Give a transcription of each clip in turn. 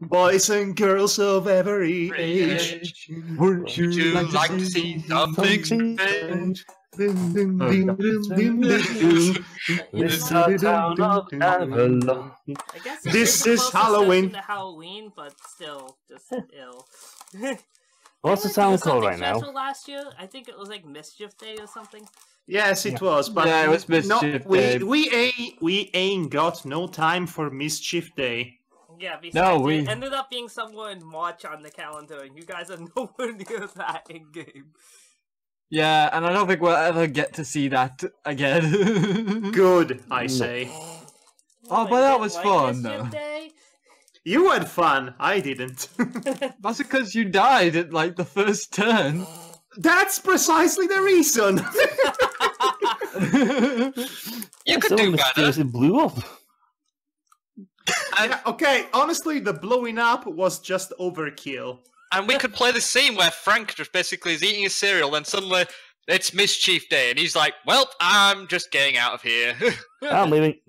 Boys and girls of every age, Would you like to see something strange? This is our town of Avalon. I guess This the is closest Halloween. session to Halloween, but still just ill. What's the sound called right now? Last year, I think it was like Mischief Day or something. Yes, it was, but Yeah, it was Mischief Day. we ain't got no time for Mischief Day. Yeah, besides, No, it ended up being somewhere in March on the calendar, and you guys are nowhere near that in game. Yeah, and I don't think we'll ever get to see that again. Good, I say. Oh, but that was fun, though. Day? You had fun, I didn't. That's because you died at, like, the first turn. That's precisely the reason! You could Someone do better. mysteriously blew up. Yeah, okay, honestly, the blowing up was just overkill. And we could play the scene where Frank just basically is eating his cereal, and suddenly it's Mischief Day, and he's like, well, I'm just getting out of here. I'm leaving.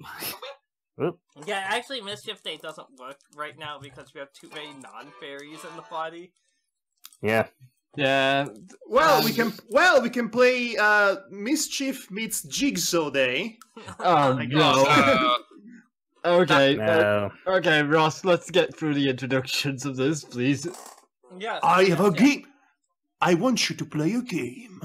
Oop. Yeah, actually, Mischief Day doesn't work right now because we have too many non-fairies in the party. Yeah. Yeah. Well, we can play Mischief meets Jigsaw Day. Oh, no. Okay, No. okay, Ross, let's get through the introductions of this, please. Yeah. I have a game. I want you to play a game.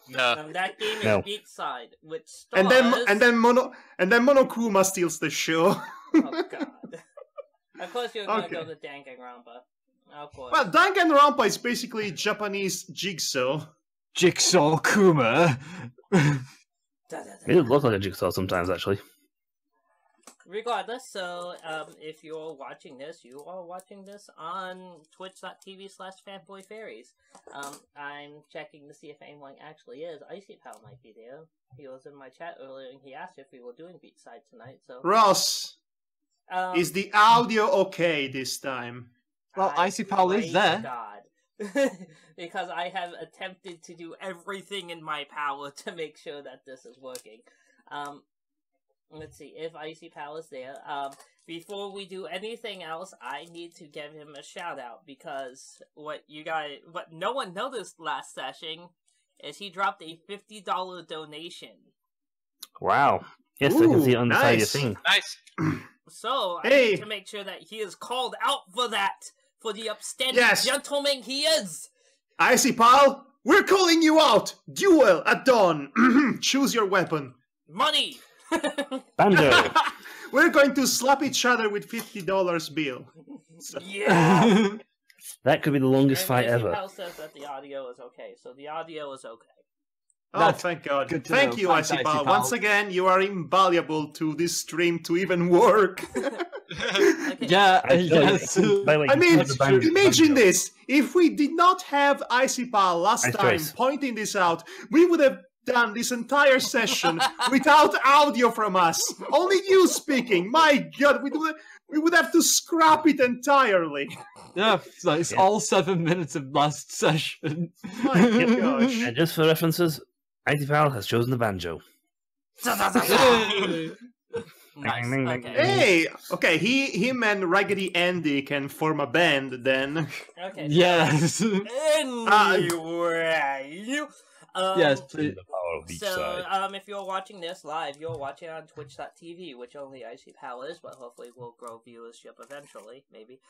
No. That game is No. Beachside, which stars... And then Monokuma steals the show. Oh god. Of course you're gonna Okay. go to Danganronpa. Of course. Well, Danganronpa is basically Japanese Jigsaw. Jigsaw Kuma. It look like a jigsaw sometimes, actually. Regardless, so if you're watching this, you are watching this on twitch.tv/fanboyfairies. I'm checking to see if anyone actually is. Icy Pal might be there. He was in my chat earlier and he asked if we were doing Beachside tonight, so... Ross, is the audio okay this time? Well, Icy Pal is Praise there. God. Because I have attempted to do everything in my power to make sure that this is working. Let's see if Icy Pal is there. Before we do anything else, I need to give him a shout out because what no one noticed last session is he dropped a $50 donation. Wow. Yes, I can see it on the side of your nice. thing. Nice. So I Hey. need to make sure that he is called out for that, for the upstanding Yes. gentleman he is. Icy Pal, we're calling you out! Duel at dawn! Choose your weapon. Money. Banjo! We're going to slap each other with $50 bill. So- Yeah. That could be the longest And fight Icy ever. Pal says that the audio is okay, so the audio is okay. Oh, That's thank God. good to Thank know. you, Thanks, Icy Icy Pal. Pal. Once again, you are invaluable to this stream to even work. Okay. Yeah, I tell you, yes. by the way, I you mean, put the banjo- imagine banjo. this. If we did not have Icy Pal last Nice time choice. pointing this out, we would have done this entire session without audio from us. Only you speaking. My God, we would have to scrap it entirely. Yeah, it's Yeah. all 7 minutes of last session. My gosh. And just for references, Icy Pal has chosen the banjo. Nice. Ding, ding, Okay. Hey, okay, him and Raggedy Andy can form a band then. Okay. Yes. Anyway, Yes, please. The power of So, Beachside. if you're watching this live, you're watching on twitch.tv, which only Icy Pal is, but hopefully we'll grow viewership eventually, maybe.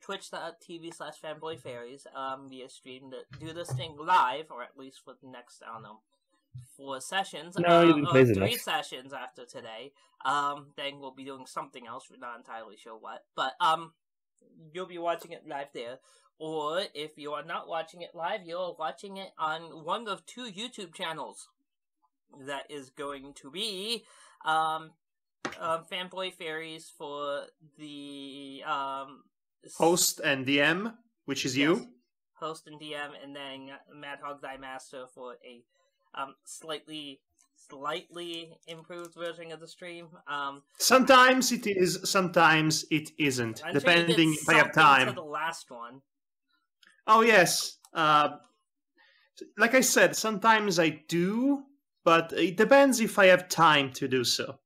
Twitch.tv/fanboyfairies, we stream do this thing live, or at least for the next, I don't know, 4 sessions. No, you didn't play the 3 next. sessions after today. Then we'll be doing something else, we're not entirely sure what, but, you'll be watching it live there. Or, if you are not watching it live, you're watching it on one of 2 YouTube channels. That is going to be, Fanboy Fairies for the, Host and DM, which is you. Host and DM, and then Madhog Thy Master for a, slightly improved version of the stream. Sometimes it is, sometimes it isn't, I'm sure you depending did if I have something time. to the last one. Oh, yes. Like I said, sometimes I do, but it depends if I have time to do so.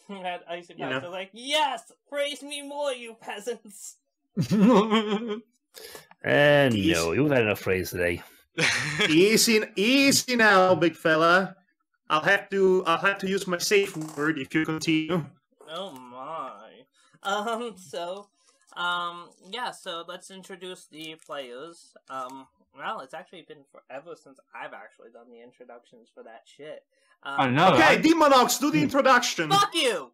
And Icy You Pals know. are like, yes! Praise me more, you peasants! No, you've had enough praise today. Easy now, big fella. I'll have to use my safe word if you continue. Oh my. Yeah, so let's introduce the players. Well, it's actually been forever since I've actually done the introductions for that shit. I know. Okay, Demonox, do the introduction. Fuck you!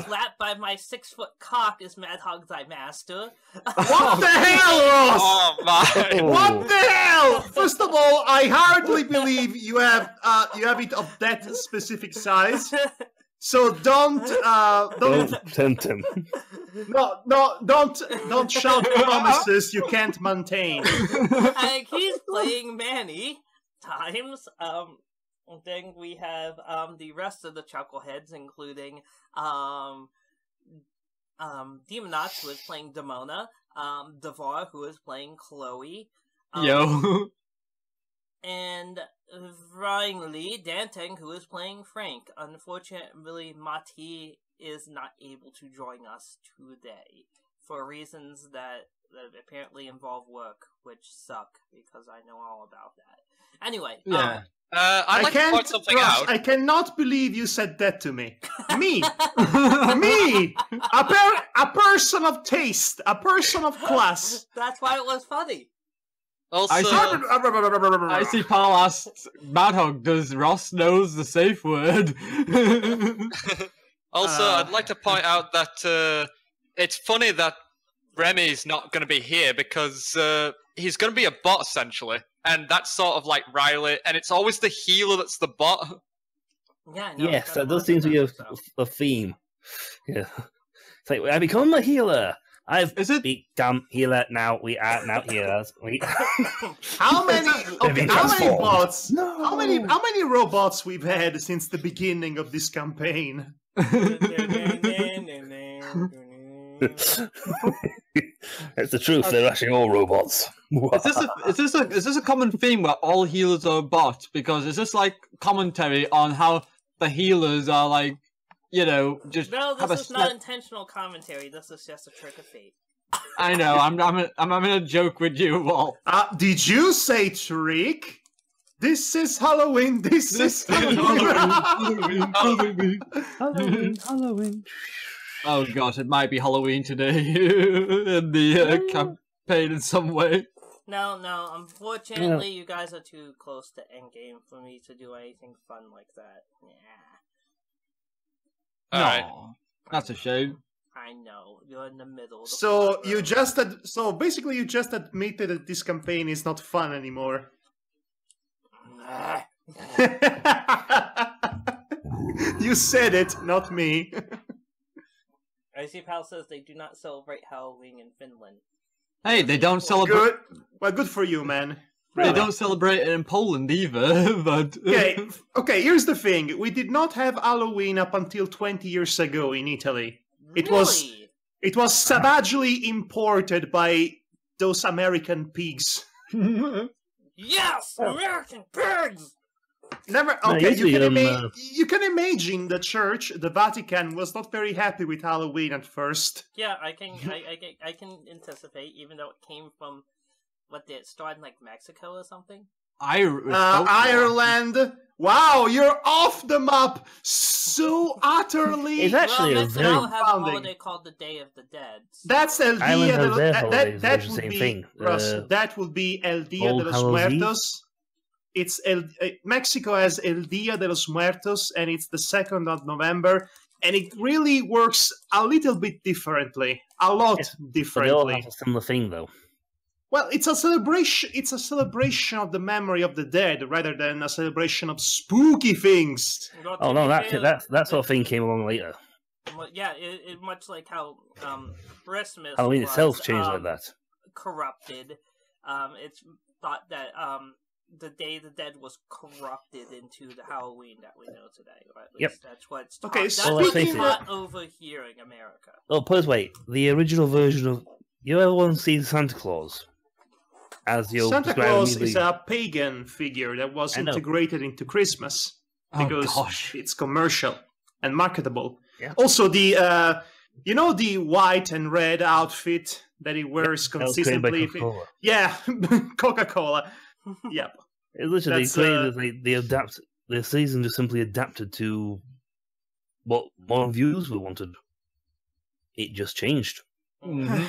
Slapped by my 6-foot cock is Madhog thy master. What the hell, Ross? Oh my! What the hell? First of all, I hardly believe you have it of that specific size. So don't tempt him. don't shout promises you can't maintain. And he's playing many times. Then we have the rest of the chuckleheads, including Demonox, who is playing Demona, Devar, who is playing Chloe, Yo. and finally Danteng, who is playing Frank. Unfortunately, Mati is not able to join us today for reasons that apparently involve work, which suck because I know all about that. Anyway, Yeah. I'd like to point something Ross, out. I cannot believe you said that to me. Me, a person of taste, a person of class. that's why it was funny. Also, I see Paul asked Madhog, does Ross knows the safe word? I'd like to point out that it's funny that Remy's not going to be here because he's going to be a bot essentially, and that's sort of like Riley, and it's always the healer that's the bot. Yeah, no, Yes, that does seem to be a theme. Yeah, it's like I become a healer. I've become healer now. We are now healers. How many? Okay, how many bots? No. How many robots we've had since the beginning of this campaign? It's the truth. They're actually all robots. Is this a common theme where all healers are bots? Because is this like commentary on how the healers are like, you know, just No, have this a is not intentional commentary. This is just a trick of fate. I know. I'm in a joke with you, Walt. Did you say trick? This is Halloween. This is Halloween. Halloween. Oh gosh, it might be Halloween today in the campaign in some way. No, unfortunately, you guys are too close to endgame for me to do anything fun like that. Yeah. Alright. That's a shame. I know, you're in the middle. Of the So plot, you right? just basically you just admitted that this campaign is not fun anymore. You said it, not me. Icy Pal says they do not celebrate Halloween in Finland. Hey, they don't celebrate. Good. Well, good for you, man. They don't celebrate it in Poland either. But Okay. Here's the thing: we did not have Halloween up until 20 years ago in Italy. It Really? was savagely imported by those American pigs. Yes! American pigs! Never. No, Okay, usually, you can imagine the church, the Vatican, was not very happy with Halloween at first. Yeah, I can anticipate, even though it came from, what, did it start in, like, Mexico or something? Ireland. Wow, you're off the map so utterly. It's actually well, a Mexico very has a holiday called the Day of the Dead. That's El Dia Ireland de has los their holidays, that which is would the same be thing. Russ, that would be El Dia All de los Hallows Eve? Muertos. It's Mexico has El Dia de los Muertos, and it's the 2nd of November, and it really works a little bit differently, a lot Yes, But they all differently. have a similar thing, though. Well, it's a celebration. It's a celebration of the memory of the dead, rather than a celebration of spooky things. Well, Oh to no, be fair, that sort of thing came along later. well, yeah, it much like how Christmas Halloween was, itself changed like that. corrupted. It's thought that the Day of the Dead was corrupted into the Halloween that we know today, or at least Yep. that's what's taught. Okay, That's so let's what's face it. taught over here in America. Oh, please wait. The original version of you ever want to see Santa Claus? as you'll Santa describe Claus immediately. is a pagan figure that was I know. integrated into Christmas Oh, because gosh. it's commercial and marketable. Yeah. Also, the you know the white and red outfit that he wears That was created by consistently. Coca-Cola. Yeah, Coca-Cola. Yep. It literally That's, created they adapt. The season just simply adapted to what more viewers wanted. It just changed. Mhm.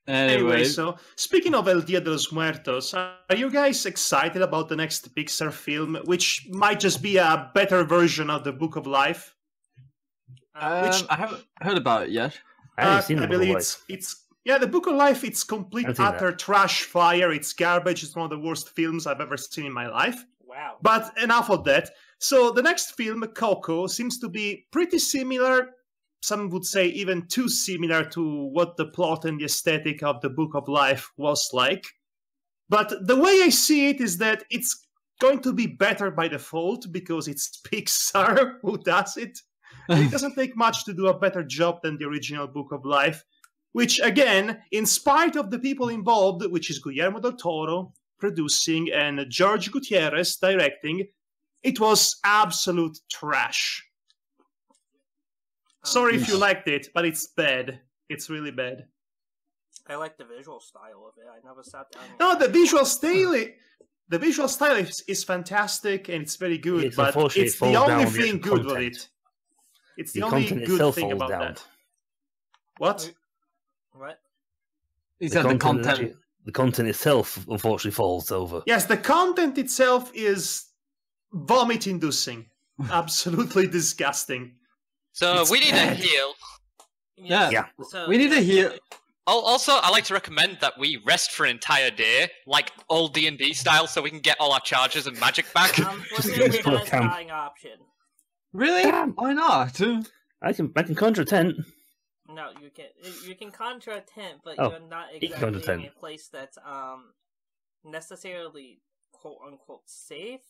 Anyway, Anyway, so speaking of El Dia de los Muertos, are you guys excited about the next Pixar film, which might just be a better version of the Book of Life? Which I haven't heard about it yet. I haven't seen I the Book of believe Life. it's the Book of Life. It's complete I've seen utter trash fire. It's garbage. It's one of the worst films I've ever seen in my life. Wow. But enough of that. So the next film, Coco, seems to be pretty similar. Some would say even too similar to what the plot and the aesthetic of the Book of Life was like. But the way I see it is that it's going to be better by default because it's Pixar who does it. And it doesn't take much to do a better job than the original Book of Life, which, again, in spite of the people involved, which is Guillermo del Toro producing and George Gutierrez directing, it was absolute trash. Sorry if you liked it, but it's bad. It's really bad. I like the visual style of it. I never sat down. No, the visual style is fantastic and it's very good, Yes, but unfortunately, it's it the falls only down thing the good with content. it. It's The the only content good itself thing falls about down. that. What? What? He said the content. actually- the content itself, unfortunately, falls over. Yes, the content itself is vomit-inducing. Absolutely disgusting. So It's we need bad. a heal. Yeah. So, We need to hear. Also, I like to recommend that we rest for an entire day, like old D&D style, so we can get all our charges and magic back. Unfortunately, Full that's camp. dying option. Really? Damn. Why not? I can conjure a tent. No, you can conjure a tent, but Oh, you're not you can conjure exactly in tent. a place that's necessarily quote unquote safe.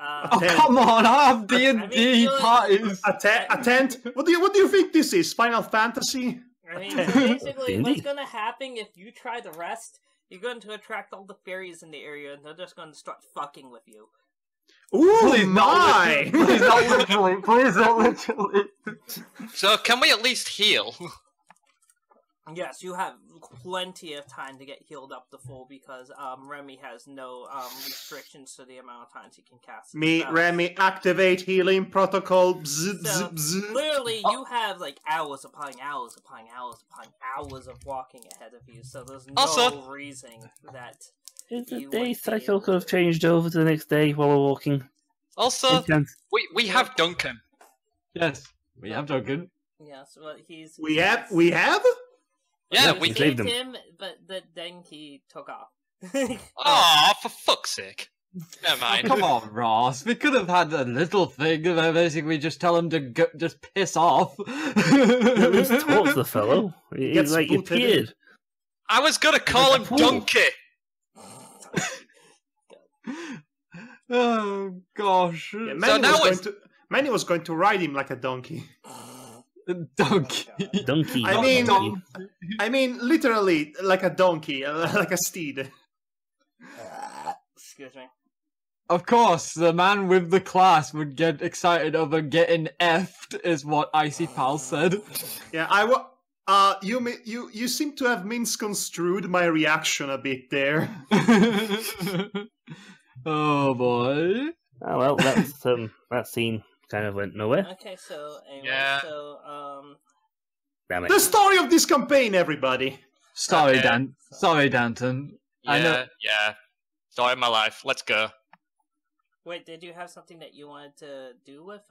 Oh, come on! I have D&D really- parties. A tent? What do you think this is? Final Fantasy? I mean, so basically, D&D. what's gonna happen if you try to rest? You're going to attract all the fairies in the area, and they're just going to start fucking with you. Ooh, Please my! not literally. Please not literally. Please not literally. So can we at least heal? Yes, you have plenty of time to get healed up to full because Remy has no restrictions to the amount of times he can cast. Me, spells. Remy, activate healing protocol. Bzz, So, bzz, bzz. literally, you have like hours upon hours upon hours upon hours of walking ahead of you, so there's no Also- reason that The you day wouldn't be cycle able could have to- changed over to the next day while we're walking. Also, Chance. we have Duncan. Yes, we have Duncan. Yes, but he's We have? Yeah, Yeah, we. we saved saved him. him, but then he took off. Oh, for fuck's sake! Never Oh, mind. come on, Ross. We could have had a little thing where basically just tell him to just piss off. At least talk to the fellow. He Gets like booted. appeared. I was gonna call him Fool. Donkey. Oh gosh, Yeah, now Manny was going to ride him like a donkey. donkey. Donkey. I mean- donkey. I mean, literally like a donkey, like a steed. Excuse me. Of course, the man with the class would get excited over getting effed, is what Icy Pal said. Yeah, you seem to have misconstrued my reaction a bit there. Oh boy. Oh well, that scene kind of went nowhere. Okay, so anyway, Yeah. so Damn it. The story of this campaign, everybody. Sorry, Okay. Sorry, Danton. I know. Yeah. Story of my life. Let's go. wait, did you have something that you wanted to do with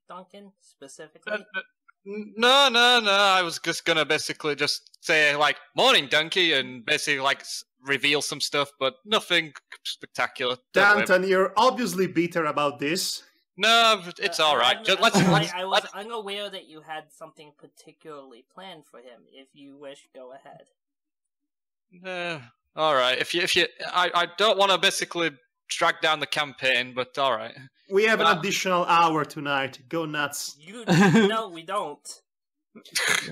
Duncan specifically? No. I was just gonna basically just say like "Morning, Donkey" and basically like reveal some stuff, but nothing spectacular. Don't worry. Danton, you're obviously bitter about this. No, it's all right. I was unaware that you had something particularly planned for him. If you wish, go ahead. All right. If you, I don't want to basically drag down the campaign, but all right. We have an Well- additional hour tonight. Go nuts. You no, we don't.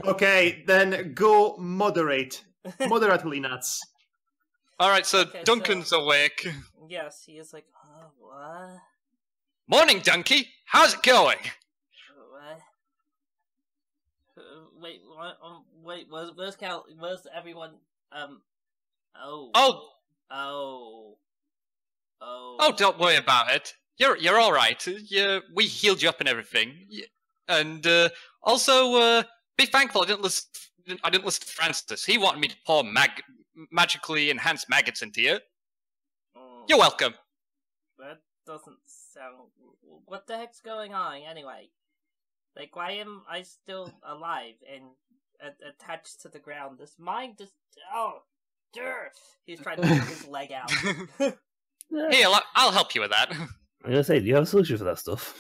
Okay, then go moderately nuts. Alright, so Okay, Duncan's awake. Yes, he is like, what? Morning, Dunky! How's it going? What? Wait, what? Wait, where's Cal? Where's everyone? Oh. Oh! Oh. Oh, don't worry about it. You're alright. We healed you up and everything. And, also, be thankful I didn't listen to Francis. He wanted me to pour magically enhanced maggots into you. You're welcome. That doesn't sound... What the heck's going on, anyway? Like, why am I still alive and attached to the ground? This mind just... Oh! Durr! He's trying to get his leg out. Here, I'll help you with that. I'm gonna say, do you have a solution for that stuff?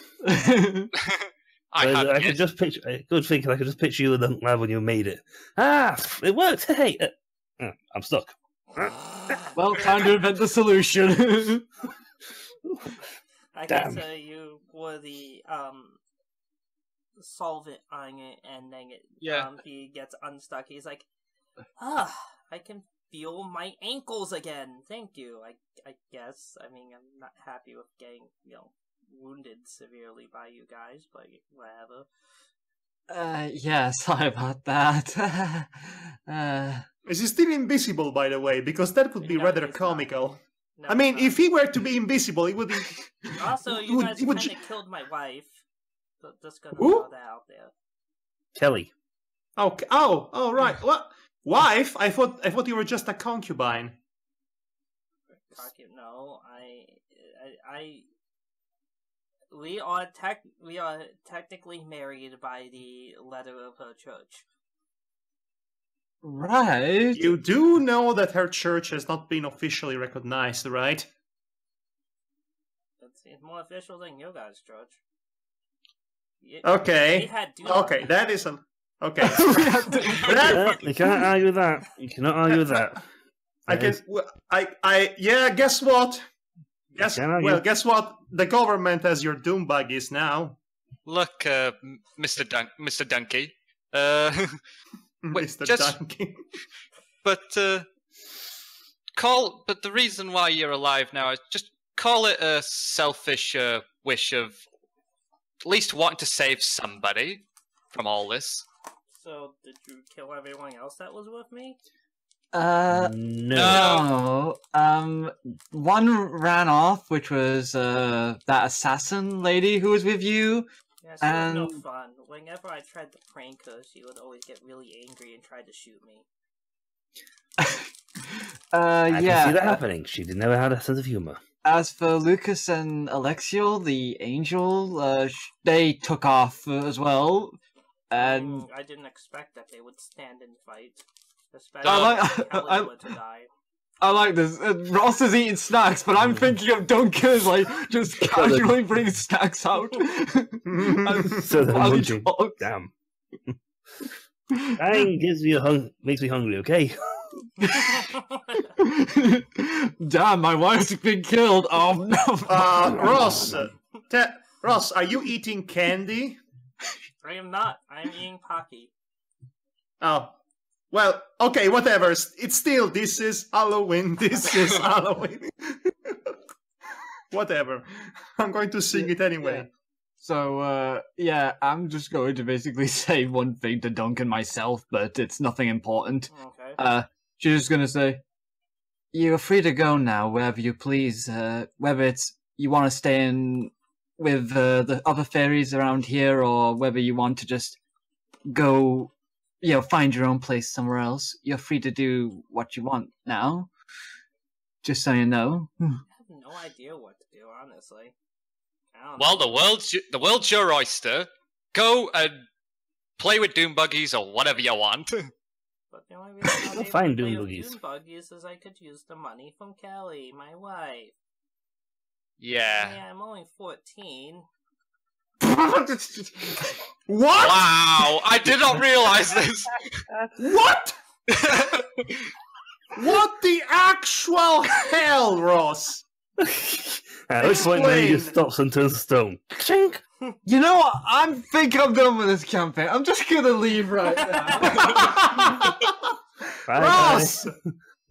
I could just picture. Good thing I could just picture you in the lab when you made it. It worked. Hey, I'm stuck. Well, time to invent the solution. I guess you pour the solvent on it, and then he gets unstuck. He's like, I can feel my ankles again. Thank you. I guess. I mean, I'm not happy with getting wounded severely by you guys, but whatever. Yeah, sorry about that. Is he still invisible, by the way? Because that would be rather comical. No, I mean, if he were to be invisible, he would be... Also, you guys kind of killed my wife. So just gonna throw that out there. Kelly. Okay. Oh, right. What? Wife? I thought you were just a concubine. No, we are technically married by the letter of her church. Right. You do know that her church has not been officially recognized, right? It's more official than your guys' church. Okay. Okay, that is an... Okay. You can't argue with that. You cannot argue with that. Guess what? Guess what? The government has your doom buggies now. Look, Mr. Dunky. Mr. Dunky. But the reason why you're alive now is just call it a selfish wish of at least wanting to save somebody from all this. So, did you kill everyone else that was with me? No. One ran off, which was that assassin lady who was with you. Yeah, she was no fun. Whenever I tried to prank her, she would always get really angry and try to shoot me. I can see that happening. She never had a sense of humor. As for Lucas and Alexiel, the angel, they took off as well. And I didn't expect that they would stand and fight. Especially Kelly were to die. I like this. Ross is eating snacks, but I'm thinking of Duncan like just casually bringing snacks out. So they're munching. Damn. Dying makes me hungry, okay? Damn, my wife's been killed. Oh no. Ross, are you eating candy? I am not. I am eating Pocky. Oh. Well, okay, whatever. It's still, this is Halloween. This is Halloween. Whatever. I'm going to sing it anyway. Yeah. So, I'm just going to basically say one thing to Duncan myself, but it's nothing important. Okay. She's just going to say, you're free to go now, wherever you please. Whether it's you want to stay in with the other fairies around here, or whether you want to just go... find your own place somewhere else. You're free to do what you want now. Just so you know. I have no idea what to do, honestly. Well, the world's your oyster. Go and play with doom buggies or whatever you want. But the only reason I find play doom with buggies. Doom buggies is I could use the money from Kelly, my wife. Yeah. I'm only 14. What? Wow, I did not realize this. What? What the actual hell, Ross? At this point, then he just stops and turns to stone. Chink! You know what? I think I'm done with this campaign. I'm just gonna leave right now. Ross!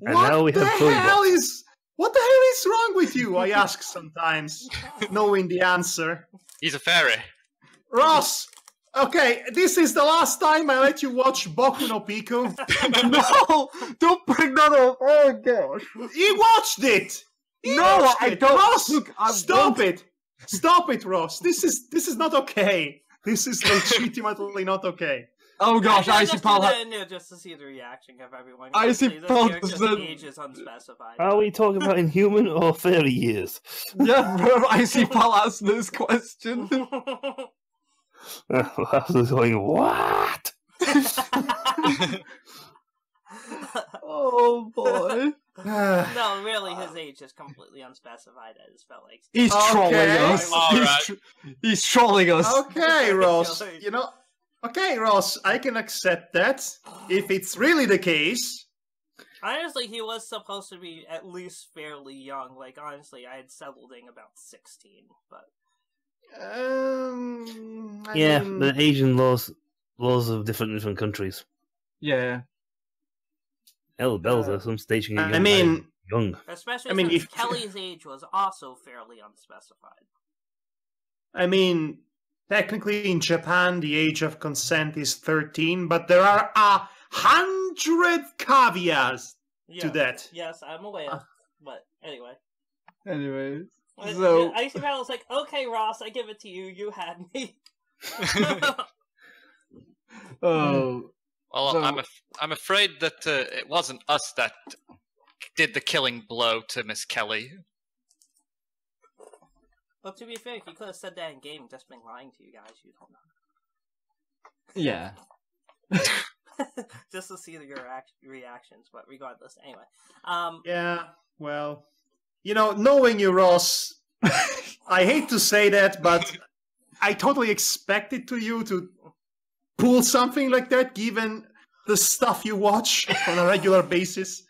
And now we have what the hell is wrong with you? I ask sometimes, knowing the answer. He's a fairy. Ross, okay, this is the last time I let you watch Boku no Pico. No, don't bring that up. Oh gosh. He watched it. I don't. Ross, Look, stop it. Stop it, Ross. This is not okay. This is legitimately not okay. Oh gosh, Icy Pal. Just to see the reaction of everyone. Icy Pal. Age is unspecified. Are we talking about in human or fairy years? Yeah, Icy Pal asked this question. I was going, what? Oh boy. No, really, his age is completely unspecified. I just felt like He's trolling us. Alright. He's trolling us. Okay, Ross. Okay, Ross, I can accept that if it's really the case. Honestly, he was supposed to be at least fairly young. Like, honestly, I had settled in about 16, but... Yeah, the Asian laws of different countries. Yeah. Hell, Bells some staging a young. Especially since if Kelly's age was also fairly unspecified. I mean, technically in Japan, the age of consent is 13, but there are 100 caveats to that. Yes, I'm aware. But anyway. Anyways. So... Icy Pal was like, okay, Ross, I give it to you. You had me. Oh... Well, So- I'm afraid that it wasn't us that did the killing blow to Miss Kelly. Well, to be fair, if you could have said that in game, just been lying to you guys, you don't Yeah. know. Just to see your reactions, but regardless, anyway. Yeah, well, knowing you, Ross, I hate to say that, but I totally expected you to pull something like that, given the stuff you watch on a regular basis.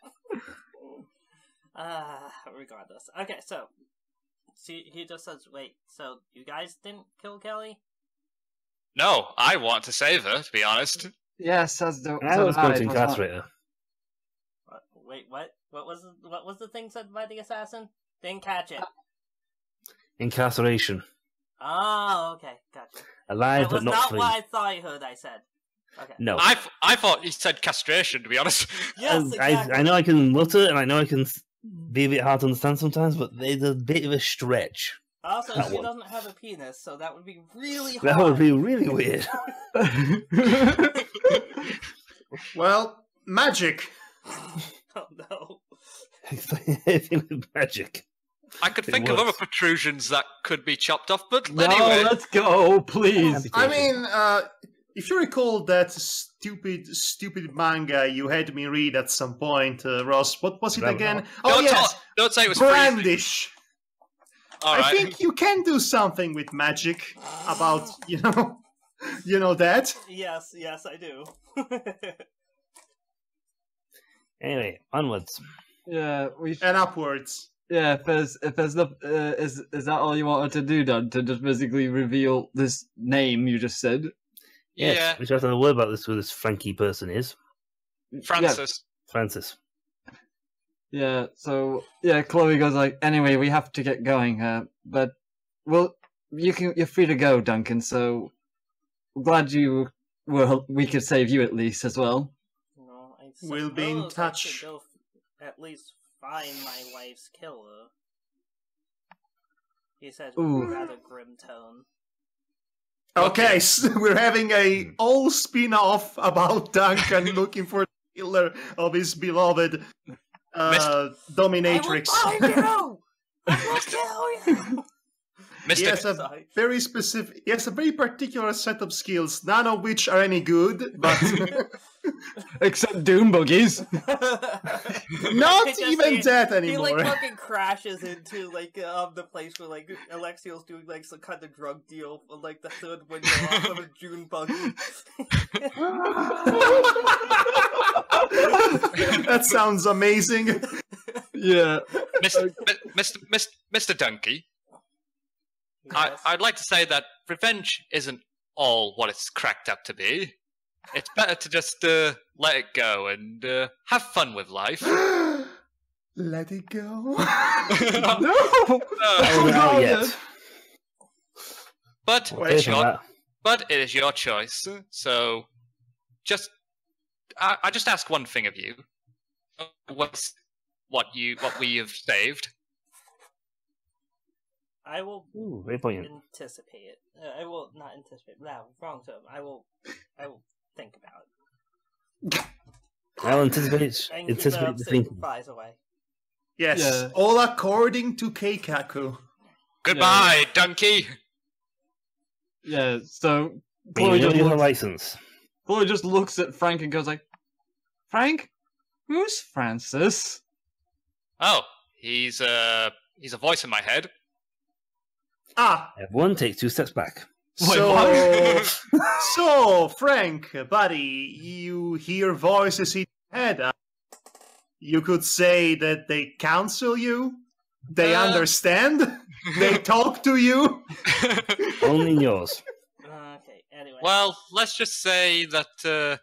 Regardless. Okay, so he just says, wait, so you guys didn't kill Kelly? No, I want to save her, to be honest. Yes, I was going to incarcerate her. Wait, what? What was the thing said by the assassin? Didn't catch it. Incarceration. Oh, okay, gotcha. Alive That was but not not free. what I thought I heard I said. Okay. No. I thought he said castration, to be honest. Yes, exactly. I know I can mutter and I know I can be a bit hard to understand sometimes, but there's a bit of a stretch. Also, That she one. doesn't have a penis, so that would be really hard. That would be really weird. Well, magic. Oh no. Anything with magic. I could It think of other works. protrusions that could be chopped off, but No, anyway. let's go, please. I mean, if you recall that stupid manga you had me read at some point, Ross, what was it Rabbit again? hole. Oh, yes, Don't say it was freezing. Brandish. All right. I think you can do something with magic about, that. Yes, I do. Anyway, onwards. Yeah, And upwards. Yeah, if there's no, is that all you wanted to do, Don? To just basically reveal this name you just said? Yes, Yeah. we should have to have a word about this, who this Frankie person is. Francis. Francis. Yeah, so yeah, Chloe goes like, anyway, we have to get going, but well, you're free to go, Duncan. So glad we could save you at least as well. No, I We'll be in suppose touch. I should go at least find my wife's killer. He says with Ooh. a rather grim tone. Okay, so we're having a whole spin-off about Duncan looking for the killer of his beloved dominatrix. I will find you! I will kill you! He has a very specific, he has a very particular set of skills, none of which are any good, but Except Doom Buggies. not Just even like- that He anymore. fucking crashes into the place where Alexio's doing some kind of drug deal on the third window off of a June buggy. That sounds amazing. Yeah. Mr. Donkey, Yes. I'd like to say that revenge isn't all what it's cracked up to be. It's better to just let it go and have fun with life. Let it go. No! Oh, not yet. But Okay, it's for your, that. but it is your choice. So, I just ask one thing of you: what's what we have saved? I will Ooh, very poignant. anticipate it. I will not anticipate. No, wrong term. I will think about it. I'll anticipate And keep the the thinking. flies away. Yes, Yeah. all according to Keikaku. Goodbye, donkey. Yeah, so You Chloe know just, you have a looks, license. Chloe just looks at Frank and goes like, Frank? Who's Francis? Oh, he's a voice in my head. Ah, Everyone take 2 steps back. Wait, so, what? so Frank, buddy, you hear voices in your head. You could say that they counsel you, they understand, they talk to you. Only in yours. Okay. Anyway. Well, let's just say that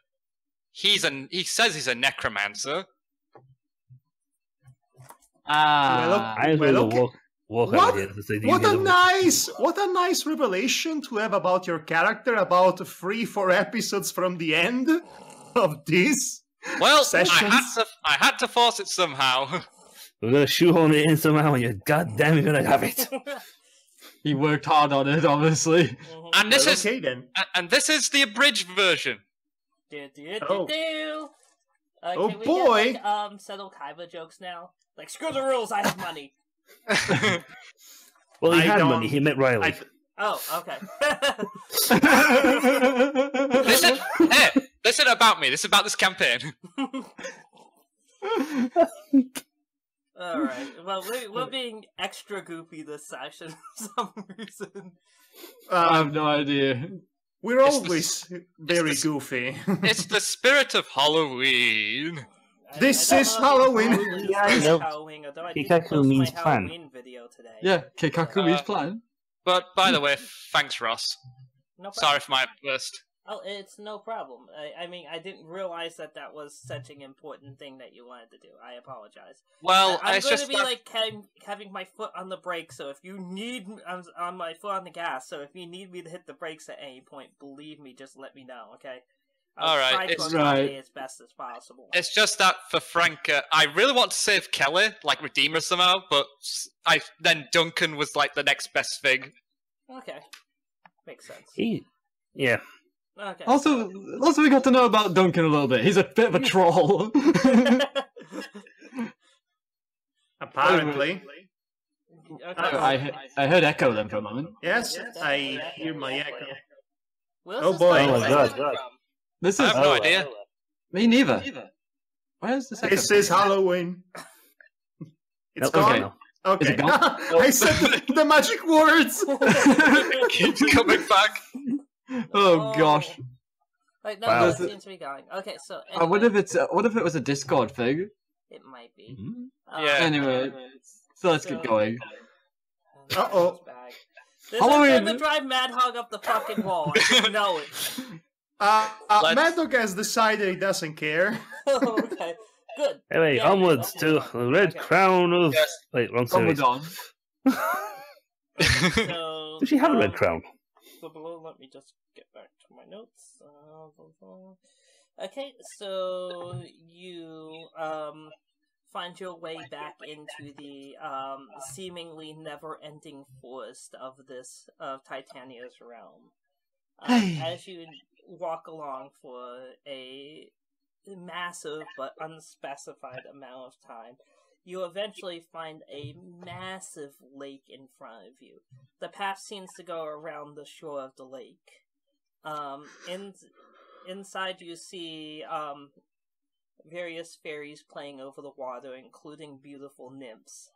he says he's a necromancer. Ah. I'm Well, going to okay. walk What? out of here. To say, What a nice revelation to have about your character about 3-4 episodes from the end of this. Well, Sessions. I had to force it somehow. We're going to shoehorn it in somehow, and you're goddamn going to have it. He worked hard on it, obviously. Mhm. And this Well, is okay then. and this is the abridged version. Oh. Oh, Can we boy. get, like, Settle Kaiba jokes now? Like, screw the rules, I have money. Well, he I had don't- money. He met Riley. Oh, okay. This isn't about me. This is about this campaign. Alright, well, we're being extra goofy this session for some reason. I have no idea. We're It's the- always very it's the- goofy. It's the spirit of Halloween. This I don't is know if Halloween. it's the Yeah, spirit of no. Halloween, although I did Kikaku post means my plan. Halloween video today. Yeah, Keikakumi's plan. But by the way, thanks, Ross. No problem. Sorry for my outburst. Oh, it's no problem. I mean, I didn't realize that was such an important thing that you wanted to do. I apologize. Well, I'm it's going just to be that- like having my foot on the brake. So if you need, I'm on my foot on the gas. So if you need me to hit the brakes at any point, believe me, just let me know. Okay. I'll All right, try it's- to accommodate as best as possible. It's just that for Frank, I really want to save Kelly, like redeem her somehow, but then Duncan was like the next best thing. Okay, makes sense. Yeah. Okay. Also, we got to know about Duncan a little bit. He's a bit of a troll. Apparently. Okay. I heard echo then for a moment. Yes, I hear my echo. Where's Oh, this boy. echo Oh my coming God, God. from? This I is have no idea. me neither. Where's this echo? This is Halloween. It's Nope, gone? okay. Okay. Is it gone? I said the magic words! It keeps coming back. Oh gosh. Like, no, Wow. it seems to be going. Okay, so I wonder anyway, if it was a Discord thing. it might be. Mhm. Yeah. Anyway, so let's get going. Uh-oh. This Halloween. is going to drive Madhog up the fucking wall. I just know it. Let's- Madhog has decided he doesn't care. Okay, good. Anyway, Yeah, onwards to okay. the red Okay. crown of. Yes. Wait, wrong series. Ramadan. So, Does she have a red crown? So below, let me just get back to my notes. Okay, so you find your way back into the seemingly never-ending forest of Titania's realm. Hey. As you walk along for a massive but unspecified amount of time, you eventually find a massive lake in front of you. The path seems to go around the shore of the lake. Inside you see various fairies playing over the water, including beautiful nymphs.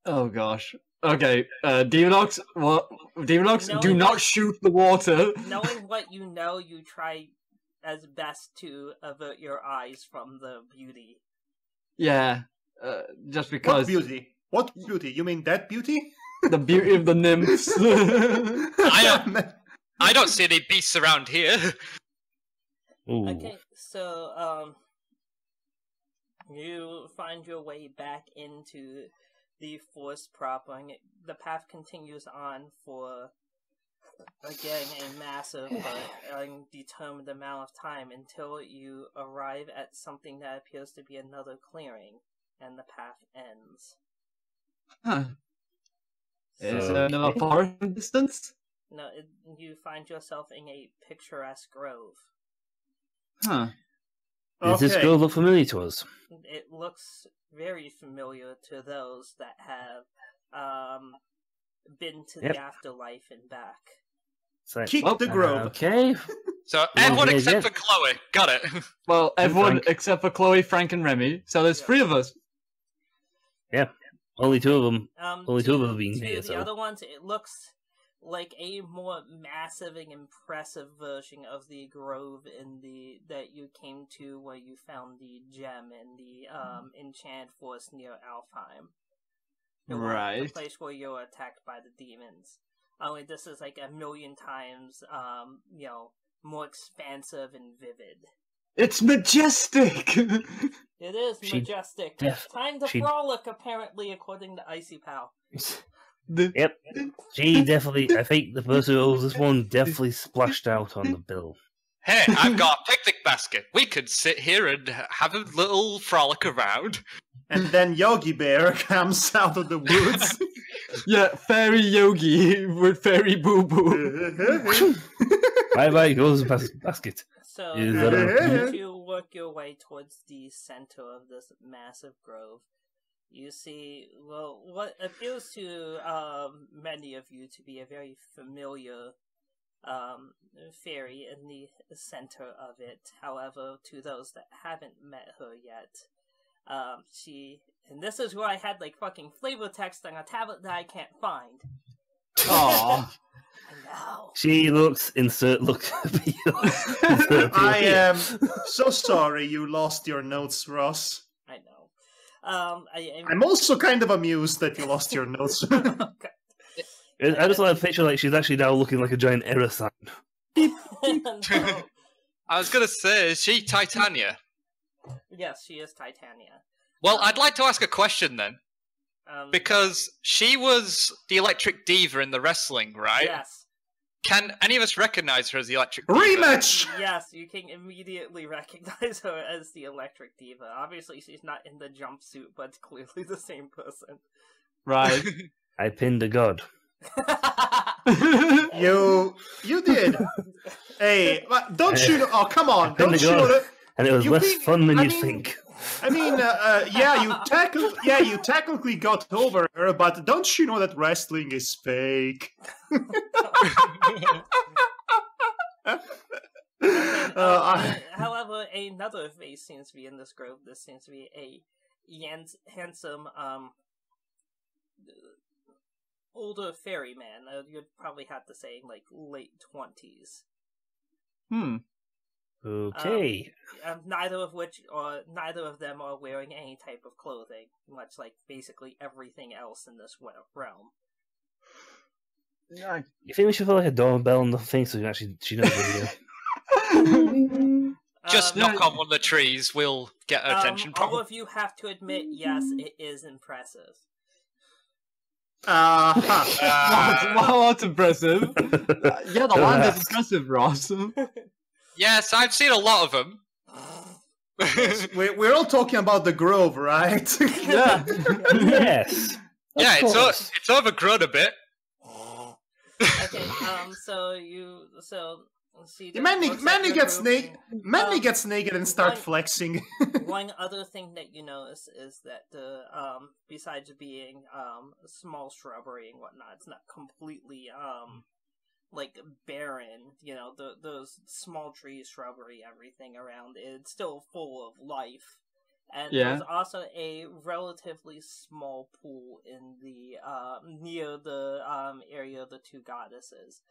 Oh gosh. Okay, Demonox, what? Demonox, No, do it not was- shoot the water. Knowing what you know, you try as best to avert your eyes from the beauty. Yeah, just What because beauty? What beauty? You mean that beauty? the beauty of the nymphs. I don't see any beasts around here. Ooh. Okay, so You find your way back into the forest proper, and the path continues on for, again, a massive but undetermined amount of time until you arrive at something that appears to be another clearing, and the path ends. Huh. Is there another forest in distance? No, you find yourself in a picturesque grove. Huh. Does this grove look familiar to us? It looks very familiar to those that have been to the afterlife and back. So, Keep the grove. Okay. So everyone except for Chloe. Got it. Well, everyone Frank. except for Chloe, Frank, and Remy. So there's 3 of us. Yeah. Only 2 of them. Only 2 of them have been here. The other ones, it looks like a more massive and impressive version of the grove that you came to, where you found the gem in the enchanted forest near Alfheim. Right. The place where you were attacked by the demons. Only this is like 1,000,000 times, more expansive and vivid. It's majestic! It is majestic. Time to frolic, apparently, according to Icy Pal. Yep. She definitely, I think the person who owns this one definitely splashed out on the bill. Hey, I've got a picnic basket. We could sit here and have a little frolic around. And then Yogi Bear comes out of the woods. Yeah, fairy Yogi with fairy Boo Boo. Bye goes the basket. So, Is you work your way towards the center of this massive grove. You see, well, what appears to many of you to be a very familiar fairy in the center of it. However, to those that haven't met her yet, and this is where I had like fucking flavor text on a tablet that I can't find. Aww. I know. She looks look. I am so sorry you lost your notes, Ross. I know. I'm also kind of amused that you lost your notes. I just like a picture like she's actually now looking like a giant error sign. No. I was going to say, is she Titania? Yes, she is Titania. Well, I'd like to ask a question then. Because she was the Electric Diva in the wrestling, right? Yes. Can any of us recognize her as the Electric Diva? Rematch! Yes, you can immediately recognize her as the Electric Diva. Obviously, she's not in the jumpsuit, but it's clearly the same person. Right. I pinned a god. You did. Hey, don't you know? Oh, come on! Don't you know that? And it was less fun than you'd think. I mean, you technically got over her, but don't you know that wrestling is fake? However, another face seems to be in this grove. This seems to be a handsome, older fairy man. You'd probably have to say like late 20s. Okay. Neither of them are wearing any type of clothing, much like basically everything else in this realm. You think we should put like a doorbell on the thing so she knows we're here? Just knock on one of the trees, we'll get her attention. All of you have to admit, yes, it is impressive. What's impressive? Yeah, the land is impressive, Ross. Yes, I've seen a lot of them. We're all talking about the grove, right? Yeah. Yes. Yeah, it's overgrown a bit. Okay, Manny gets naked and start flexing. One other thing that you notice is that the besides being small shrubbery and whatnot, it's not completely like barren. You know, those small trees, shrubbery, everything around it's still full of life. And there's also a relatively small pool in the near the area of the two goddesses.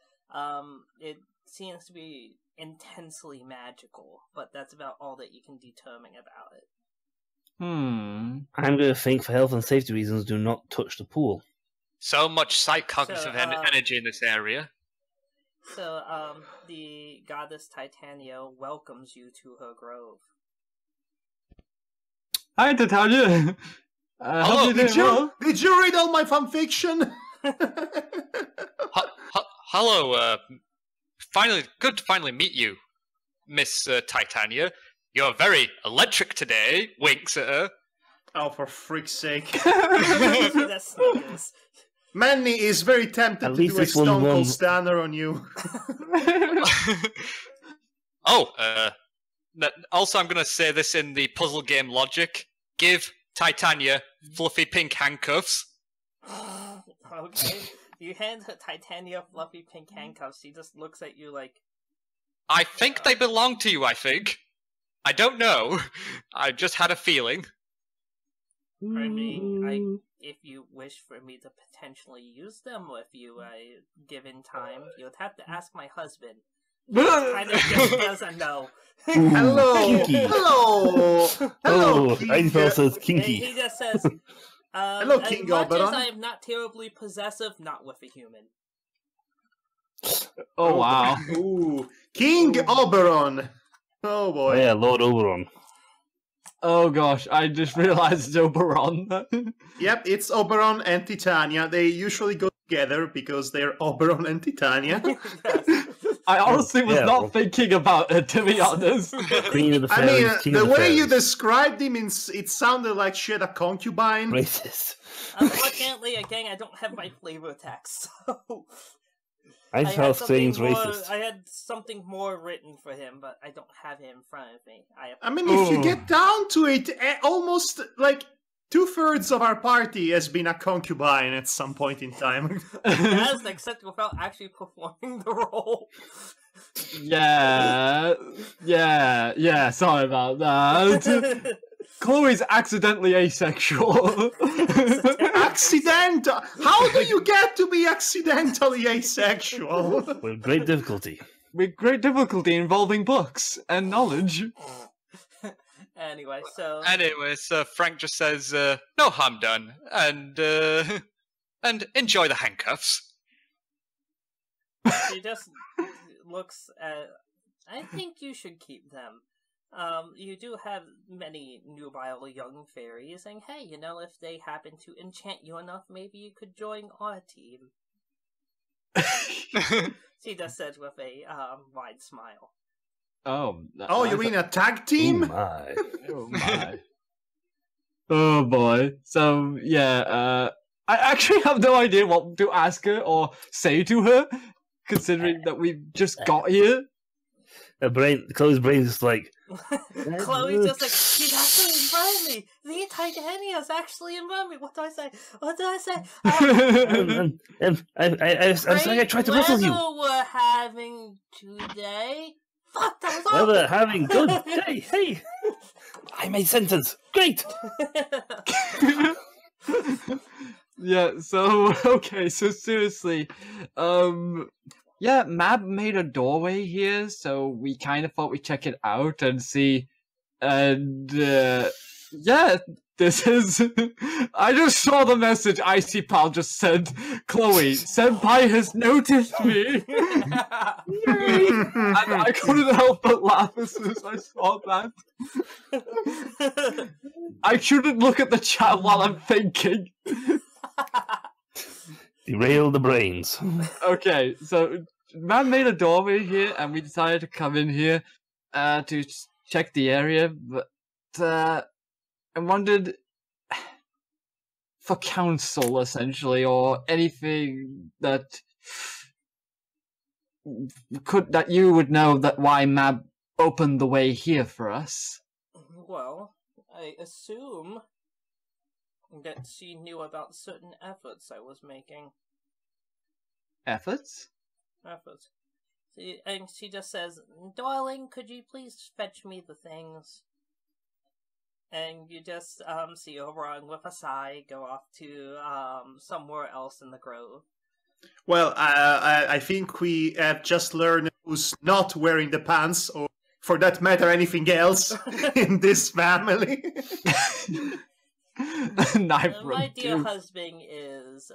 It seems to be intensely magical, but that's about all that you can determine about it. I'm going to think, for health and safety reasons, do not touch the pool. So much psychognitive energy in this area. So, the goddess Titania welcomes you to her grove. Hi, Titania. Hello, Did you read all my fanfiction? Hello, good to finally meet you, Miss Titania. You're very electric today, winks at her. Oh, for freak's sake. That's sneakers. Manny is very tempted to do a Stone Cold Stunner on you. Also I'm going to say this in the puzzle game logic. Give Titania fluffy pink handcuffs. Okay. You hand Titania fluffy pink handcuffs, she just looks at you like... I think they belong to you, I think. I don't know. I just had a feeling. For me, if you wish for me to potentially use them with you, given time, you'd have to ask my husband. He kind of just doesn't know. Hello! Kinky. Hello! Hello, I thought it was kinky. He just says, Hello, King as much Oberon. as I am not terribly possessive, not with a human. Oh, wow. Ooh. King Oberon! Oh boy. Oh, yeah, Lord Oberon. Oh, gosh. I just realized it's Oberon. Yep, it's Oberon and Titania. They usually go together because they're Oberon and Titania. I honestly was not thinking about it, to be honest. Queen of the fairies, king the of the way you fairies. described him, it sounded like she had a concubine. Racist. Unfortunately, again, I don't have my flavor text, so... I just thought Strange racist. I had something more written for him, but I don't have it in front of me. I mean, if you get down to it, almost like 2/3 of our party has been a concubine at some point in time. That's except without actually performing the role. Yeah, sorry about that. Chloe's accidentally asexual. Accidental? How do you get to be accidentally asexual? With great difficulty. With great difficulty involving books and knowledge. Anyway, so Frank just says, no harm done, and enjoy the handcuffs. she just looks at... I think you should keep them. You do have many nubile young fairies, and hey, you know, if they happen to enchant you enough, maybe you could join our team. She just says with a wide smile. Oh, you mean a tag team? Oh my. Oh my. Oh boy. So, yeah, I actually have no idea what to ask her or say to her, considering that we've just got here. Chloe's brain's just like... Chloe's just like, he's actually in front of me! The Titania's actually in front of me! What do I say? What do I say? I'm sorry I tried to whistle you. We're having today? Fuck, that was Well, awful! we're having good... Hey! I made sentence. Great! Yeah, so, okay, so seriously, yeah, Mab made a doorway here, so we kind of thought we'd check it out and see, and, yeah, this is, I just saw the message Icy Pal just sent, Chloe, Senpai has noticed me, and I couldn't help but laugh as soon as I saw that. I shouldn't look at the chat while I'm thinking. Derail the brains. Okay, so man made a doorway here, and we decided to come in here to check the area. But I wondered for counsel, essentially, or anything that you would know that why Mab opened the way here for us. Well, I assume that she knew about certain efforts I was making. Efforts? Efforts. And she just says, darling, could you please fetch me the things? And you just see Oberon with a sigh go off to somewhere else in the grove. Well, I think we have just learned who's not wearing the pants, or for that matter, anything else in this family. My dear husband is,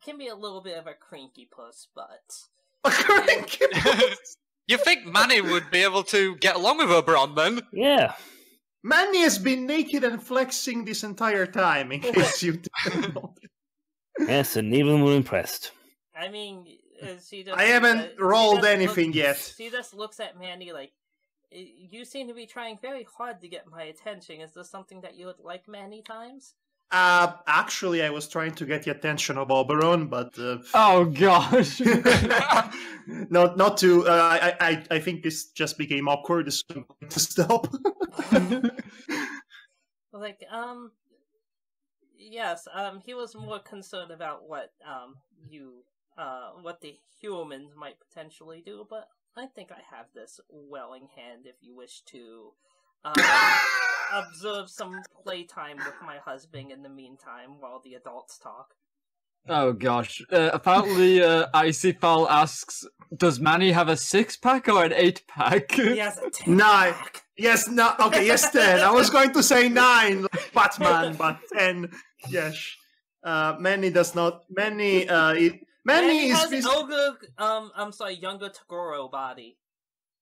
can be a little bit of a cranky puss, but... A cranky puss? You think Manny would be able to get along with Oberon, then? Yeah. Manny has been naked and flexing this entire time, in case you didn't know. Yes, and even more impressed. I mean, she just I haven't rolled anything yet. She just looks at Manny like, you seem to be trying very hard to get my attention. Is this something that you would like many times? Actually, I was trying to get the attention of Oberon, but Oh gosh. not to. I think this just became awkward, so I'm going to stop. Like, yes, he was more concerned about what what the humans might potentially do, but I think I have this well in hand if you wish to observe some playtime with my husband in the meantime while the adults talk. Oh gosh. Apparently, Icy Fowl asks, does Manny have a 6-pack or an 8-pack? He has a 10 9. pack. Yes, no. Okay, yes, 10. I was going to say 9, like Batman, but 10. Yes. Manny does not. Manny Has is. younger Toguro body.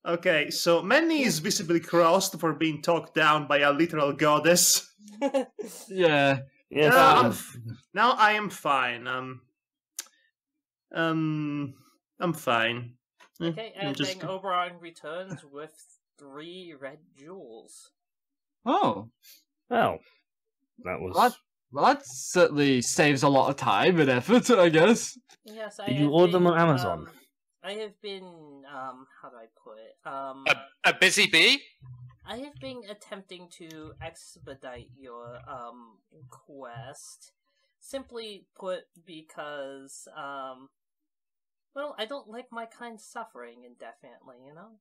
Okay, so Manny is visibly crossed for being talked down by a literal goddess. Yeah. Yes. Now I am fine. I'm fine. Okay, and just... then Oberon returns with 3 red jewels. Oh. Well, that was... Well, that certainly saves a lot of time and effort, I guess. Yes, Did you order them on Amazon? I have been, how do I put it? A busy bee? I have been attempting to expedite your, quest. Simply put, because, well, I don't like my kind suffering indefinitely, you know?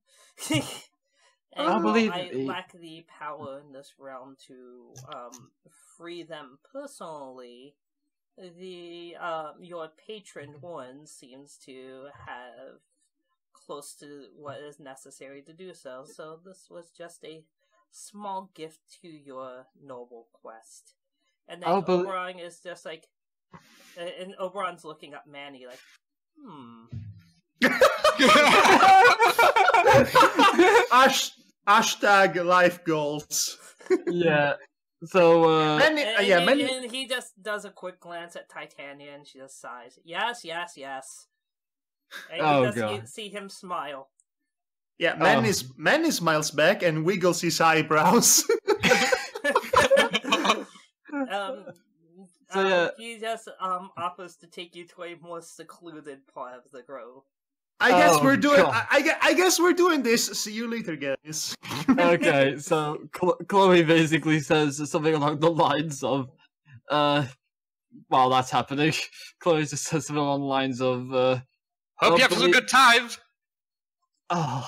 And I believe I it. lack the power in this realm to, free them personally. Your patron one seems to have close to what is necessary to do so, so this was just a small gift to your noble quest. And then Oberon is just like, and Oberon's looking at Manny like, Hashtag life goals. Yeah. So, and he just does a quick glance at Titania and she just sighs. Yes, yes, yes. And you see him smile. Yeah, Manny smiles back and wiggles his eyebrows. He just offers to take you to a more secluded part of the grove. I guess we're doing. I guess we're doing this. See you later, guys. Okay, so Chloe basically says something along the lines of, while that's happening, Chloe just says something along the lines of, hope you have a good time. Oh.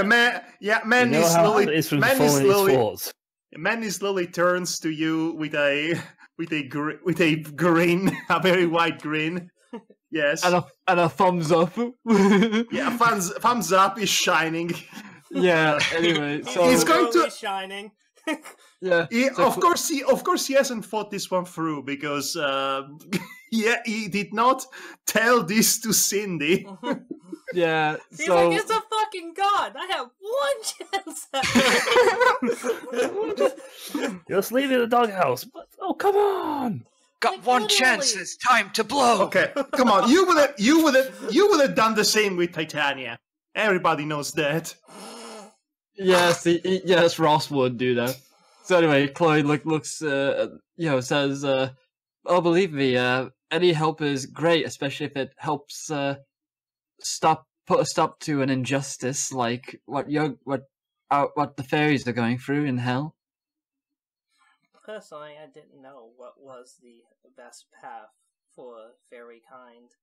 Man slowly turns to you with a grin, a very wide grin. Yes, and a thumbs up. Yeah, thumbs up is shining. Yeah. Anyway, so he's going to shining. Yeah. Of course, he hasn't thought this one through because he did not tell this to Cindy. Yeah. He's like, it's a fucking god. I have one chance. Just leave it in the doghouse. Oh, come on. Got like, one literally. Chance. It's time to blow. Okay, come on. You would have done the same with Titania. Everybody knows that. Yes, yes, Ross would do that. So anyway, Chloe looks, says, "Oh, believe me, any help is great, especially if it helps put a stop to an injustice like what the fairies are going through in hell." Personally, I didn't know what was the best path for fairy kind.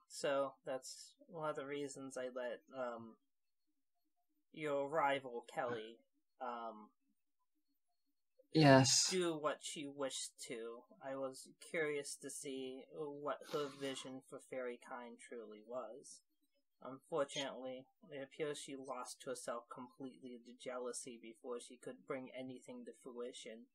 So that's one of the reasons I let your rival Kelly yes, do what she wished to. I was curious to see what her vision for fairy kind truly was. Unfortunately, it appears she lost herself completely to jealousy before she could bring anything to fruition.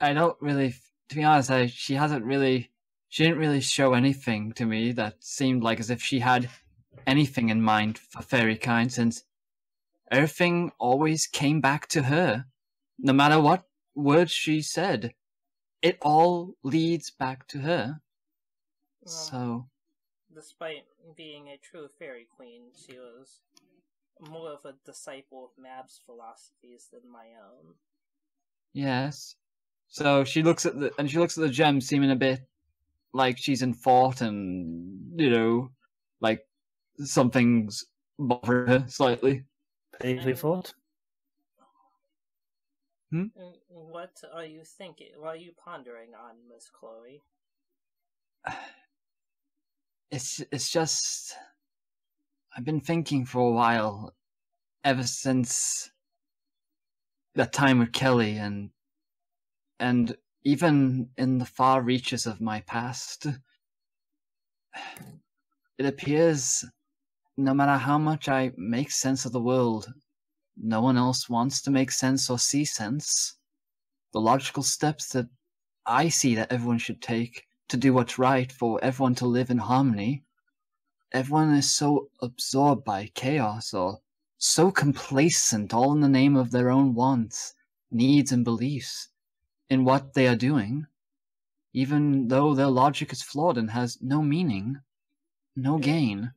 I don't really, to be honest, she didn't really show anything to me that seemed like as if she had anything in mind for fairy kind, since everything always came back to her. No matter what words she said, it all leads back to her. So, despite being a true fairy queen, she was more of a disciple of Mab's philosophies than my own. yes. So she looks at the gem, seeming a bit like she's in thought, and like something's bothering her slightly. Painfully thought. What are you thinking? What are you pondering on, Miss Chloe? It's just I've been thinking for a while, ever since that time with Kelly, and even in the far reaches of my past, it appears no matter how much I make sense of the world, no one else wants to make sense or see sense. The logical steps that I see that everyone should take to do what's right for everyone to live in harmony, everyone is so absorbed by chaos or so complacent, all in the name of their own wants, needs, and beliefs in what they are doing, even though their logic is flawed and has no meaning, no gain,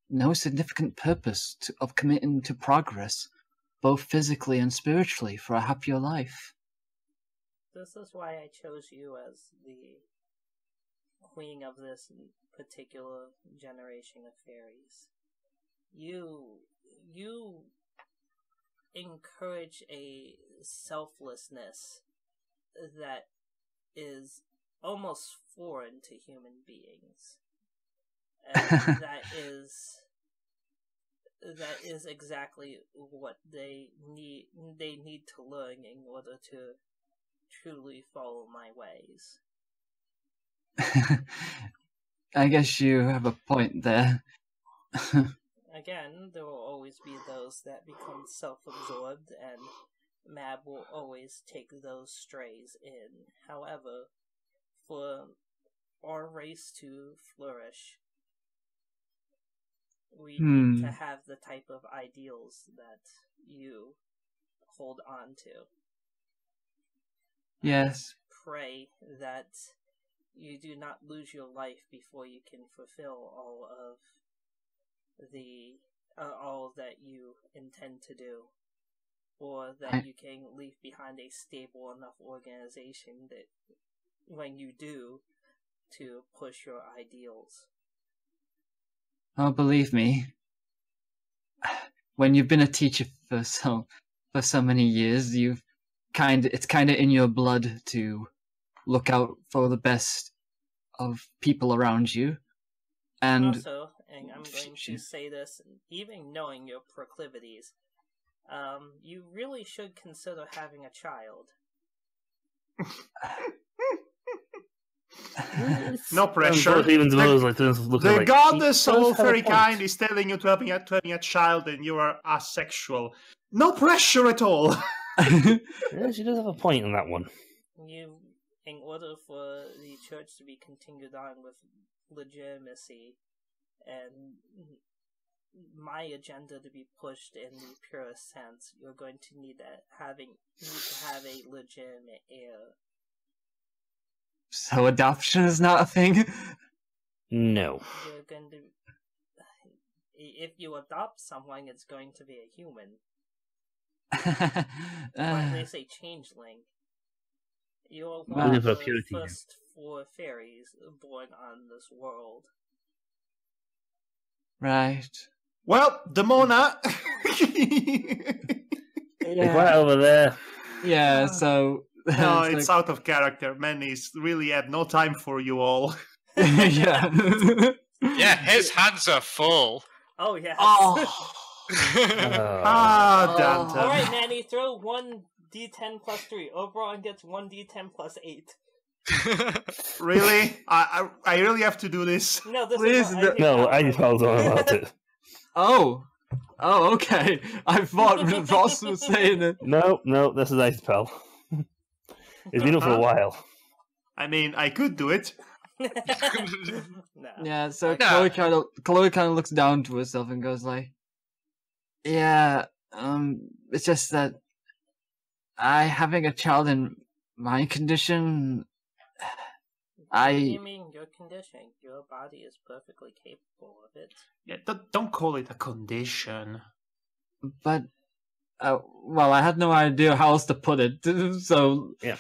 no significant purpose of committing to progress, both physically and spiritually, for a happier life. This is why I chose you as the queen of this particular generation of fairies. You encourage a selflessness that is almost foreign to human beings. And that is exactly what they need to learn in order to truly follow my ways. I guess you have a point there. Again, there will always be those that become self-absorbed, and Mab will always take those strays in. However, for our race to flourish, we need to have the type of ideals that you hold on to. Yes. Pray that you do not lose your life before you can fulfill all that you intend to do, or that you can leave behind a stable enough organization that when you do, to push your ideals. Oh, believe me, when you've been a teacher for so many years, it's kind of in your blood to look out for the best of people around you. And also, and I'm going to say this, even knowing your proclivities, you really should consider having a child. No pressure. The goddess of all fairy kind is telling you to having a child, and you are asexual. No pressure at all. Yeah, she does have a point on that one. In order for the church to be continued on with legitimacy and my agenda to be pushed in the purest sense, you're going to need to have a legitimate heir. So adoption is not a thing? No. You're going to... If you adopt someone, it's going to be a human. Or at least a changeling. You're one of the first 4 fairies born on this world. Right. Well, Demona... It's right over there. Yeah, so... No, it's out of character. Menis really had no time for you all. Yeah. Yeah, his hands are full. Oh, yes. Oh. Dante. Alright, Manny, throw 1d10 plus 3. Oberon gets 1d10 plus 8. Really? I really have to do this? No, this Please, is no, I just told on about it. Oh, okay. I thought Ross was saying it. No, this is Ice Pal. It's been up for a while. I mean, I could do it. No. Yeah, so No. Chloe kind of looks down to herself and goes like, "Yeah, it's just that having a child in my condition, What do you mean your condition? Your body is perfectly capable of it. Yeah, don't call it a condition. but well, I had no idea how else to put it. So Yeah.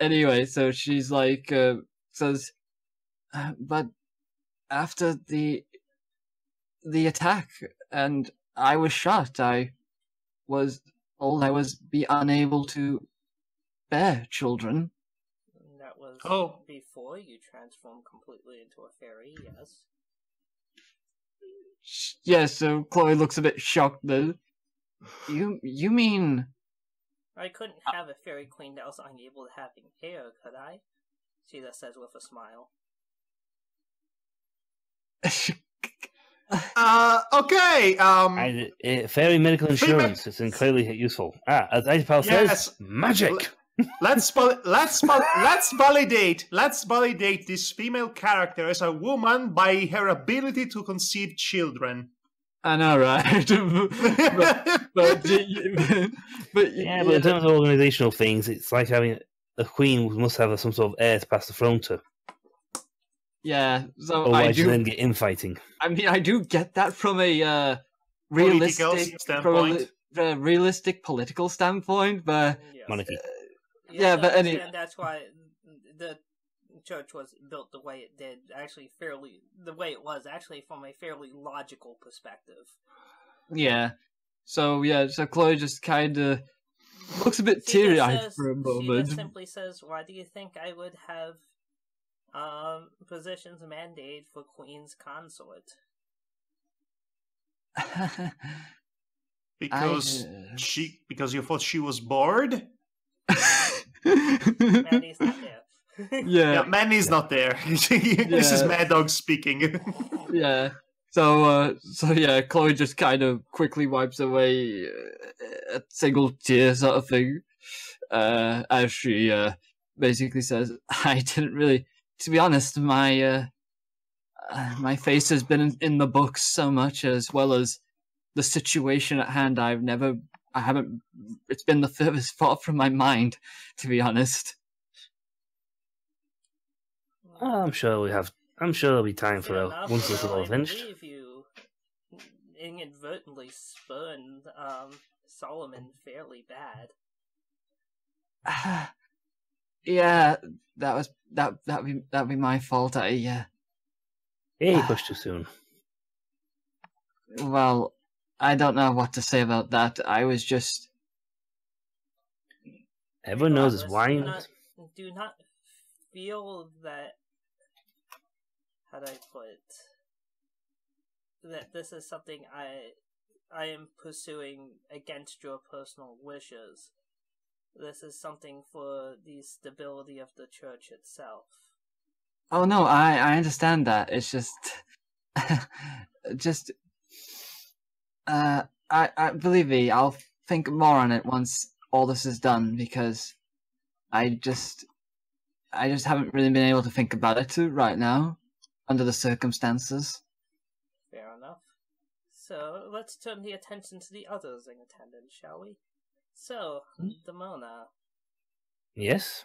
Anyway, so she's like says, but after the attack and I was shot, I was told I was unable to bear children. That was before you transformed completely into a fairy, yes. Yeah, so Chloe looks a bit shocked then. You mean... I couldn't have a fairy queen that was unable to having hair, could I? Sheila says with a smile. Okay. Fairy medical insurance is incredibly useful. As Icepal says, magic. Let's validate this female character as a woman by her ability to conceive children. I know, right? but in terms of organizational things, it's like having a queen must have some sort of heir to pass the throne to. Yeah, so otherwise you then get infighting. I mean, I do get that from a realistic standpoint. From a realistic political standpoint, but monarchy. But anyway, and that's why the church was built the way it did. Actually, the way it was actually from a fairly logical perspective. Yeah. So Chloe just kind of looks a bit teary-eyed for a moment. She simply says, "Why do you think I would have positions mandated for Queen's consort?" Because you thought she was bored? Manny's not there. Yeah, Manny's not there. This is Madhog speaking. Yeah. So Chloe just kind of quickly wipes away a single tear, sort of thing, as she basically says, "I didn't really, to be honest, my face has been in the books so much, as well as the situation at hand. It's been the furthest thought from my mind, to be honest." I'm sure there'll be time for once this is all finished. I believe you inadvertently spurned Solomon fairly bad. Yeah, that'd be my fault. Yeah, you pushed too soon. Well, I don't know what to say about that. I was just... Everyone knows it's wine. Do not feel that... How do I put it? That this is something I am pursuing against your personal wishes. This is something for the stability of the church itself. Oh no, I understand that. It's just... I believe me, I'll think more on it once all this is done, because I just haven't really been able to think about it right now, under the circumstances. Fair enough. So, let's turn the attention to the others in attendance, shall we? So, Damona. Yes?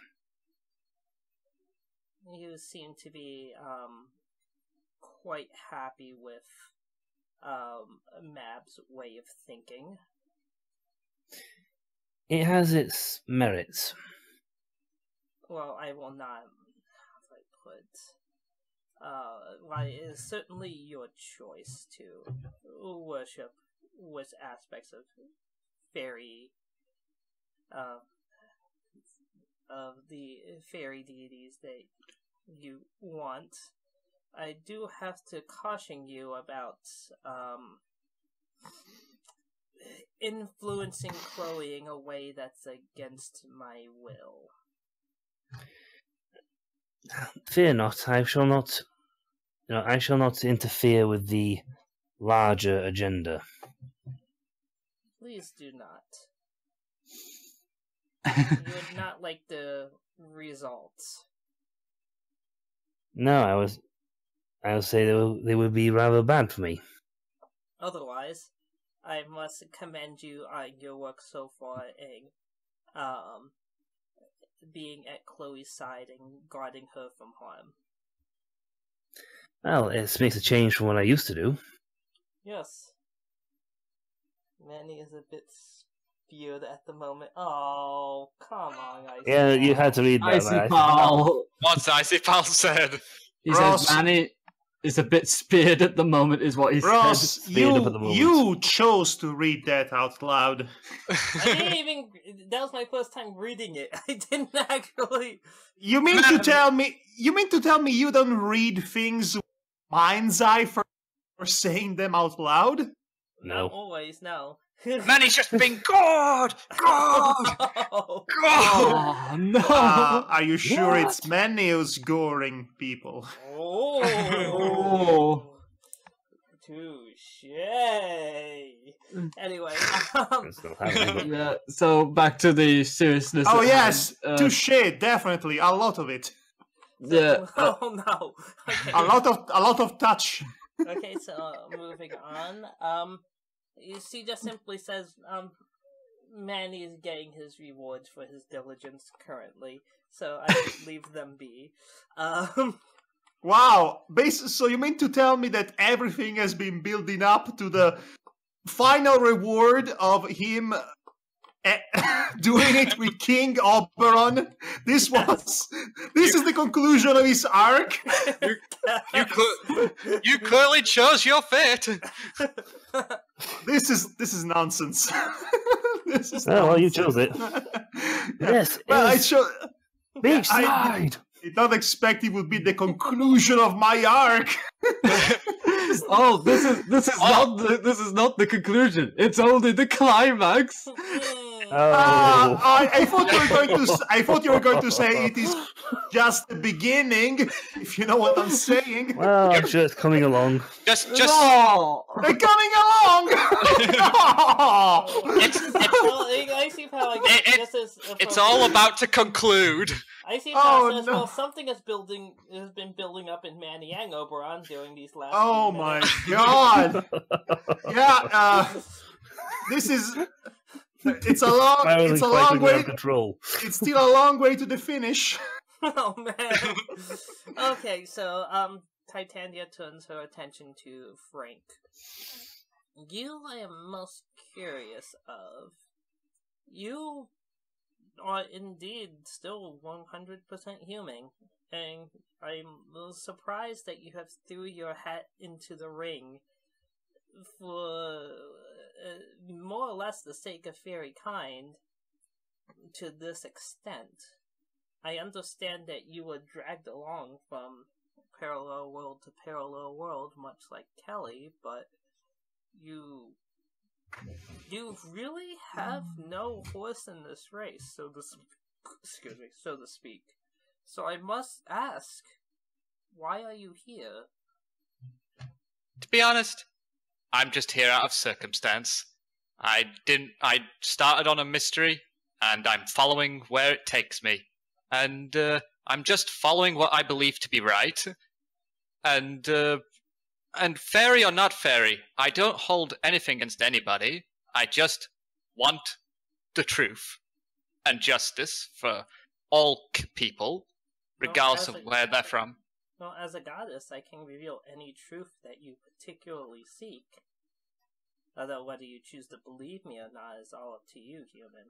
You seem to be, quite happy with, Mab's way of thinking. It has its merits. Well, I will not, how do I put... well, it is certainly your choice to worship which aspects of fairy, of the fairy deities that you want. I do have to caution you about, influencing Chloe in a way that's against my will. Fear not, I shall not interfere with the larger agenda. Please do not. You would not like the results. No, I would say they would be rather bad for me. Otherwise, I must commend you on your work so far in being at Chloe's side and guarding her from harm. Well, it makes a change from what I used to do. Yes. Manny is a bit spewed at the moment. Oh, come on, Icy Yeah, Pal. you had to read that. Icy Pal. What's Icy Pal said? He Ross. says Manny is a bit speared at the moment, is what he Ross, said. Speed up at the moment. you chose to read that out loud. I didn't even. That was my first time reading it. I didn't actually. You mean to tell me? You mean to tell me you don't read things with mind's eye for saying them out loud? No. Always, no. Manny's just been God! God! Oh. God! Oh no! Are you sure What? it's Manny who's goring people? Oh. Touche. Anyway, That's not happening. Yeah, so back to the seriousness. Oh at yes, hand. touche, definitely, a lot of it, Yeah. oh no. Okay. a lot of touch. Okay, so moving on. She just simply says, Manny is getting his rewards for his diligence currently, so I leave them be. Wow, so you mean to tell me that everything has been building up to the final reward of him doing it with King Oberon? This is the conclusion of his arc. You clearly chose your fate. This is nonsense. This is Oh, well, you nonsense. chose it. Yes, Well, yes. Beachside! I did not expect it would be the conclusion of my arc. Oh, this is not the conclusion. It's only the climax. Oh. I thought you were going to say it is just the beginning. If you know what I'm saying. Well, I'm sure it's coming along. Just No! They're coming along. I see how it's all about to conclude. I see how Oh, says, no. well, something has been building up in Manny and Oberon during these last. Oh few my minutes. god. Yeah. This is. It's a long. Spiraling It's a quickly long way. out of control. It's still a long way to the finish. Oh man. Okay, so Titania turns her attention to Frank. You, I am most curious of. You are indeed still 100% human, and I'm surprised that you have threw your hat into the ring for more or less the sake of fairy kind to this extent. I understand that you were dragged along from parallel world to parallel world, much like Kelly, but you really have no horse in this race, so to speak. So I must ask, why are you here? To be honest, I'm just here out of circumstance. I started on a mystery, and I'm following where it takes me. And I'm just following what I believe to be right. And fairy or not fairy, I don't hold anything against anybody. I just want the truth and justice for all people, regardless of where they're from. Well, as a goddess, I can reveal any truth that you particularly seek. Although whether you choose to believe me or not is all up to you, human.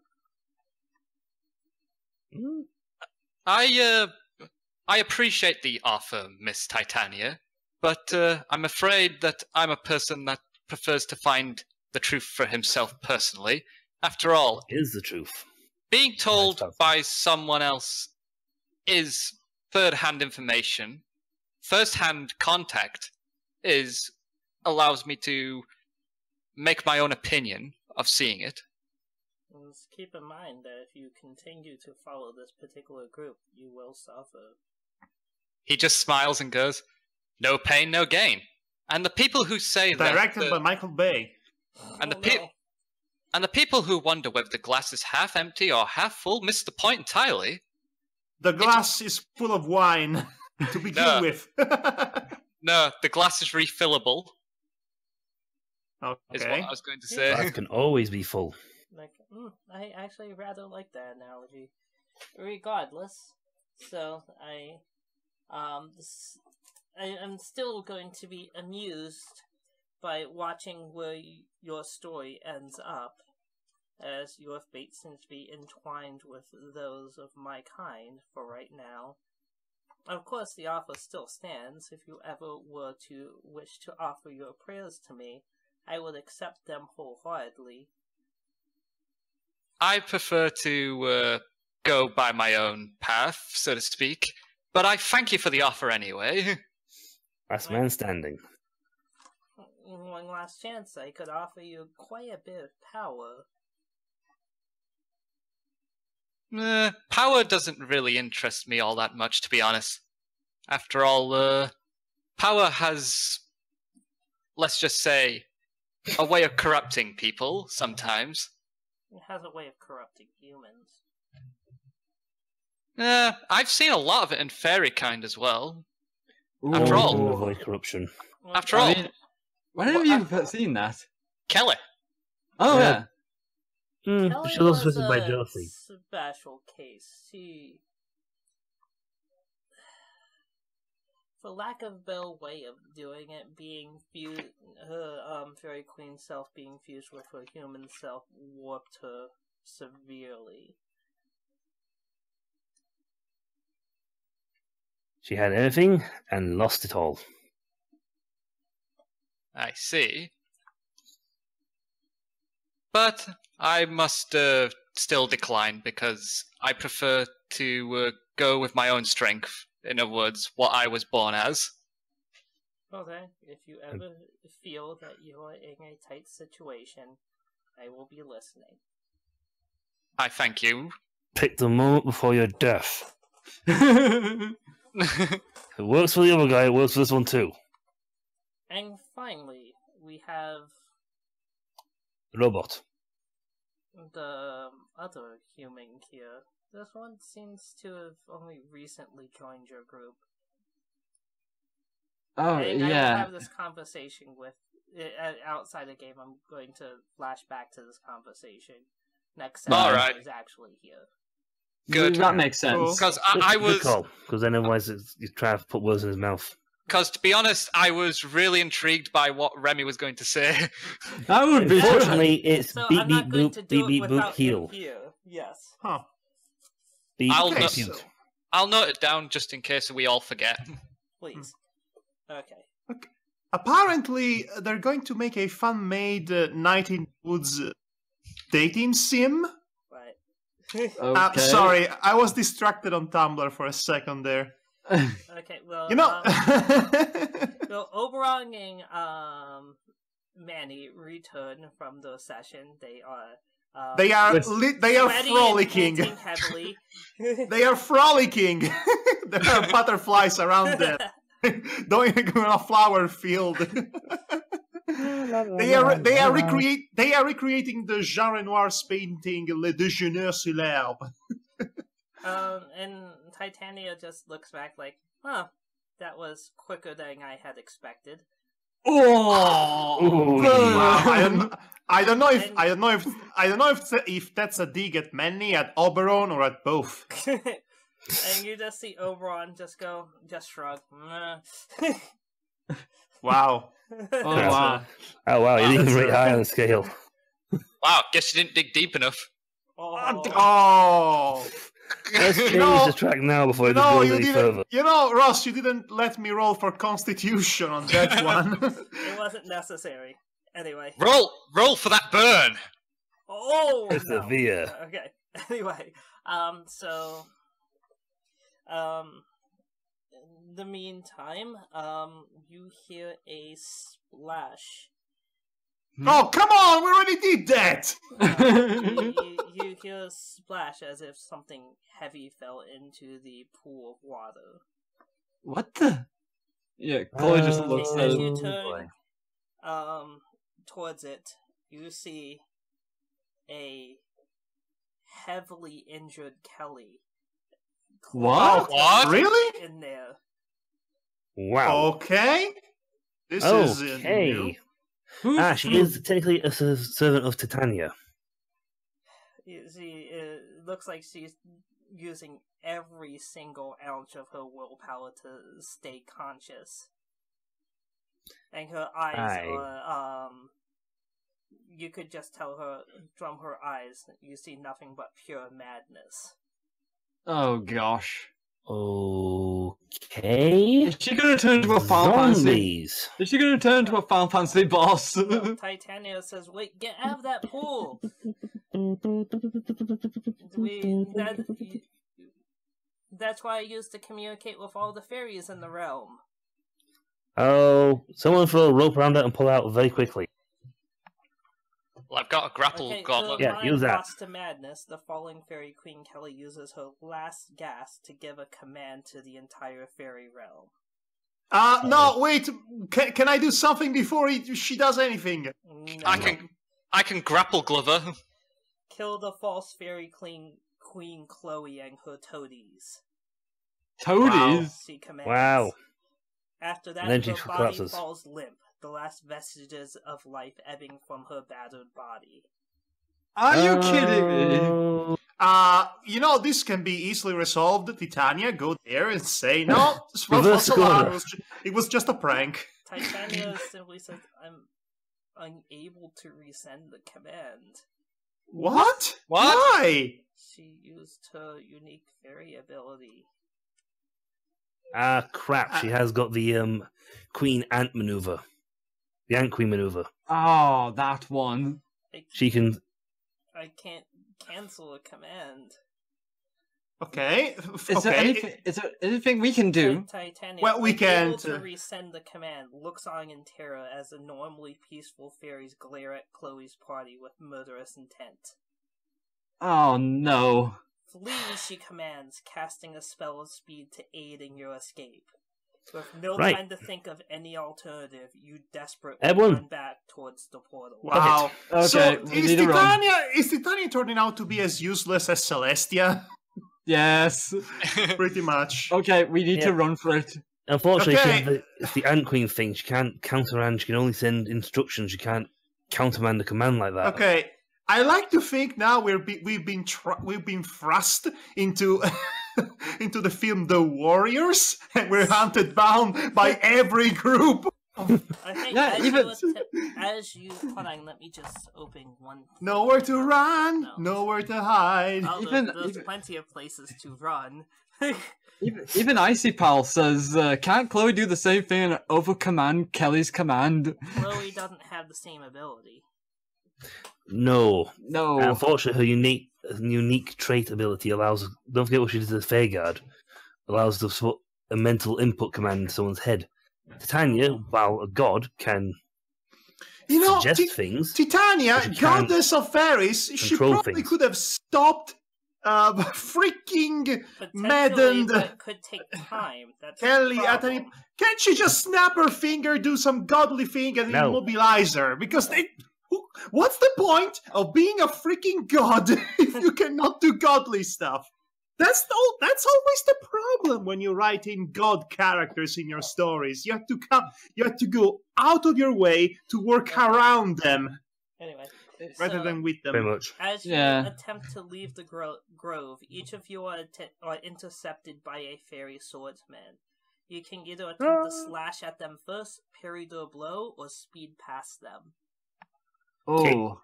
I appreciate the offer, Miss Titania, but I'm afraid that I'm a person that prefers to find the truth for himself personally. After all, Is the truth. being told by someone else is third-hand information. First-hand contact allows me to make my own opinion of seeing it. Just keep in mind that if you continue to follow this particular group, you will suffer. He just smiles and goes, "No pain, no gain." And the people who say Directed by Michael Bay. And Oh, the no. and the people who wonder whether the glass is half empty or half full miss the point entirely. The glass is full of wine. to begin with. No, the glass is refillable. Is what Okay. I was going to say. Glass can always be full. Like, I actually rather like that analogy. Regardless, so I'm still going to be amused by watching where your story ends up, as your fate seems to be entwined with those of my kind for right now. Of course, the offer still stands. If you ever were to wish to offer your prayers to me, I would accept them wholeheartedly. I prefer to go by my own path, so to speak, but I thank you for the offer anyway. Last man standing. One last chance, I could offer you quite a bit of power. Power doesn't really interest me all that much, to be honest. After all, power has, let's just say, a way of corrupting people sometimes. It has a way of corrupting humans. I've seen a lot of it in fairy kind as well. Ooh. After all. To avoid corruption. After all, when have you seen that? Kelly. Oh yeah. Kelly She was was visited by a Josie. special case. She, for lack of a better way of doing it, being fused, her fairy queen self being fused with her human self warped her severely. She had everything and lost it all. I see. But I must still decline because I prefer to go with my own strength. In other words, what I was born as. Okay, if you ever feel that you are in a tight situation, I will be listening. I thank you. Pick the moment before your death. It works for the other guy, it works for this one too. And finally, we have Robot. the other human here. This one seems to have only recently joined your group. Oh I will yeah. have this conversation with outside the game. I'm going to flash back to this conversation next time Alright. I was actually here. Good. That makes sense. Because I was... Because then otherwise you try to put words in his mouth. Because to be honest, I was really intrigued by what Remy was going to say. That would be Unfortunately, it's So beep I'm beep not going boop, to do beep it beep boop, without him heal. here. Yes. Huh. Beep I'll beep not- beep. I'll note it down just in case we all forget. Please. Okay. Apparently, they're going to make a fan-made Night in the Woods dating sim. Right. Okay. Sorry, I was distracted on Tumblr for a second there. Okay. Well, You know, so Oberon and Manny return from the session. They are. they are sweaty frolicking. And panting heavily. They are frolicking. There are butterflies around them. Going on a flower field. They are recreating the Jean Renoir's painting Le Déjeuner sur l'herbe. And Titania just looks back like, huh, that was quicker than I had expected. Oh, Wow. I don't know if that's a dig at Manny, at Oberon, or at both. And you just see Oberon just shrug. Wow. Oh wow. Oh wow, you didn't That's rate high on the scale. Wow, guess you didn't dig deep enough. Oh. Let's change know- the track now before it No, goes you any didn't. further. You know, Ross, you didn't let me roll for Constitution on that one. It wasn't necessary. Anyway. Roll for that burn. Oh! It's no. severe. Okay. Anyway, so, in the meantime, you hear a splash. Oh, come on! We already did that! You hear a splash as if something heavy fell into the pool of water. What the? Yeah, Chloe just looks As at it. you turn towards it, you see a heavily injured Kelly. What? What? Really? In there. Wow. Okay. This is new. Okay. Who's She is technically a servant of Titania. You see, it looks like she's using every single ounce of her willpower to stay conscious. And her eyes are, you could just tell her from her eyes, you see nothing but pure madness. Oh gosh. Okay. Is she gonna turn into a Final Fantasy? Zombies. Is she gonna turn into a Final Fantasy boss? No, Titania says, "Wait, get out of that pool." That's why I used to communicate with all the fairies in the realm. Oh, someone throw a rope around it and pull out very quickly. Well, I've got a grapple gauntlet. Yeah, use that. Lost to madness, the falling fairy Queen Kelly uses her last gasp to give a command to the entire fairy realm. No, wait. Can I do something before she does anything? No. I can grapple Glover. Kill the false fairy Queen Chloe and her toadies. Toadies? She commands. Wow. After that, And then she her body collapses. falls limp, the last vestiges of life ebbing from her battered body. Are you kidding me? This can be easily resolved. Titania, go there and say, no, Reverse it was just a prank. Titania simply says, I'm unable to resend the command. What? What? Why? She used her unique fairy ability. Crap. She has got the Queen Ant maneuver. The Ant Queen maneuver. Oh, that one. She can... I can't cancel a command. Okay. Is there anything we can do? Titania, Well, we can. Able to resend the command. Looks on in terror as the normally peaceful fairies glare at Chloe's party with murderous intent. Oh no. Flee, she commands, casting a spell of speed to aid in your escape. With no time to think of any alternative, you desperately run back towards the portal. Wow. Okay, so we need to run. is Titania turning out to be as useless as Celestia? Yes. Pretty much. Okay, we need to run for it. Unfortunately, it's the Ant Queen thing. She can't countermand. She can only send instructions. She can't countermand a command like that. Okay. I like to think now we've been thrust into into the film The Warriors, and we're hunted down by every group. I think as you hold on, let me just open one. Nowhere to run, nowhere to hide. Oh, there's plenty of places to run. Even Icy Pal says, can't Chloe do the same thing and overcommand Kelly's command? Chloe doesn't have the same ability. No. Unfortunately, her unique trait ability allows... Don't forget what she did to the Fairguard. Allows to put a mental input command in someone's head. Titania, while a god, can suggest things. Titania, goddess of fairies, she probably could have stopped freaking maddened... That could take time. That's Kelly at any... Can't she just snap her finger, do some godly thing, and immobilize her? Because what's the point of being a freaking god if you cannot do godly stuff? That's always the problem when you write in god characters in your stories. You have to go out of your way to work around them. Anyway, rather than with them. Very much. As you attempt to leave the grove, each of you are intercepted by a fairy swordsman. You can either attempt to slash at them first, parry their blow, or speed past them. Oh,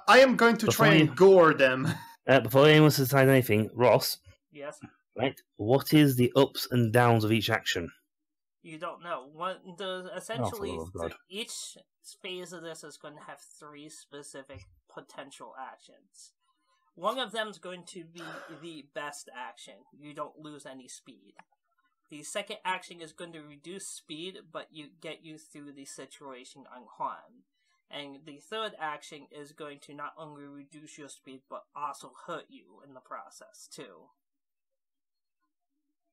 I am going to try and gore them. Before anyone says anything, Ross. Yes. Right. What is the ups and downs of each action? You don't know. Each phase of this is going to have 3 specific potential actions. One of them is going to be the best action. You don't lose any speed. The second action is going to reduce speed, but get you through the situation unharmed. And the third action is going to not only reduce your speed, but also hurt you in the process, too.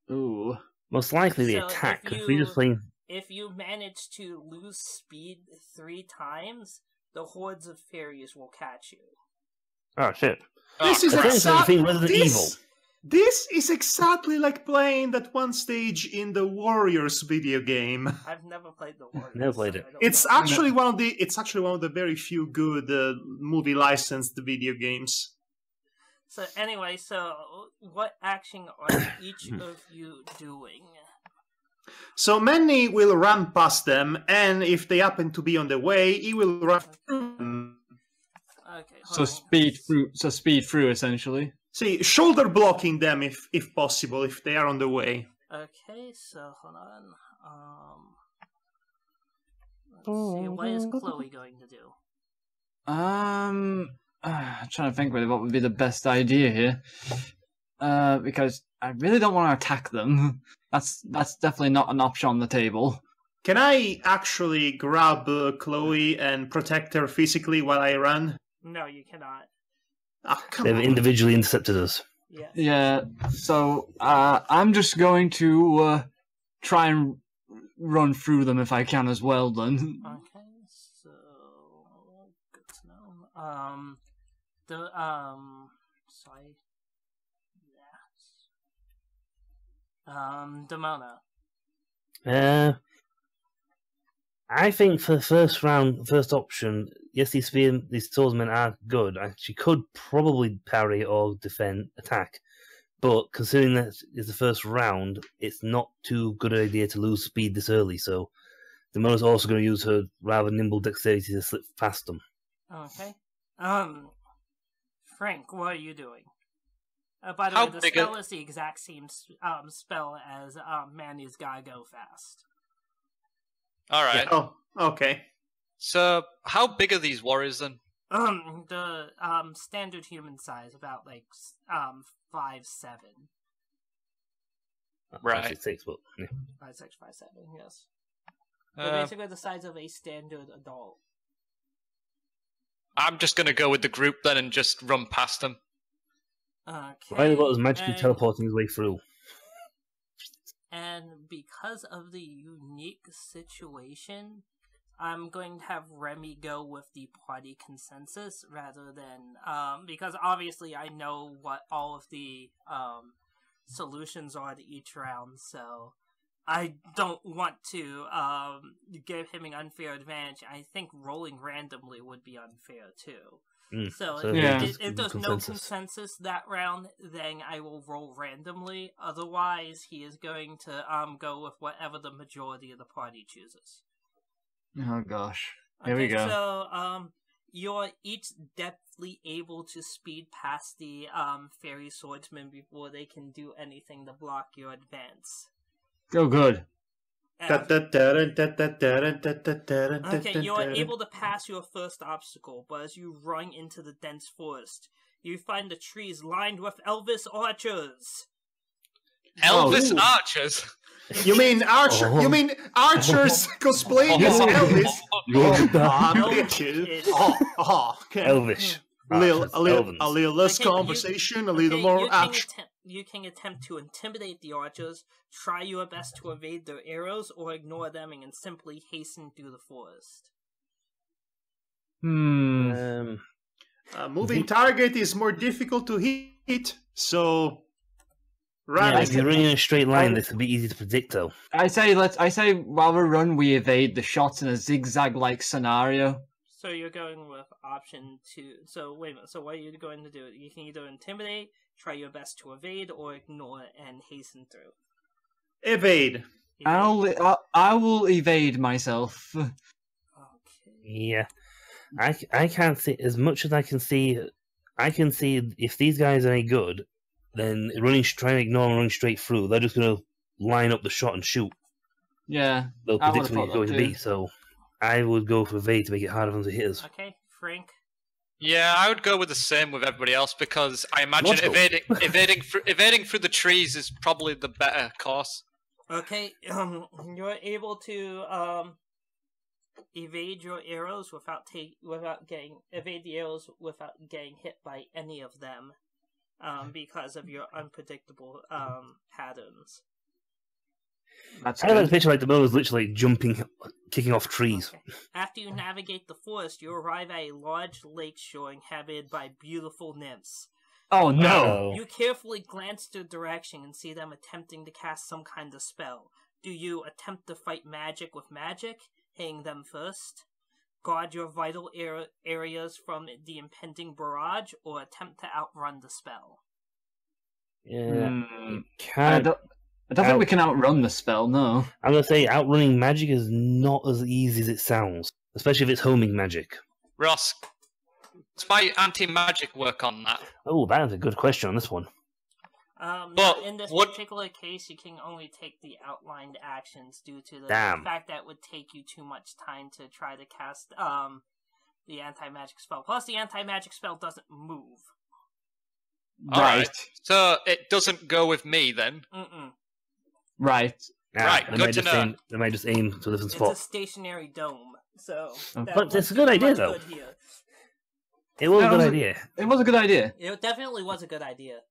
Ooh. Most likely the attack. If you manage to lose speed 3 times, the hordes of fairies will catch you. Oh, shit. This is Resident Evil. This is exactly like playing that one stage in the Warriors video game. I've never played the Warriors. Never played it. It's actually one of the very few good movie licensed video games. So anyway, what action are each of you doing? So Manny will run past them, and if they happen to be on the way, he will run through them. Okay. So speed through, essentially. See, shoulder blocking them if possible, if they are on the way. Okay, so hold on. Let's see, what is Chloe going to do? I'm trying to think really what would be the best idea here. Because I really don't want to attack them. That's definitely not an option on the table. Can I actually grab Chloe and protect her physically while I run? No, you cannot. Oh, come They've on. individually intercepted us. Yes. Yeah, so I'm just going to try and run through them if I can as well, then. Okay, so good to know. Sorry. Yes. Demona. I think for the first option, yes, these swordsmen are good. She could probably parry or defend attack, but considering that it's the first round, it's not too good an idea to lose speed this early. So, Demona's also going to use her rather nimble dexterity to slip past them. Okay. Frank, what are you doing? By the way, the spell is the exact same spell as Manny's Gotta Go Fast. Alright. Oh, okay. So, how big are these warriors then? The standard human size, about like 5'7". Right. 5'6", but yeah. 5'6", 5'7", yes. They're basically the size of a standard adult. I'm just going to go with the group then and just run past them. Okay. Riley was magically teleporting his way through. And because of the unique situation, I'm going to have Remy go with the party consensus rather than because obviously I know what all of the solutions are to each round, so I don't want to give him an unfair advantage. I think rolling randomly would be unfair too. So if there's no consensus that round, then I will roll randomly. Otherwise, he is going to go with whatever the majority of the party chooses. Oh gosh. Here we go. So you're each deftly able to speed past the fairy swordsmen before they can do anything to block your advance. Oh, good. Okay, you're able to pass your first obstacle, but as you run into the dense forest, you find the trees lined with Elvis archers. Elvis archers? You mean archer? You mean archers cosplaying as Elvis? Bitches. Okay. Elvish. A little less conversation, a little more action. You can attempt to intimidate the archers, try your best to evade their arrows, or ignore them and simply hasten through the forest. Moving target is more difficult to hit, so... Yeah, if you're running in a straight line, this will be easy to predict, though. I say while we run, we evade the shots in a zigzag-like scenario. So you're going with option 2. So wait a minute. So what are you going to do? You can either intimidate, try your best to evade, or ignore and hasten through. Evade. I will evade myself. Okay. Yeah, I can't see as much as I can see. I can see if these guys are any good, then trying to ignore and running straight through, they're just going to line up the shot and shoot. Yeah, they'll predict what it's going to be. So I would go for evade to make it harder for them to hit us. Okay, Frank. Yeah, I would go with the same with everybody else because I imagine evading through the trees is probably the better course. Okay, you're able to evade your arrows evade the arrows without getting hit by any of them, because of your unpredictable patterns. I like the picture like the bow is literally jumping, kicking off trees. Okay. After you navigate the forest, you arrive at a large lake shore inhabited by beautiful nymphs. Oh no! You carefully glance their direction and see them attempting to cast some kind of spell. Do you attempt to fight magic with magic, hitting them first? Guard your vital areas from the impending barrage, or attempt to outrun the spell? Yeah, I don't think we can outrun the spell, no. I'm going to say outrunning magic is not as easy as it sounds, especially if it's homing magic. Ross, does my anti-magic work on that? Oh, that's a good question on this one. But in this particular case, you can only take the outlined actions due to the fact that it would take you too much time to try to cast the anti-magic spell. Plus, the anti-magic spell doesn't move. Right. So it doesn't go with me then. Right. Right. Good to know. They might just aim to a different spot. It's a stationary dome, so. But it's a good idea, though. It was a good idea. It was a good idea. It definitely was a good idea.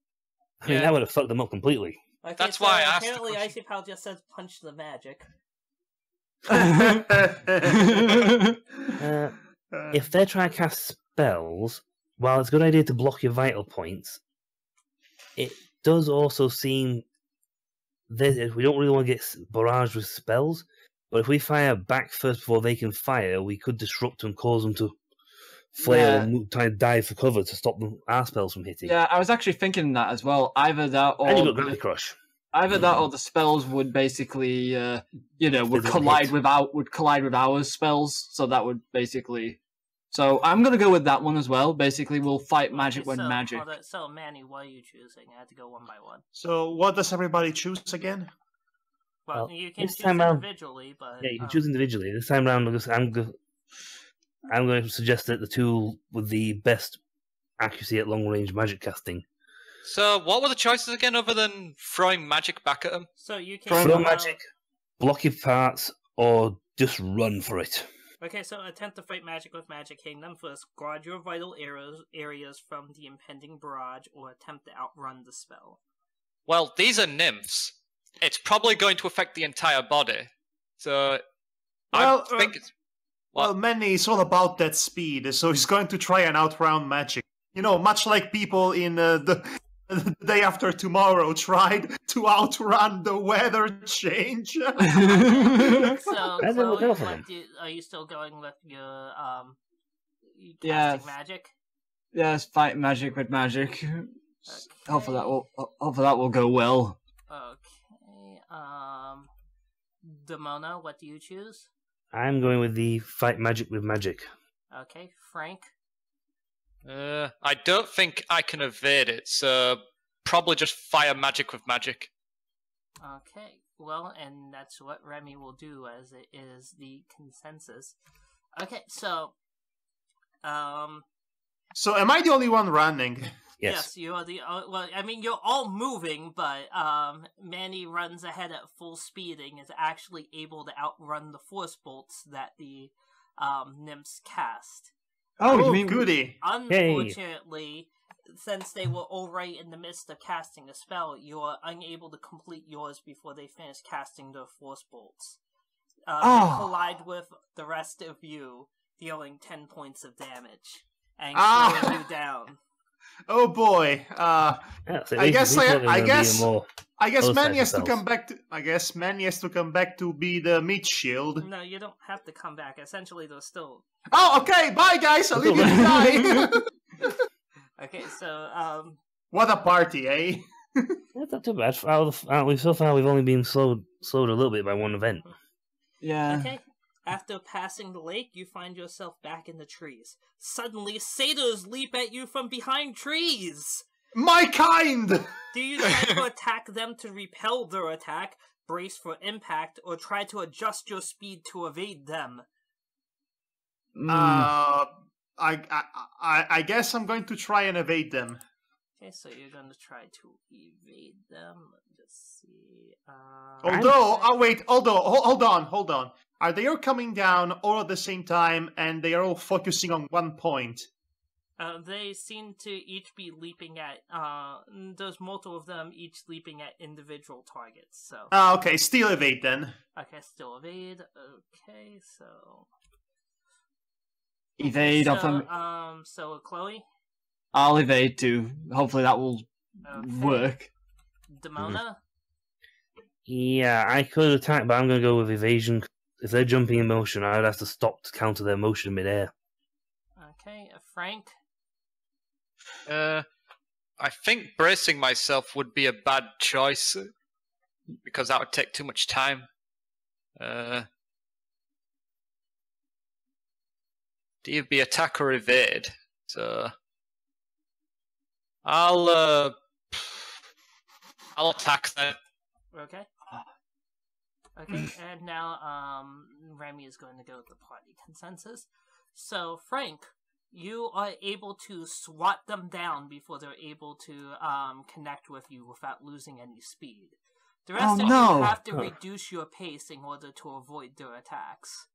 I mean, that would have fucked them up completely. Okay, That's why I asked. Apparently, Icy Pal just says punch the magic. If they're trying to cast spells, while it's a good idea to block your vital points, it does also seem that we don't really want to get barraged with spells, but if we fire back first before they can fire, we could disrupt them, cause them to flail and try and dive for cover to stop our spells from hitting. Yeah, I was actually thinking that as well. Either that or... And you've got Gravity Crush. Either that or the spells would basically, would collide with our spells, so that would basically... So I'm going to go with that one as well. Basically, we'll fight magic with magic. So, Manny, what are you choosing? I have to go one by one. So, what does everybody choose again? Well, you can choose individually, but... Yeah, you can choose individually. This time around, I'm going to suggest that the tool with the best accuracy at long-range magic casting. So, what were the choices again, other than throwing magic back at them? So you can throw magic, block your parts, or just run for it. Okay, so attempt to fight magic with magic, hitting them first. Guard your vital areas from the impending barrage, or attempt to outrun the spell. Well, these are nymphs. It's probably going to affect the entire body. So, I think it's... Well, Manny is all about that speed, so he's going to try and outrun magic. You know, much like people in the Day After Tomorrow tried to outrun the weather change. So, Chloe, are you still going with your casting magic? Yes, fight magic with magic. Okay. Hopefully that will go well. Okay. Demona, what do you choose? I'm going with the fight magic with magic. Okay, Frank? I don't think I can evade it, so probably just fire magic with magic. Okay, well, and that's what Remy will do, as it is the consensus. Okay, so... So am I the only one running? Yes, you are the... well, I mean, you're all moving, but Manny runs ahead at full speed and is actually able to outrun the force bolts that the nymphs cast. Oh, you mean goody? Unfortunately, since they were already in the midst of casting a spell, you are unable to complete yours before they finish casting their force bolts. They collide with the rest of you, dealing 10 points of damage and slowing you down. Oh boy! I guess Manny has to come back. Manny has to come back to be the meat shield. No, you don't have to come back. Essentially, they're still. Oh, okay. Bye, guys. I'll leave you to die. Okay, so what a party, eh? That's not too bad. So far, we've only been slowed a little bit by one event. Yeah. Okay. After passing the lake, you find yourself back in the trees. Suddenly, satyrs leap at you from behind trees! My kind! Do you try to attack them to repel their attack, brace for impact, or try to adjust your speed to evade them? I guess I'm going to try and evade them. Okay, so you're going to try to evade them. Let's see. Hold on. Are they all coming down all at the same time, and they are all focusing on one point? They seem to each be leaping at, there's multiple of them each leaping at individual targets, so... Okay, still evade then. Okay, still evade. Okay, so... Evade of them. So, Chloe? I'll evade too. Hopefully that will work. Demona? Yeah, I could attack, but I'm going to go with evasion. If they're jumping in motion, I'd have to stop to counter their motion in midair. Okay, Frank? I think bracing myself would be a bad choice, because that would take too much time. Do you be attack or evade? So I'll attack then. Okay. Okay, and now Remy is going to go with the party consensus. So, Frank, you are able to swat them down before they're able to connect with you without losing any speed. The rest of you have to reduce your pace in order to avoid their attacks.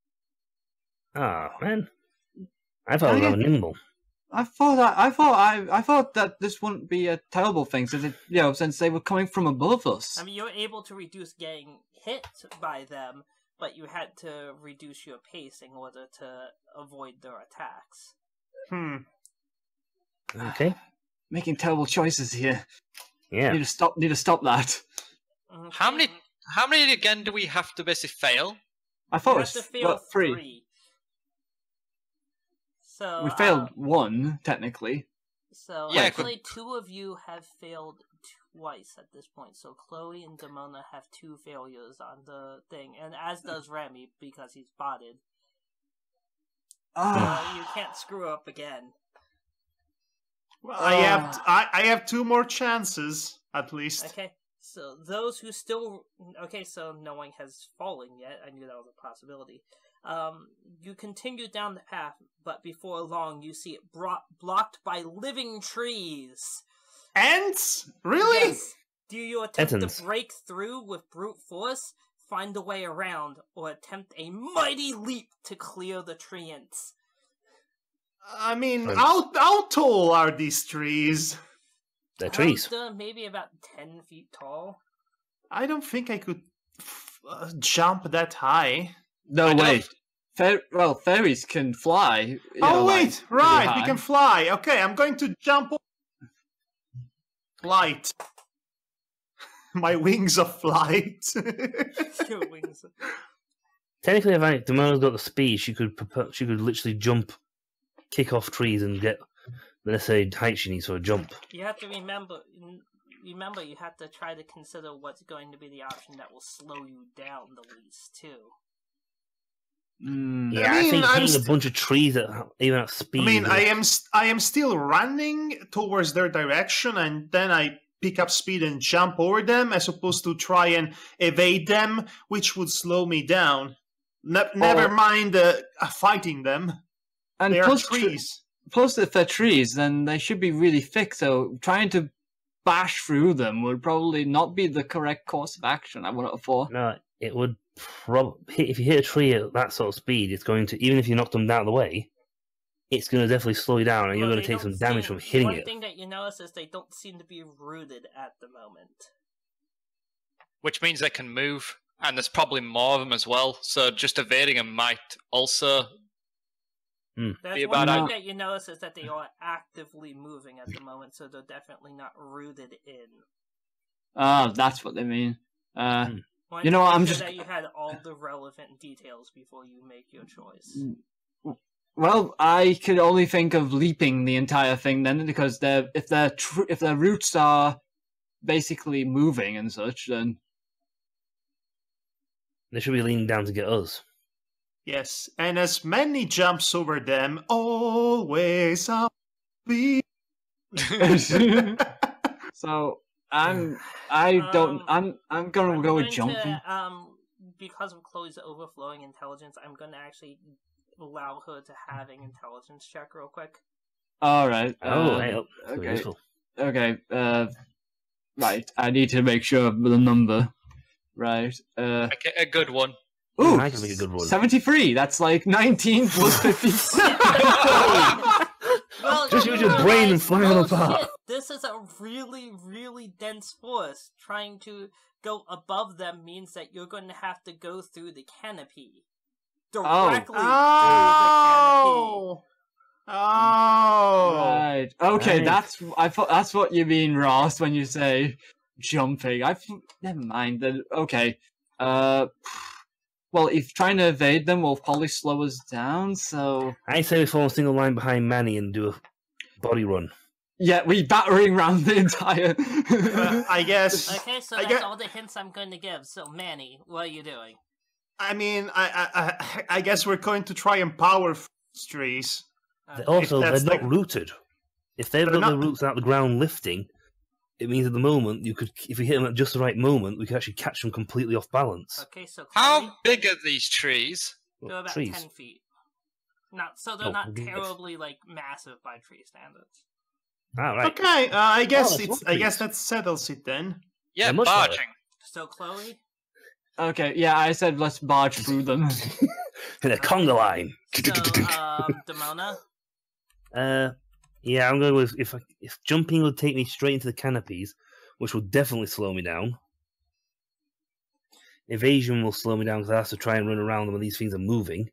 Ah, man. I thought we were nimble. I thought that this wouldn't be a terrible thing, since they were coming from above us. I mean, you're able to reduce getting hit by them, but you had to reduce your pace in order to avoid their attacks. Okay. Making terrible choices here. Yeah. Need to stop that. Okay. How many again do we have to basically fail? I thought You it have to was fail 3. 3. So We failed 1, technically. So Yeah, actually, 2 of you have failed twice at this point. So Chloe and Demona have 2 failures on the thing, and as does Remy because he's botted. You can't screw up again. Well, I have 2 more chances at least. Okay, so those who still so no one has fallen yet. I knew that was a possibility. You continue down the path, but before long you see it blocked by living trees. Ants? Really? Yes. Do you attempt to break through with brute force, find a way around, or attempt a mighty leap to clear the tree ants? I mean, how tall are these trees? They're trees. Maybe about 10 feet tall. I don't think I could jump that high. No, wait. Fairies can fly. Wait, right, we can fly. Okay, I'm going to jump light. My wings of flight. Your wings. Technically, if Demona's got the speed, she could literally jump, kick off trees, and get, let's say, height she needs for a jump. You have to remember, you have to try to consider what's going to be the option that will slow you down the least, too. Yeah, I think hitting a bunch of trees at even at speed. I mean, I am still running towards their direction, and then I pick up speed and jump over them, as opposed to try and evade them, which would slow me down. Never mind fighting them. And they are trees. Plus, if they're trees, then they should be really thick. So trying to bash through them would probably not be the correct course of action. I wouldn't have thought. No, it would. If you hit a tree at that sort of speed, it's going to, even if you knock them out of the way, it's going to definitely slow you down, and you're going to take some damage from hitting it. One thing that you notice is they don't seem to be rooted at the moment. Which means they can move, and there's probably more of them as well, so just evading them might also That's one thing that you notice is that they are actively moving at the moment, so they're definitely not rooted in. That's what they mean. You know what, I'm just... that you had all the relevant details before you make your choice. Well, I could only think of leaping the entire thing then, because if their roots are basically moving and such, then they should be leaning down to get us. Yes, and as many jumps over them, always I'll be. So I'm gonna go with jumping. Because of Chloe's overflowing intelligence, I'm gonna actually allow her to have an intelligence check real quick. All right. Okay. Okay. Right. I need to make sure of the number. Right. Okay, a good one. Ooh, I can make a good one. 73. That's like 19 plus 50. Well, just use your brain and fly them apart. This is a really, really dense force. Trying to go above them means that you're going to have to go through the canopy. Directly through the canopy. Oh, right. Okay, Right. that's what you mean, Ross, when you say jumping. Never mind. Then okay. Well, if trying to evade them will probably slow us down. So I say we fall a single line behind Manny and do a body run. yeah, we battering around the entire. I guess. Okay, so that's all the hints I'm going to give. So, Manny, what are you doing? I mean, I guess we're going to try and power trees. Also, they're that's not the- rooted. If they've They're got not- the roots out the ground lifting, it means at the moment you could, if we hit them at just the right moment, we could actually catch them completely off balance. Okay, so Chloe, How big are these trees? they're about Trees. 10 feet. So they're Oh, not yes. terribly like massive by tree standards. Ah, right. Okay, I guess that's it's. what I guess trees. that settles it then. Yeah, They're much smaller. barging. So, Chloe, Okay, yeah, I said let's barge through them. In a conga line. so Demona, Yeah, I'm going with if jumping would take me straight into the canopies, which will definitely slow me down. Evasion will slow me down because I have to try and run around them when these things are moving.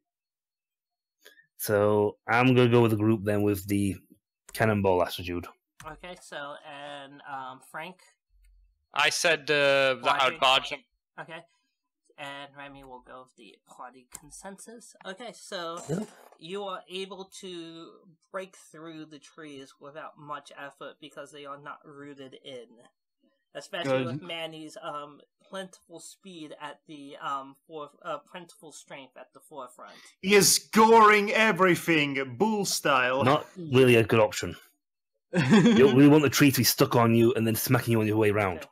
So I'm going to go with the group then with the cannonball attitude. okay, so, and Frank, I said that I would barge them. okay, and Remy will go with the party consensus. Okay, so Yep. you are able to break through the trees without much effort because they are not rooted in. Especially Good. with Manny's plentiful speed at the plentiful strength at the forefront. He is goring everything, bull style. Not really a good option. We want the tree to be stuck on you and then smacking you on your way round.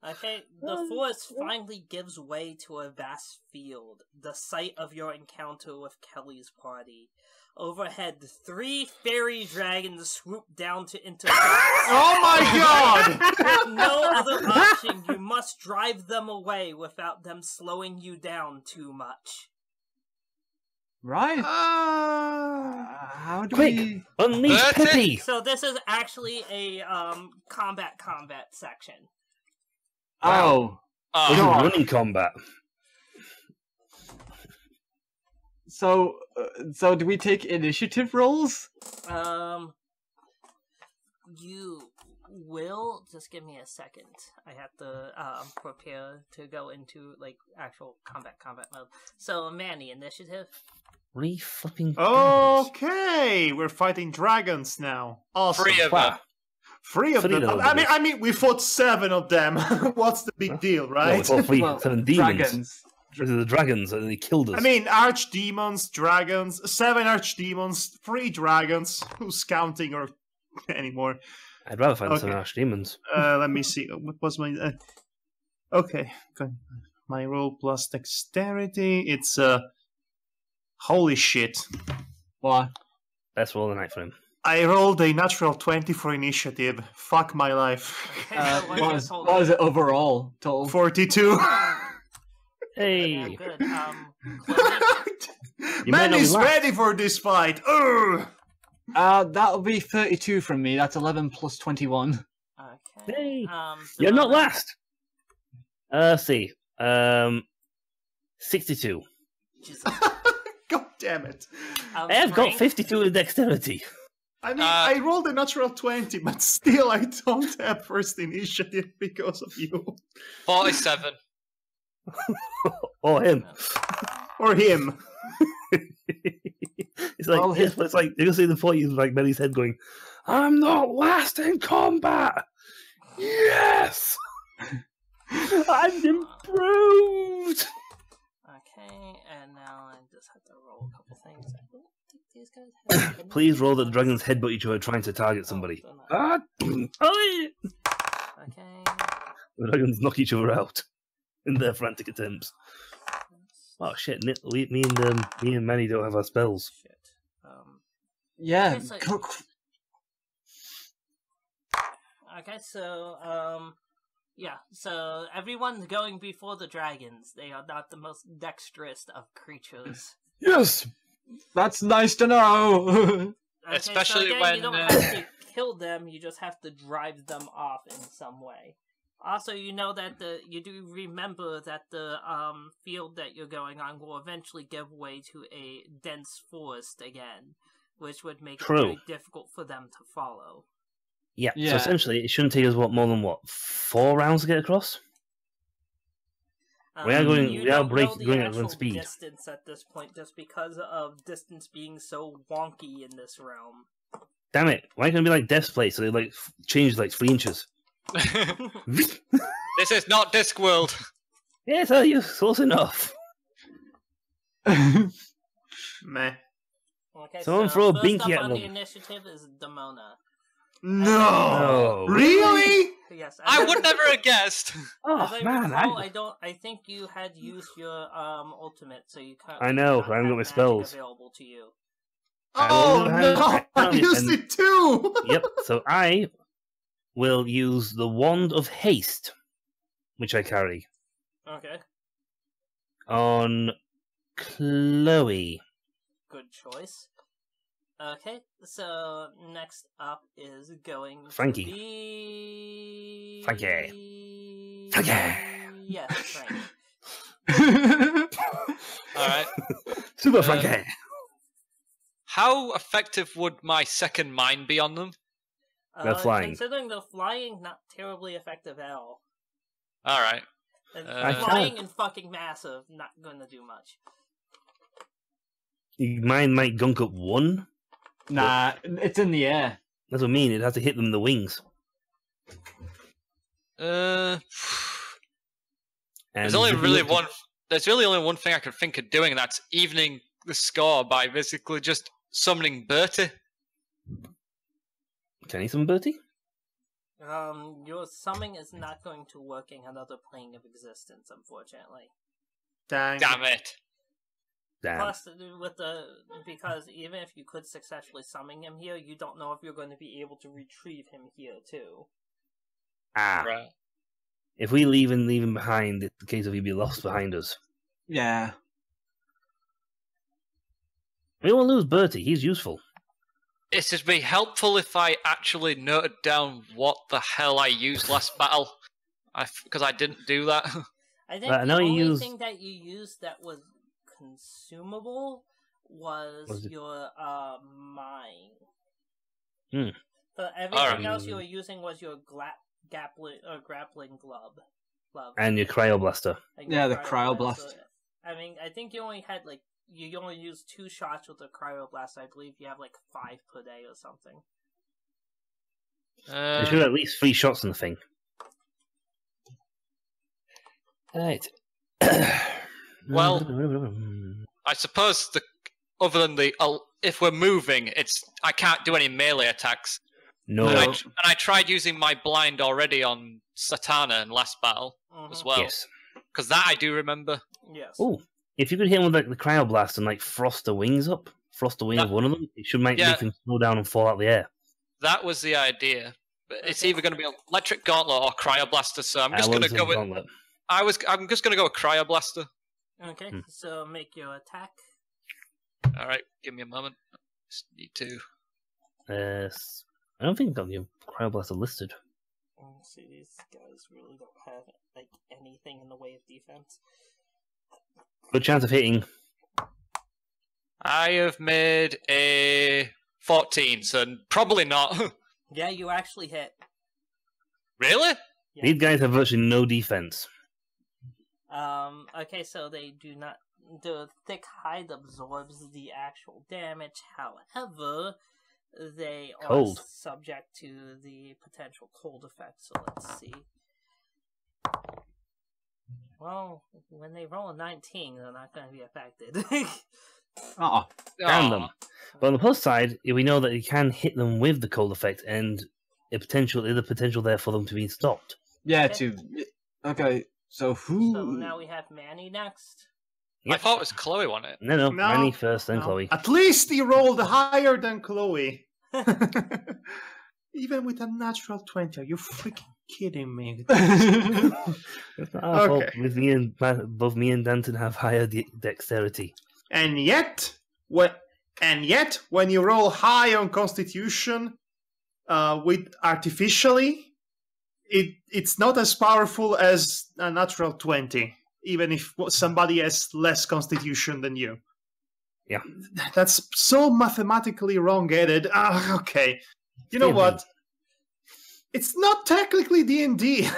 Okay, the forest finally gives way to a vast field, the site of your encounter with Kelly's party. Overhead, 3 fairy dragons swoop down to intercept. Oh my god! With no other option, you must drive them away without them slowing you down too much. Right. How do Quick! we? Unleash That's it. Peppy! So this is actually a combat section. Oh, This Oh, is God. running combat. so do we take initiative rolls? You will just give me a second. I have to prepare to go into like actual combat mode. So Manny, initiative. Flipping. Okay, we're fighting dragons now. Awesome. 3 of Wow. them. 3 of Three them. of them. I mean, we fought 7 of them. What's the big deal, No, right? it's all 7 demons. Dragons. These are the dragons, and they killed us. I mean, archdemons, dragons, 7 archdemons, 3 dragons. Who's counting or anymore? I'd rather find Okay. some archdemons. Let me see. What was my? Okay, good. My roll plus dexterity. It's holy shit! What? Let's roll the night for him. I rolled a natural 20 for initiative. Fuck my life. Okay, so what's your total? What was it overall? Total. 42. Hey! Yeah, good. Chloe? You might Man not is laugh. ready for this fight. Ugh. That'll be 32 from me. That's 11 plus 21. Okay. Hey, You're not Demona? last! Let's see. 62. Jesus. God damn it. I have got Frank? 52 in dexterity. I mean, I rolled a natural 20, but still I don't have first initiative because of you. 47. Or him. Or him. It's like, Well, it's like, you'll see the point, he's like Benny's head going, I'm not last in combat! Yes! I'm improved! Okay, and now I just have to roll a couple things. I don't think these guys have. Please roll that the dragons headbutt each other trying to target somebody. Oh, Ah! Oi! okay. The dragons knock each other out in their frantic attempts. Oh shit! Me and Manny don't have our spells. Shit. Yeah. Okay, so yeah, so everyone's going before the dragons. They are not the most dexterous of creatures. Yes. That's nice to know. Okay, Especially so again, when, you don't have to kill them, you just have to drive them off in some way. Also, you know that you do remember that the field that you're going on will eventually give way to a dense forest again, which would make it very difficult for them to follow. Yeah. So essentially, it shouldn't take us more than 4 rounds to get across. We are going at one speed. Distance at this point, just because of distance being so wonky in this realm. Damn it! Why can't it be like Death's Plate? So they change 3 inches. This is not Discworld. Yes, you're close enough. Meh. Okay, Someone throw a binky at them. The initiative is Demona. No, really? Yes, I would never have guessed. I think you had used your ultimate, so you can't. I know. I haven't got my spells available to you. Oh no! I used it too. Yep. So I will use the Wand of Haste, which I carry. Okay. On Chloe. Good choice. Okay, so next up is going Frankie. to be... Frankie. Yes, Frankie. Alright. Super Frankie. How effective would my second mine be on them? They're flying. Considering the flying, not terribly effective at all. Alright. Flying and fucking massive, not gonna do much. Mine might gunk up 1. Nah, it's in the air. That's what I mean. It has to hit them in the wings. There's really only one thing I can think of doing, and that's evening the score by basically just summoning Bertie. Can you summon Bertie? Your summoning is not going to work in another plane of existence, unfortunately. Damn it. Damn. Plus, because even if you could successfully summon him here, you don't know if you're going to be able to retrieve him here too. Right. If we leave him behind, it's the case of he'd be lost behind us. Yeah. We won't lose Bertie. He's useful. It would be helpful if I actually noted down what the hell I used last battle, because I didn't do that. I think the only thing that you used that was consumable was your mine. But everything else you were using was your grappling glove. And your cryoblaster. The cryoblast. I mean, I think you only had you only used 2 shots with the cryoblast. I believe you have 5 per day or something. You should have at least 3 shots on the thing. Right. Well, I suppose other than if we're moving, I can't do any melee attacks. No. And I tried using my blind already on Satana in last battle as well. Yes. Because that I do remember. Yes. Oh, if you could hit him with the cryoblast and frost the wings up, frost the wing of one of them, it should make them slow down and fall out the air. That was the idea. But it's either going to be electric gauntlet or cryoblaster, so I'm just going to go with gauntlet. I'm just going to go with cryoblaster. Okay, so make your attack. Alright, give me a moment. Just need to... I don't think I've got your cryoblaster listed. See, these guys really don't have anything in the way of defense. Good chance of hitting. I have made a 14, so probably not. Yeah, you actually hit. Really? Yeah. These guys have virtually no defense. Okay, so they do not... The thick hide absorbs the actual damage, however, they are subject to the potential cold effect, so let's see. Well, when they roll a 19, they're not going to be affected. Damn them. But on the plus side, we know that you can hit them with the cold effect, and the potential there for them to be stopped. Yeah, okay, so who... So now we have Manny next. Yep. I thought it was Chloe on it. No, Manny first, then Chloe. At least he rolled higher than Chloe. Even with a natural 20, are you freaking kidding me? It's not our fault. Both me and Danton have higher dexterity. And yet, when you roll high on Constitution, with artificially, it's not as powerful as a natural 20, even if somebody has less constitution than you. Yeah. That's so mathematically wrong-headed. Okay. You know what? It's not technically D&D.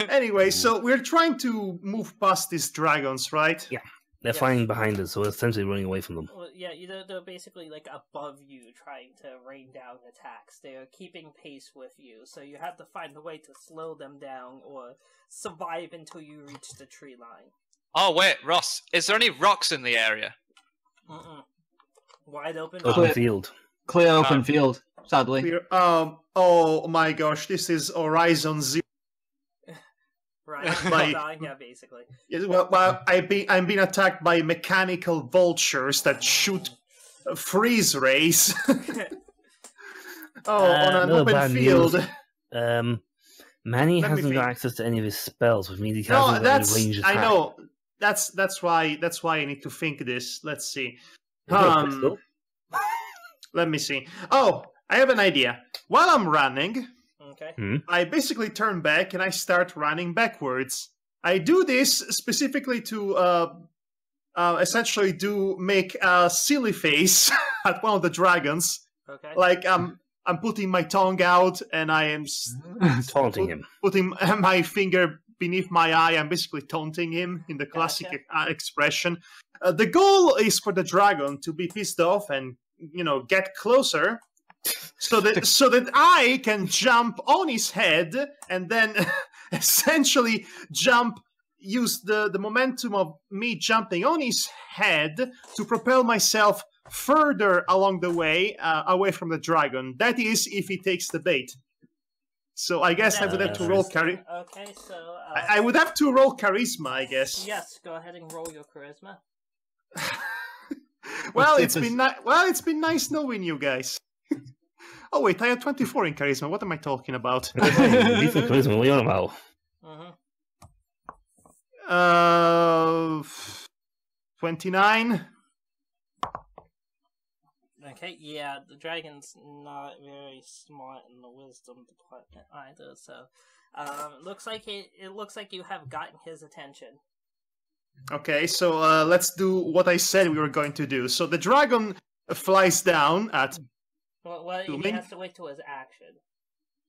Anyway, so we're trying to move past these dragons, right? Yeah. They're flying behind us, so we're essentially running away from them. Well, yeah, they're basically like above you, trying to rain down attacks. They're keeping pace with you, so you have to find a way to slow them down or survive until you reach the tree line. Oh wait, Ross, is there any rocks in the area? Wide open. Open field. Clear open field, sadly. Clear. Oh my gosh, this is Horizon Zero. Right, yeah, basically. Well, I'm being attacked by mechanical vultures that shoot freeze rays. On an open field. Manny hasn't got access to any of his spells, which means he hasn't got any range attack. I know. That's why I need to think this. Let's see. Let me see. Oh, I have an idea. While I'm running, I basically turn back and I start running backwards. I do this specifically to essentially make a silly face at one of the dragons. Okay. Like I'm putting my tongue out and I am taunting him. Putting my finger beneath my eye. I'm basically taunting him in the classic expression. The goal is for the dragon to be pissed off and get closer. So that I can jump on his head and then essentially use the momentum of me jumping on his head to propel myself further along the way, away from the dragon. That is, if he takes the bait. So I guess I would have to roll Okay, so I would have to roll charisma, I guess. Yes, go ahead and roll your charisma. Well, it's been nice knowing you guys. Oh wait, I have 24 in charisma. What am I talking about? Decent charisma. What are you on about? 29. Okay, yeah, the dragon's not very smart in the wisdom department either. So, it looks like you have gotten his attention. Okay, so let's do what I said we were going to do. So the dragon flies down at. Well, he has to wait till his action.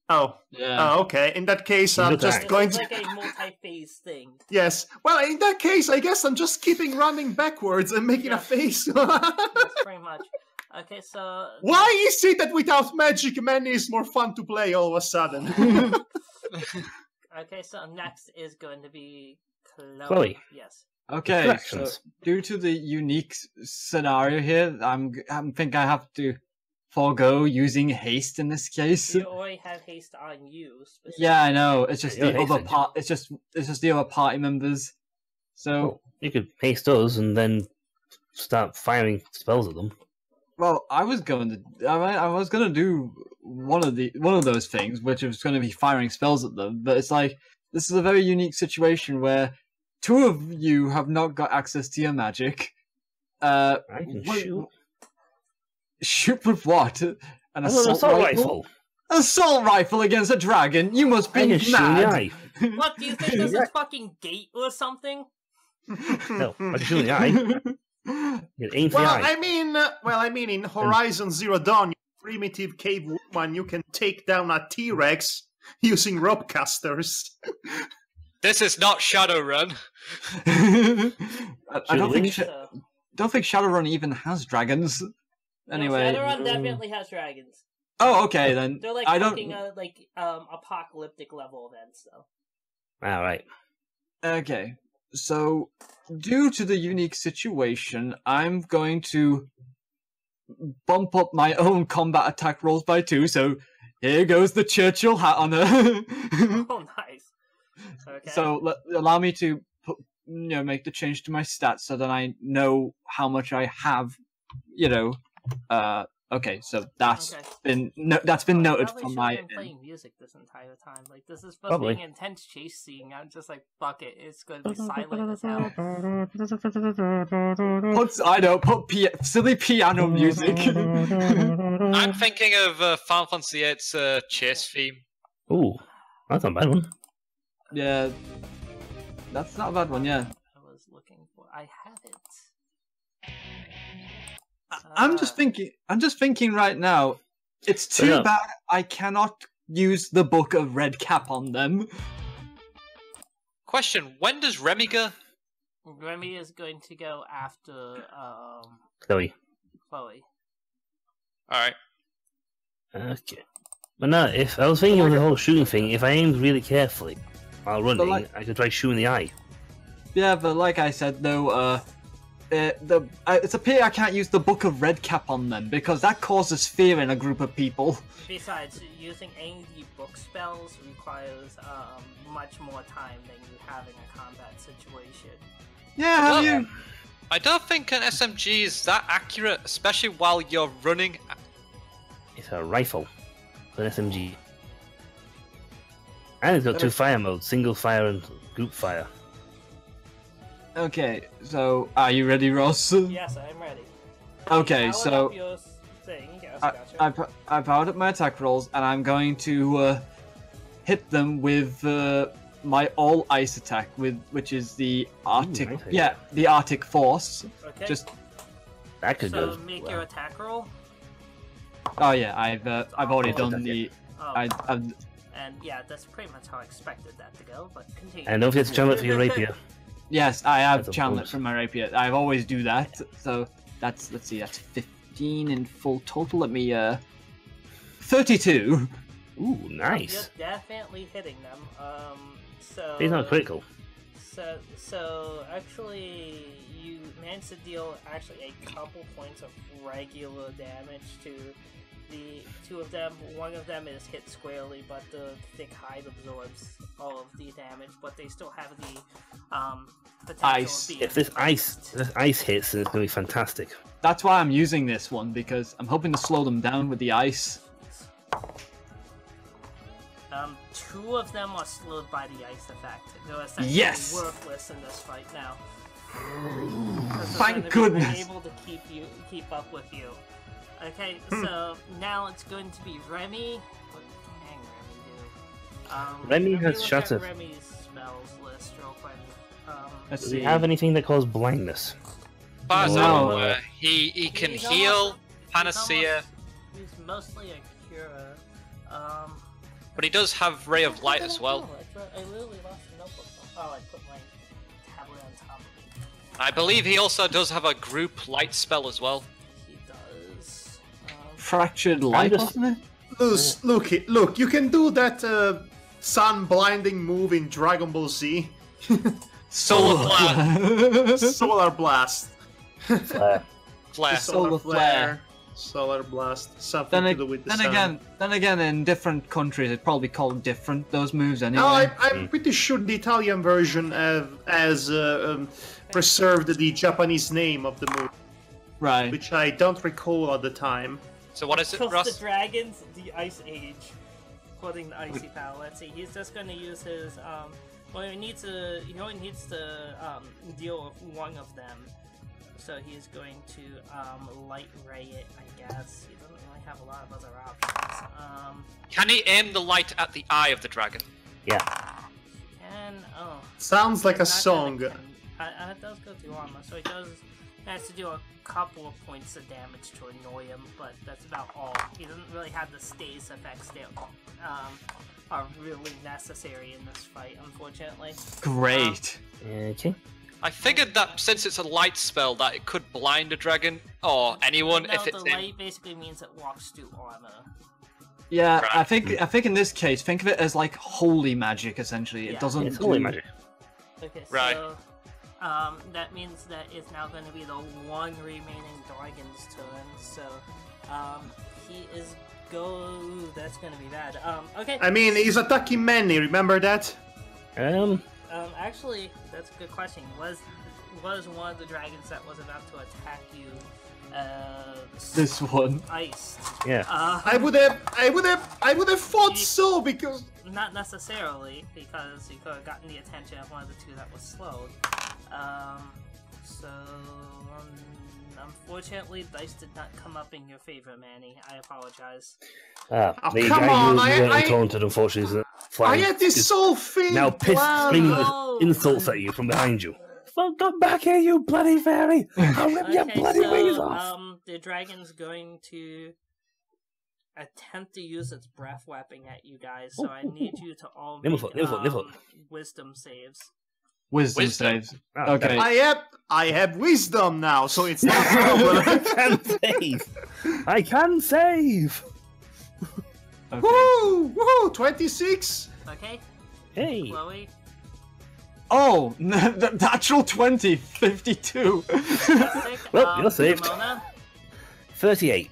Oh, yeah. Oh, okay. In that case, I'm just going to. It's like a multi-phase thing. Yes. Well, in that case, I guess I'm just keeping running backwards and making a face. Yes, pretty much. Okay, so. Why is it that without magic, Manny is more fun to play all of a sudden? Okay, so next is going to be Chloe. Yes. Okay, so due to the unique scenario here, I think I have to forego using haste in this case. You already have haste on you. Yeah, I know. It's just the other part. It's just the other party members. So you could haste us and then start firing spells at them. Well, I was going to do one of those things, which was going to be firing spells at them. But it's like this is a very unique situation where two of you have not got access to your magic. I can shoot. Shoot with what? An assault rifle? Assault rifle against a dragon? You must be mad! What, do you think this is fucking Gate or something? No, I can shoot in the eye. Aim for the eye. I mean, in Horizon Zero Dawn, you primitive cave woman, you can take down a T-Rex using rope casters. This is not Shadowrun. I don't think Shadowrun even has dragons. Anyway, no, Shadowrun definitely has dragons. Oh, okay then. They're like apocalyptic level events, though. All right. Okay, so due to the unique situation, I'm going to bump up my own combat attack rolls by 2. So here goes the Churchill hat on her. Oh, nice. Okay. So allow me to make the change to my stats so that I know how much I have. Okay, so that's been noted from my. Been playing music this entire time. Like this is supposed to be an intense chase scene. I'm just like, fuck it, it's going to be silent as hell. Silly piano music. I'm thinking of Final Fantasy VIII's chase theme. Ooh. That's not a bad one. Yeah, that's not a bad one. Yeah. I was looking for. I have it. I'm just thinking right now. It's too bad I cannot use the Book of Red Cap on them. Question: when does Remy go? Remy is going to go after Chloe. Chloe. Alright. Okay. But no, if I was thinking of the whole shooting thing, if I aimed really carefully while running, I could try shooting the eye. Yeah, but like I said, though, it's a pity I can't use the Book of Red Cap on them, because that causes fear in a group of people. Besides, using any of the book spells requires much more time than you have in a combat situation. Yeah, I don't think an SMG is that accurate, especially while you're running. It's a rifle. An SMG. And it's got two fire modes, single fire and group fire. Okay, so are you ready, Ross? Yes, I'm ready. Okay, so Yes, I powered up my attack rolls, and I'm going to hit them with my all ice attack, which is the Arctic. Nice the Arctic Force. Okay. Just That could go. So make your attack roll. oh yeah, I've already done the. Oh. I've And yeah, that's pretty much how I expected that to go, but continue. And don't forget to channel it for your rapier. Yes, I have That's a channeled it bonus. from my rapier. I always do that. So that's let's see, that's 15 in full total. Let me 32. Ooh, nice. You're definitely hitting them. So He's not critical. So actually, you managed to deal actually a couple points of regular damage to the two of them. One of them is hit squarely, but the thick hide absorbs all of the damage. But they still have the potential Ice. of being If this ice hits, then it's gonna be fantastic. That's why I'm using this one, because I'm hoping to slow them down with the ice. Two of them are slowed by the ice effect. They're essentially Yes! worthless in this fight now. Thank goodness. Unable to keep up with you. Okay, so now it's going to be Remy. What can Remy do? Remy let me has look shut at it. Remy's spells list real quick. Let's Does see. he have anything that causes blindness? Far as No. I'm aware, he can He's heal, almost- panacea, He's mostly a cure. but he does have ray of light as well. I literally lost the notebook. Oh, I put my tablet on top of me. I believe he also does have a group light spell as well. He does. Fractured light, just- wasn't it? Look, you can do that sun blinding move in Dragon Ball Z. Solar blast. Solar blast. Flare. Flare. Solar flare. Solar blast. Something to do with the sun. Then again, in different countries, it's probably called different. Those moves anyway. No, I'm pretty sure the Italian version has preserved the Japanese name of the move, Right. which I don't recall at the time. So what is it, Because Ross? the dragons, the Ice Age, putting the icy power. Let's see, he's just going to use his well, he only needs to deal with one of them. So he's going to light ray it, I guess. He doesn't really have a lot of other options. Can he aim the light at the eye of the dragon? Yeah. Sounds like a not song. gonna it does go through armor, so he has to do a couple of points of damage to annoy him, but that's about all. He doesn't really have the stays effects that are really necessary in this fight, unfortunately. Great. Okay. I figured that since it's a light spell, that it could blind a dragon or anyone No, if it's the in. light basically means it walks through armor. Yeah, Right. I think in this case, think of it as like holy magic. Essentially, Yeah. it doesn't. It's holy magic. Okay, Right. so that means that it's now going to be the one remaining dragon's turn. So he is that's going to be bad. Okay. I mean, he's attacking many, remember that? Actually, that's a good question. Was one of the dragons that was about to attack you This one. iced? Yeah. I would have thought so, because Not necessarily, because you could have gotten the attention of one of the two that was slowed. So unfortunately, dice did not come up in your favor, Manny. I apologize. Oh, The come guy on, who I- taunted, unfortunately, flying. I had this soul thing. Now pissed, Wow. screaming insults at you from behind you. Fuck, come back here, you bloody fairy! I'll rip your bloody wings off! The dragon's going to attempt to use its breath weapon at you guys, so I need you to all make wisdom saves. Wisdom saves. Oh, Okay. I have wisdom now, so it's not trouble. I can save! Okay. Woo! 26. Okay, Hey! Chloe. Oh, the natural 20, 52. Well, you're saved. Ramona. 38.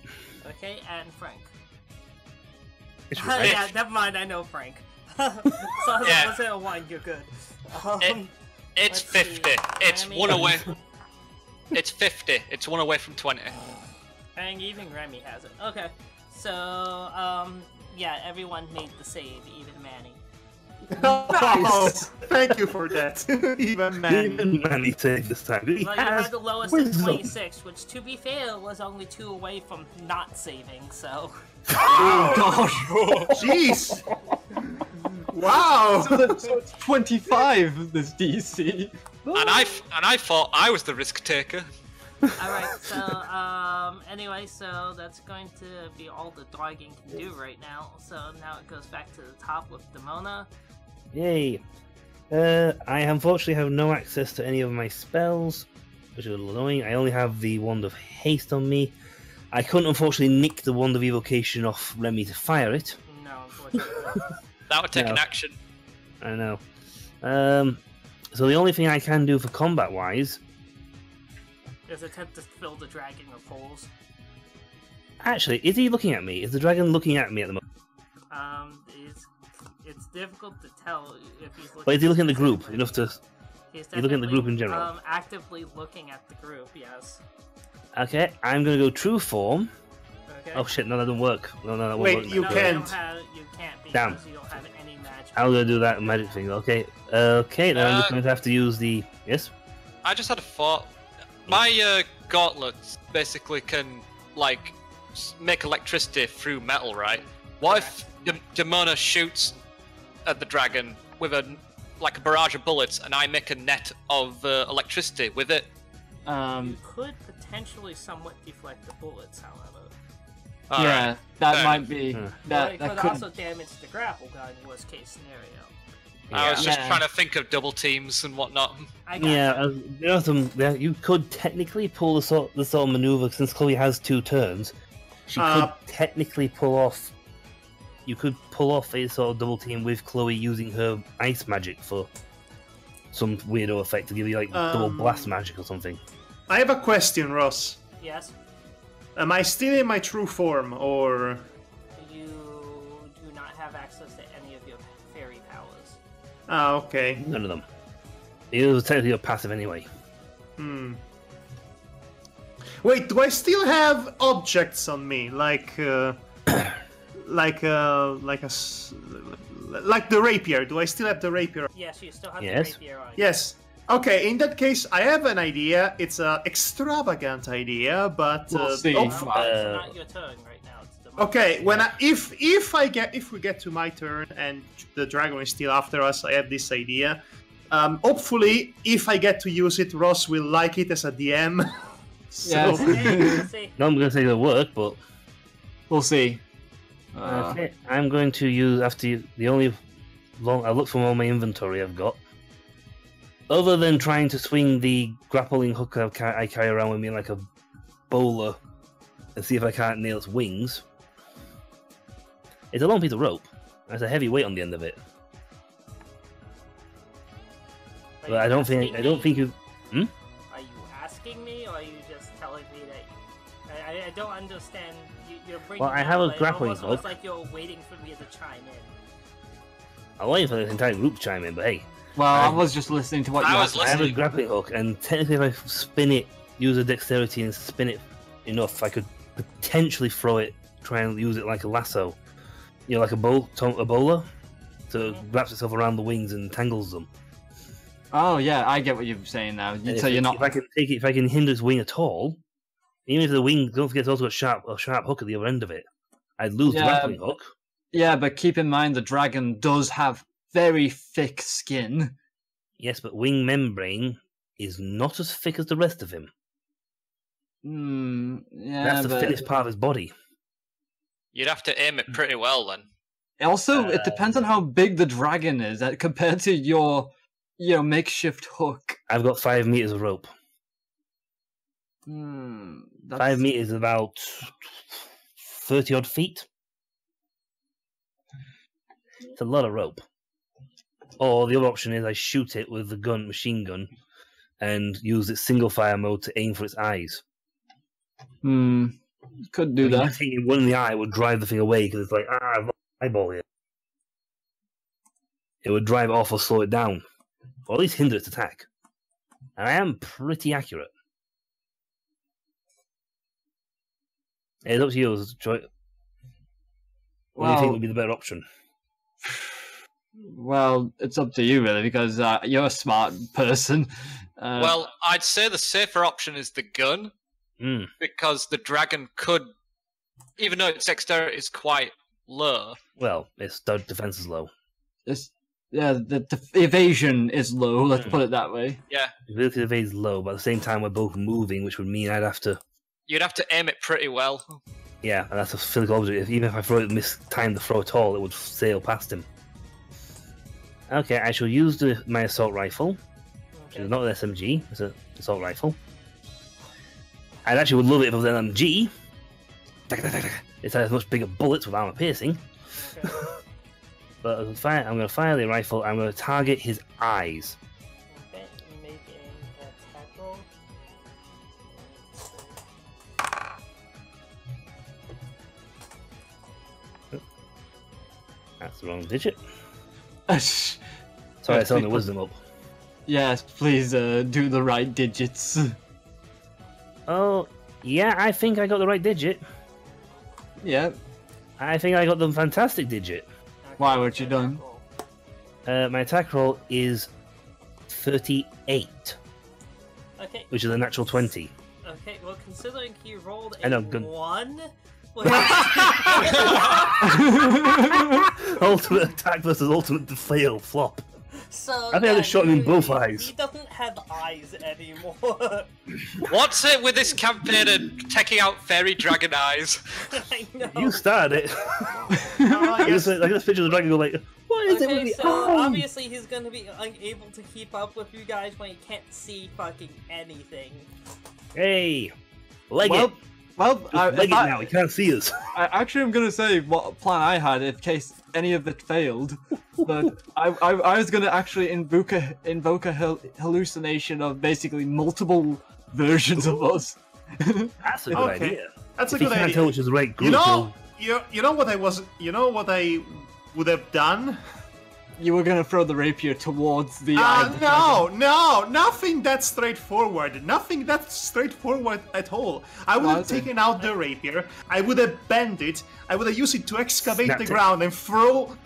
Okay, and Frank. right. Yeah, never mind, I know Frank. So that wasn't a 1, you're good. It's 50. It's Remy. 1 away. It's 50. It's 1 away from 20. And even Remy has it. Okay, so, yeah, everyone made the save, even Manny. Oh, thank you for that. Even man. Even Manny saved this time. He Well, you has had the lowest wisdom. at 26, which, to be fair, was only 2 away from not saving, so... Oh, gosh. Jeez. Wow. So it's 25, this DC. And I thought I was the risk taker. Alright, so, anyway, so that's going to be all the dragon can do right now. So now it goes back to the top with Demona. Yay. I unfortunately have no access to any of my spells, which is a little annoying. I only have the Wand of Haste on me. I couldn't unfortunately nick the Wand of Evocation off Remy to fire it. No, unfortunately. That would take an action. I know. So the only thing I can do for combat-wise... Is attempt to fill the dragon with holes. Actually, is he looking at me? Is the dragon looking at me at the moment? It's difficult to tell if he's looking. But is he looking at the group enough to... He's looking at the group in general? Actively looking at the group, yes. Okay, I'm going to go true form. Okay. Oh shit, no, that doesn't work. No, that won't Wait, work. you No, can't. You can't because Damn. you don't have any magic. I'm going to do that magic thing, okay. Okay, then I'm just going to have to use the... Yes? I just had a thought. My gauntlets basically can, like, make electricity through metal, right? What if Demona shoots at the dragon with a barrage of bullets, and I make a net of electricity with it? You could potentially somewhat deflect the bullets, however. Yeah, that might be... But That it could could... also damage the grapple gun in worst case scenario. I was just Yeah. trying to think of double teams and whatnot. I got Yeah, there are some... You could technically pull the sort of maneuver, since Chloe has 2 turns. She could technically pull off... You could pull off a sort of double team with Chloe using her ice magic for some weirdo effect to give you, like, double blast magic or something. I have a question, Ross. Yes? Am I still in my true form, or... You do not have access to any of your fairy powers. Ah, okay. None of them. It was technically a passive anyway. Wait, do I still have objects on me, like the rapier? Do I still have the rapier? Yes, you still have Yes. the rapier on. Yes. Okay, in that case, I have an idea. It's an extravagant idea, but We'll see. It's not your turn right now. It's the okay. When if we get to my turn and the dragon is still after us, I have this idea. Hopefully, if I get to use it, Ross will like it as a DM. So, Yes. Okay, we'll see. No, I'm going to say it'll work, but... We'll see. Okay, I'm going to use, after the only... I looked from all my inventory I've got. Other than trying to swing the grappling hook I carry around with me like a bowler and see if I can't nail its wings, it's a long piece of rope. There's a heavy weight on the end of it. But I don't think you... Are you asking me, or are you just telling me that? I don't understand. You're bringing. Well, I have a up, grappling it almost hook. looks like you're waiting for me to chime in. I'm waiting for the entire group to chime in, but hey. Well, I was just listening to what you I had was to I have a say. grappling hook, and technically if I spin it, use a dexterity and spin it enough, I could potentially throw it, try and use it like a lasso. You know, like a bowler? So it wraps itself around the wings and tangles them. Oh, yeah, I get what you're saying now. And So you're not... If I can take it, if I can hinder its wing at all, even if the wing, don't forget, it's also got a sharp hook at the other end of it. I'd lose the Yeah. grappling hook. Yeah, but keep in mind the dragon does have very thick skin. Yes, but wing membrane is not as thick as the rest of him. Yeah, That's the thinnest part of his body. You'd have to aim it pretty well then. Also, it depends on how big the dragon is compared to your makeshift hook. I've got 5 meters of rope. 5 meters is about 30 odd feet. It's a lot of rope. Or the other option is I shoot it with the machine gun, and use its single fire mode to aim for its eyes. Could do that. Hitting one in the eye would drive the thing away because it's like, I've got an eyeball here. It would drive it off or slow it down, or at least hinder its attack. And I am pretty accurate. It's up to you. What do you think would be the better option? Well, it's up to you, really, because you're a smart person. Well, I'd say the safer option is the gun, because the dragon could, even though its dexterity is quite low. Well, its defense is low. The evasion is low, let's put it that way. Yeah. The ability to evade is low, but at the same time we're both moving, which would mean I'd have to... You'd have to aim it pretty well. Yeah, and that's a physical object. Even if I mistime the throw at all, it would sail past him. Okay, I shall use my assault rifle. Which is not an SMG, it's an assault rifle. I actually would love it if it was an MG. It has much bigger bullets with armor piercing. Okay. But I'm going to fire the rifle. I'm going to target his eyes. Okay, make an attack roll. That's the wrong digit. Sorry, I turned the wisdom up. Yes, please do the right digits. Oh, yeah, I think I got the right digit. Yeah. I think I got the fantastic digit. Why, what you done? My attack roll is 38. Okay. Which is a natural 20. Okay, well, considering he rolled I a know, good. 1... Ultimate attack versus ultimate fail flop. So, I think I just shot him in both eyes. He doesn't have eyes anymore. What's it with this campaign and taking out fairy dragon eyes? I know. You started it. I just picture the dragon go like, what is it with the so eye? obviously he's gonna be unable to keep up with you guys when he can't see fucking anything. Hey, leg Well, it. Well, Leg it now. He can't see us. I'm gonna say what plan I had in case any of it failed. But I was gonna actually invoke a hallucination of basically multiple versions of us. That's a good idea. That's If a he good can't idea. tell which is the right group, You know what I would have done? You were gonna throw the rapier towards the No, nothing that straightforward. Nothing that straightforward at all. I would have taken out the rapier. I would have bent it. I would have used it to excavate Snapped the it. ground and throw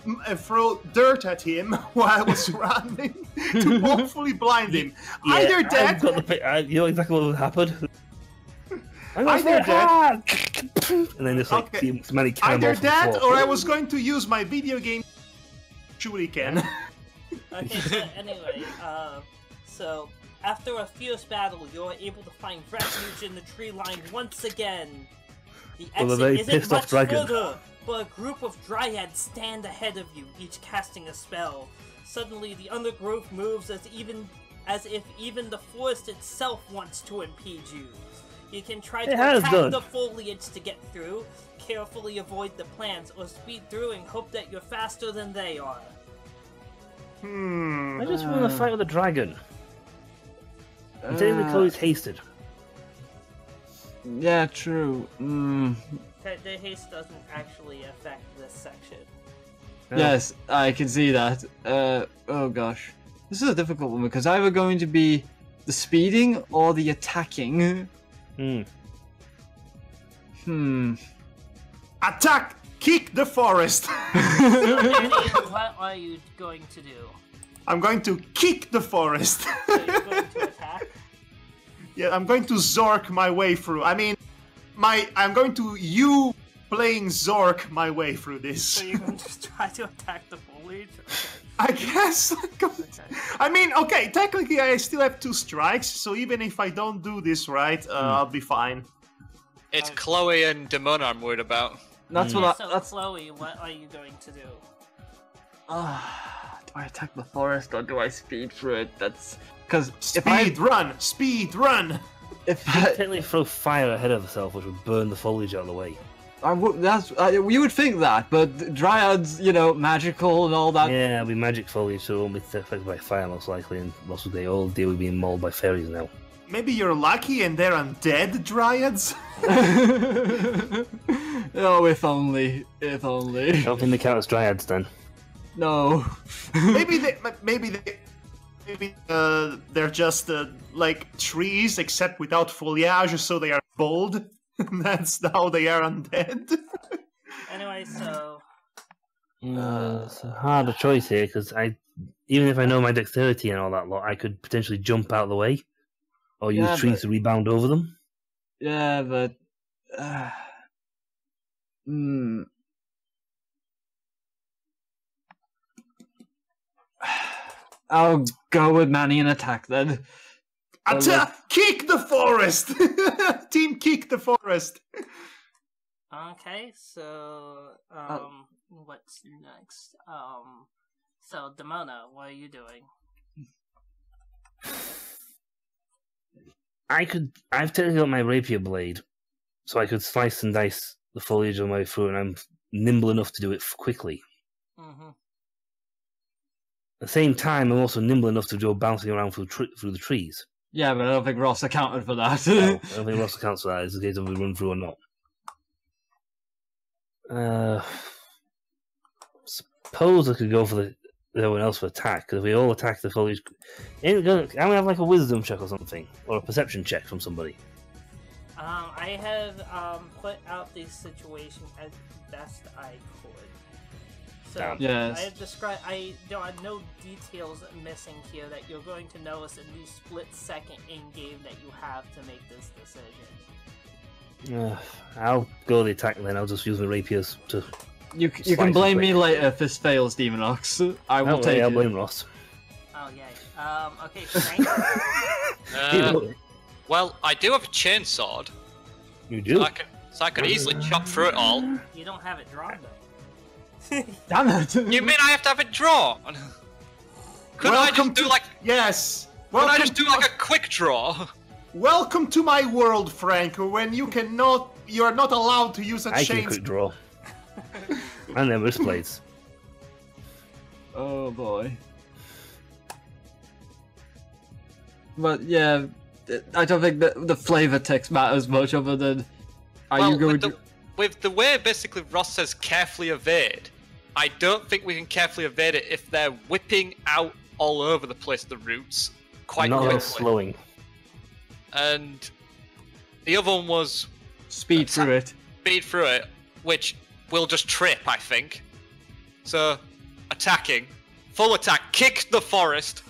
dirt at him while I was running to hopefully blind him. Yeah, Either I've that, got you know exactly what would happen. Either that, and then just like Okay. see many either cannonballs from the that, floor. or I was going to use my video game shuriken. Okay, so anyway, so after a fierce battle, you're able to find refuge in the tree line once again. The Well, a exit very isn't pissed off much dragon. further, but a group of dryads stand ahead of you, each casting a spell. Suddenly, the undergrowth moves as if even the forest itself wants to impede you. You can try to attack the foliage to get through, carefully avoid the plants, or speed through and hope that you're faster than they are. I just want to fight with a dragon. I'm telling the he's hasted. Yeah, true. The haste doesn't actually affect this section. No. Yes, I can see that. Oh gosh. This is a difficult one because either going to be the speeding or the attacking. Attack! Kick the forest! What are you going to do? I'm going to kick the forest. So you're going to attack? Yeah, I'm going to zork my way through. I mean, I'm going to playing Zork my way through this. So you're going to try to attack the foliage? Okay. I guess. I mean, okay, technically I still have 2 strikes, so even if I don't do this right, I'll be fine. It's Chloe and Demona I'm worried about. That's So that's... Chloe, what are you going to do? Do I attack the forest or do I speed through it? That's because Speed run! If Technically throw fire ahead of herself, which would burn the foliage out of the way. you would think that, but dryads, you know, magical and all that. Yeah, it'll be magic foliage, so it won't be affected by fire most likely, and also they all deal with being mauled by fairies now. Maybe you're lucky and they're undead dryads? Oh, if only. If only. I don't think they count as dryads then. No. maybe they're just like trees except without foliage, so they are bold. That's how they are undead. Anyway, so... It's a harder choice here, because even if I know my dexterity and all that lot, I could potentially jump out of the way, or use trees to rebound over them. Yeah, but... I'll go with Manny and attack then. Kick the forest! Team kick the forest! Okay, so... what's next? So, Demona, what are you doing? I've technically got my rapier blade, so I could slice and dice the foliage on my way through, and I'm nimble enough to do it quickly. Mm-hmm. At the same time, I'm also nimble enough to go bouncing around through the trees. Yeah, but I don't think Ross accounted for that. No, I don't think Ross accounts for that. It's a case of we run through or not. Suppose I could go for everyone else for attack, because if we all attack the foliage... I'm going to have like a wisdom check or something, or a perception check from somebody. I have put out the situation as best I could. So yes. I have described. There are no details missing here that you're going to notice in the split second in game that you have to make this decision. I'll go the attack then. I'll just use the rapiers to. You can blame me later if this fails, Demonox. I will take it. I'll blame Ross. Oh yay. Okay, Frank. Well, I do have a chainsword. You do. So I could easily chop through it all. You don't have it drawn though. Damn it! You mean I have to have it drawn? Couldn't I just do like... Yes! Couldn't I just do like a quick draw? Welcome to my world, Frank, when you are not allowed to use a I chain. can quick draw. And then wrist blades. Oh boy. But yeah, I don't think that the flavor text matters much other than... With the way basically Ross says carefully evade, I don't think we can carefully evade it if they're whipping out all over the place, the roots, quite quickly. Slowing. And the other one was... Speed through it. Speed through it, which will just trip, I think. So, attacking. Full attack. Kick the forest.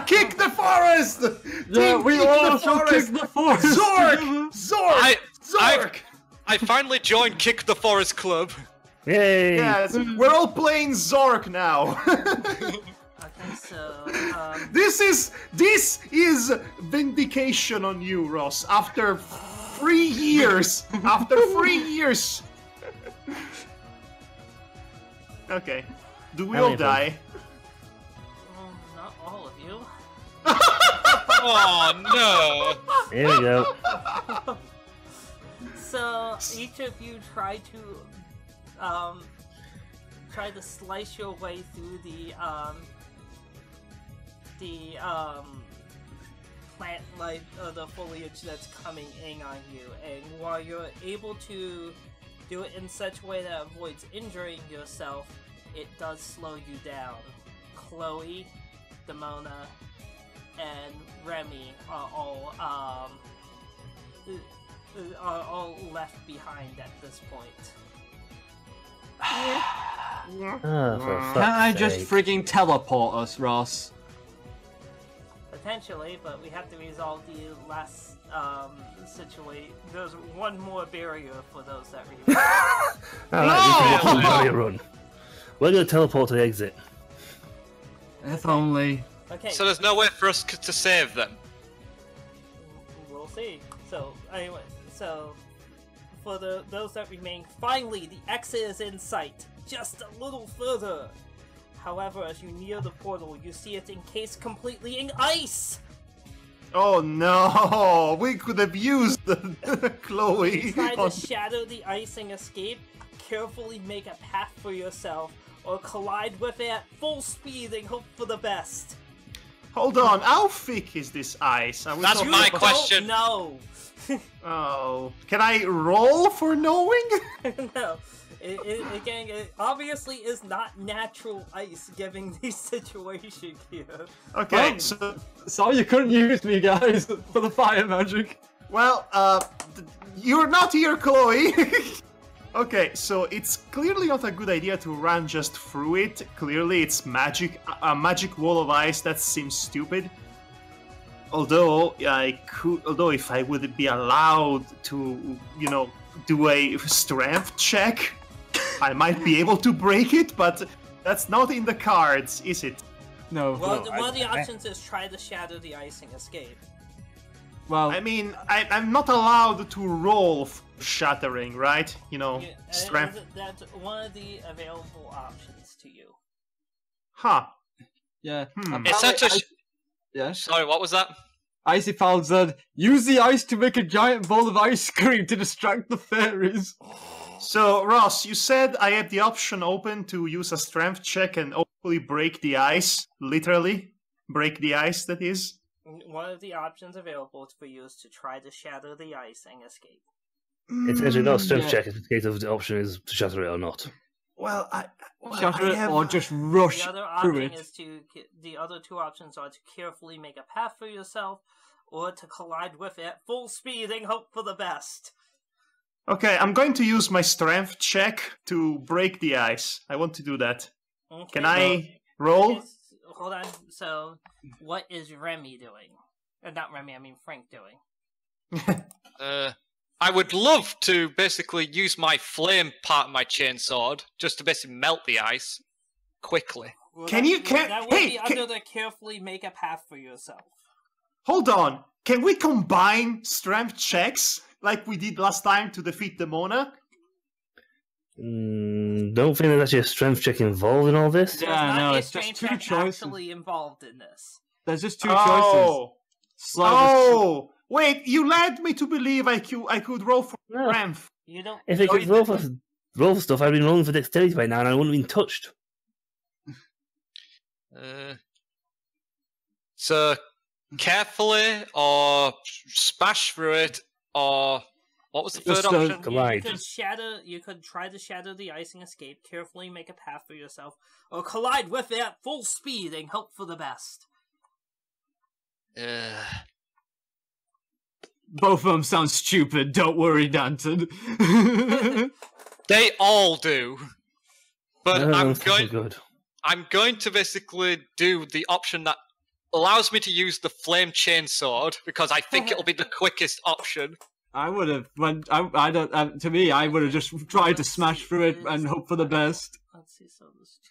Kick the forest! Yeah, we also kick the forest! Zork! Zork! I finally joined Kick the Forest Club. Yay! Yes, we're all playing Zork now. Okay, so This is vindication on you, Ross. After 3 years. Okay. Do we all die? not all of you. Oh no! Here we go. So each of you try to slice your way through the plant life, the foliage that's coming in on you, and while you're able to do it in such a way that avoids injuring yourself, it does slow you down. Chloe, Demona, and Remy are all left behind at this point. Oh, for Can't I fuck's just sake. freaking teleport us, Ross? Potentially, but we have to resolve the last situation. There's one more barrier for those that remain. Alright, we can barrier run. We're going to teleport to the exit. If only. Okay. So there's no way for us to save them. We'll see. So anyway, so for those that remain, finally the exit is in sight. Just a little further. However, as you near the portal, you see it encased completely in ice. Oh no! We could have used Chloe. You try to shatter the ice and escape. Carefully make a path for yourself, or collide with it at full speed and hope for the best. Hold on, how thick is this ice? That's my question. No. Oh, can I roll for knowing? No. It obviously is not natural ice given the situation here. Okay, so you couldn't use me, guys, for the fire magic. Well, you're not here, Chloe. Okay, so it's clearly not a good idea to run just through it. Clearly, it's magic, a magic wall of ice. That seems stupid. Although if I would be allowed to, do a strength check, I might be able to break it, but that's not in the cards, is it? No. Well, one of the options is try to shatter the ice and escape. Well, I mean, I'm not allowed to roll for shattering, right? Strength. That's one of the available options to you. Huh. Yeah. It's such a... Yeah. Sorry, what was that? Icy Fowl said, use the ice to make a giant ball of ice cream to distract the fairies. So, Ross, you said I have the option open to use a strength check and hopefully break the ice. Literally. Break the ice, that is. One of the options available for you is to try to shatter the ice and escape. It's actually not a strength check if the case of the option is to shatter it or not. Well, shatter it or just rush through it. The other two options are to carefully make a path for yourself, or to collide with it at full speed and hope for the best. Okay, I'm going to use my strength check to break the ice. I want to do that. Okay, can I roll? Okay, hold on. So, what is Remy doing? Not Remy, I mean Frank doing. I would love to basically use my flame part of my chainsword just to basically melt the ice quickly. Well, that would be under the carefully make a path for yourself. Hold on. Can we combine strength checks like we did last time to defeat the Mona? Don't think there's actually a strength check involved in all this. Yeah, no, it's just two choices. Actually involved in this. There's just two choices. Oh, wait! You led me to believe I could roll for strength. You don't. If I could roll for stuff, I'd been rolling for dexterity by now, and I wouldn't have been touched. So carefully, or smash through it, or what was the third option? Collide. You could try to shatter the ice and escape. Carefully make a path for yourself, or collide with it at full speed and hope for the best. Both of them sound stupid. Don't worry, Danton. They all do. But good. I'm going to basically do the option that allows me to use the flame chainsword because I think it'll be the quickest option. I would have. To me, I would have just tried to smash through it and hope for the best. Let's see. So there's two.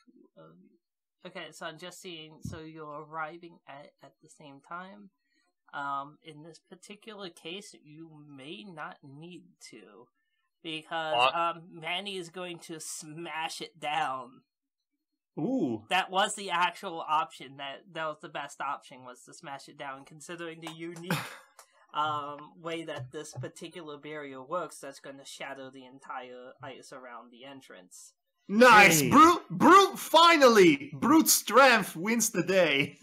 Okay, so I'm just seeing. So you're arriving at the same time. In this particular case, you may not need to, because Manny is going to smash it down. Ooh. That was the actual option. That was the best option, was to smash it down. Considering the unique way that this particular barrier works, that's going to shatter the entire ice around the entrance. Nice! Hey. Brute, finally! Brute strength wins the day.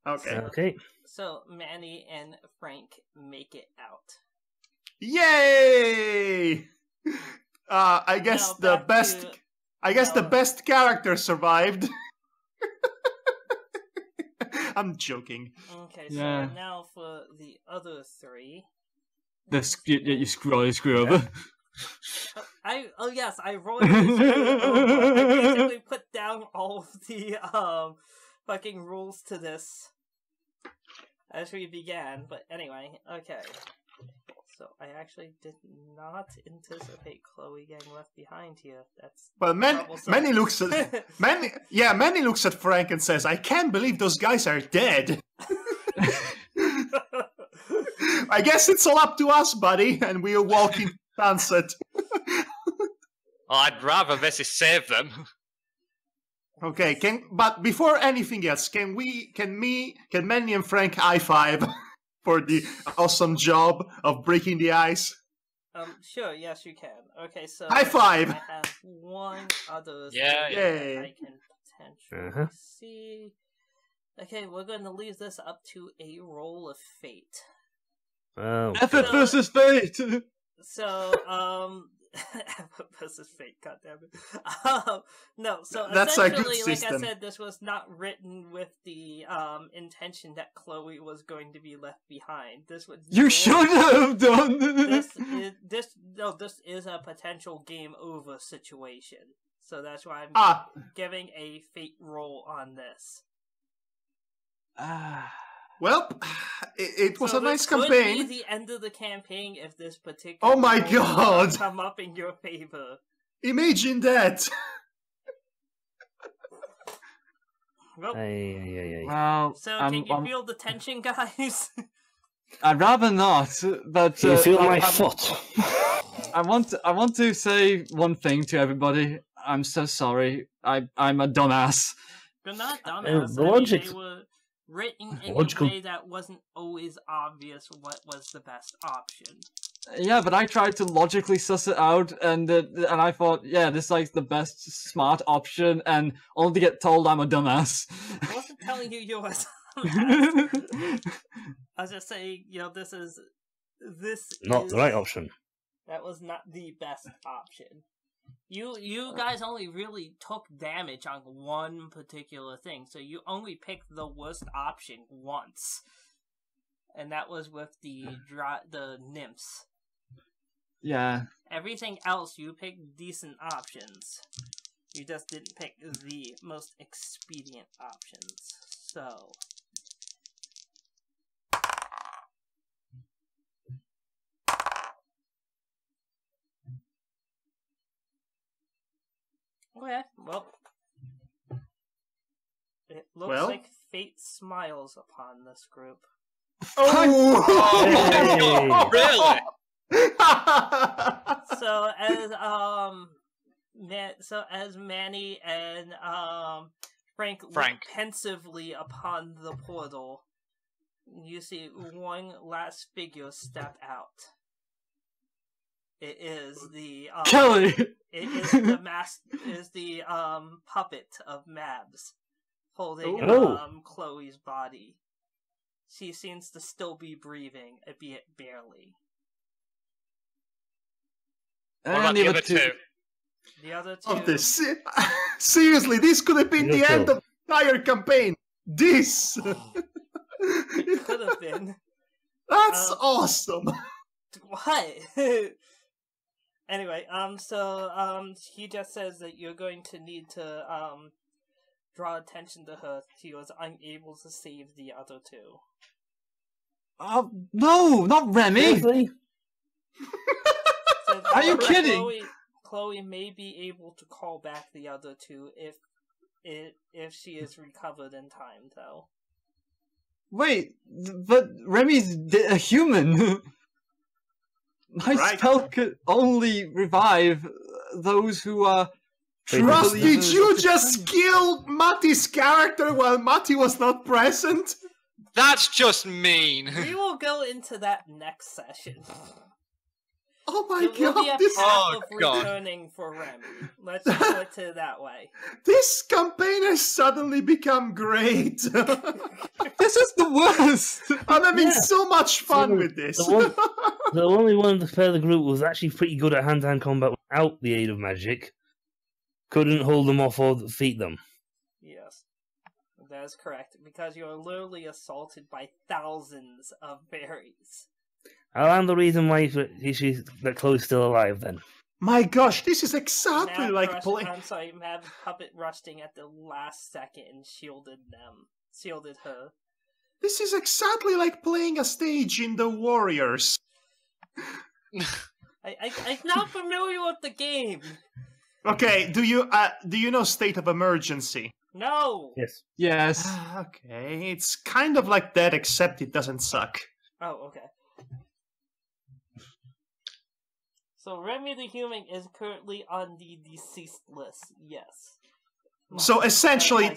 Okay. So Manny and Frank make it out. Yay! I guess the best character survived. I'm joking. Okay, so now for the other three. You screw over. I rolled a screw over. I basically put down all of the fucking rules to this as we began. But anyway, okay. So I actually did not anticipate Chloe getting left behind here. That's Manny looks at Manny looks at Frank and says, "I can't believe those guys are dead." I guess it's all up to us, buddy, and we'll walk into sunset. I'd rather this is save them. Okay, but before anything else, can Manny and Frank high five for the awesome job of breaking the ice? Sure, yes, you can. Okay, so high five. I have one other thing Yeah. I can potentially see. Okay, we're going to leave this up to a roll of fate. Oh, Effort versus fate. So, effort versus fate, goddammit. No, so That's a good essentially, like system. I said, this was not written with the intention that Chloe was going to be left behind. This would You should have done. this is a potential game over situation. So that's why I'm giving a fate roll on this. Well, it was So a nice this could campaign. be the end of the campaign if this particular Oh my roll does God. not come up in your favor. Imagine that. Well, Well, so can you feel the tension, guys? I'd rather not, but Can you feel my foot? I want to say one thing to everybody. I'm so sorry. I'm a dumbass. They're not dumbass. The I mean, logic- they were written in logical- a way that wasn't always obvious what was the best option. Yeah, but I tried to logically suss it out, and I thought, yeah, this is like the best smart option, and only to get told I'm a dumbass. I wasn't telling you you were a dumbass. I was just saying, this Not is the right option. That was not the best option. You guys only really took damage on one particular thing, so you only picked the worst option once, and that was with the nymphs. Yeah. Everything else, you picked decent options. You just didn't pick the most expedient options. So. Okay, well. It looks like fate smiles upon this group. Oh! Really? So as Manny and Frank look pensively upon the portal, you see one last figure step out. It is the Kelly. It is the puppet of Mabs holding Chloe's body. She seems to still be breathing, albeit barely. What about the other two? The other two. Seriously, this could have been the end of the entire campaign. This. It could have been. That's awesome. What? Anyway, he just says that you're going to need to draw attention to her. She was unable to save the other two. No, not Remy. Seriously? So Are you kidding? Chloe may be able to call back the other two if she is recovered in time, though. Wait, but Remy's a human. My spell could only revive those who are true Ross, believers. did you just kill Matty's character while Matty was not present? That's just mean. We will go into that next session. Oh my There will be god! a path of returning for Remy. Let's put it that way. This campaign has suddenly become great. This is the worst. I'm having so much fun with this. The only one of the pair of the group was actually pretty good at hand-to-hand combat without the aid of magic. Couldn't hold them off or defeat them. Yes, that is correct. Because you are literally assaulted by thousands of fairies. I'm the reason why that Chloe's still alive, then. My gosh, this is exactly like playing. I'm sorry, Mad Puppet rusting at the last second and shielded her. This is exactly like playing a stage in The Warriors. I'm not familiar with the game. Okay, do you know State of Emergency? No. Yes. Okay, it's kind of like that, except it doesn't suck. Oh, okay. So Remy the Human is currently on the deceased list. Yes. So essentially,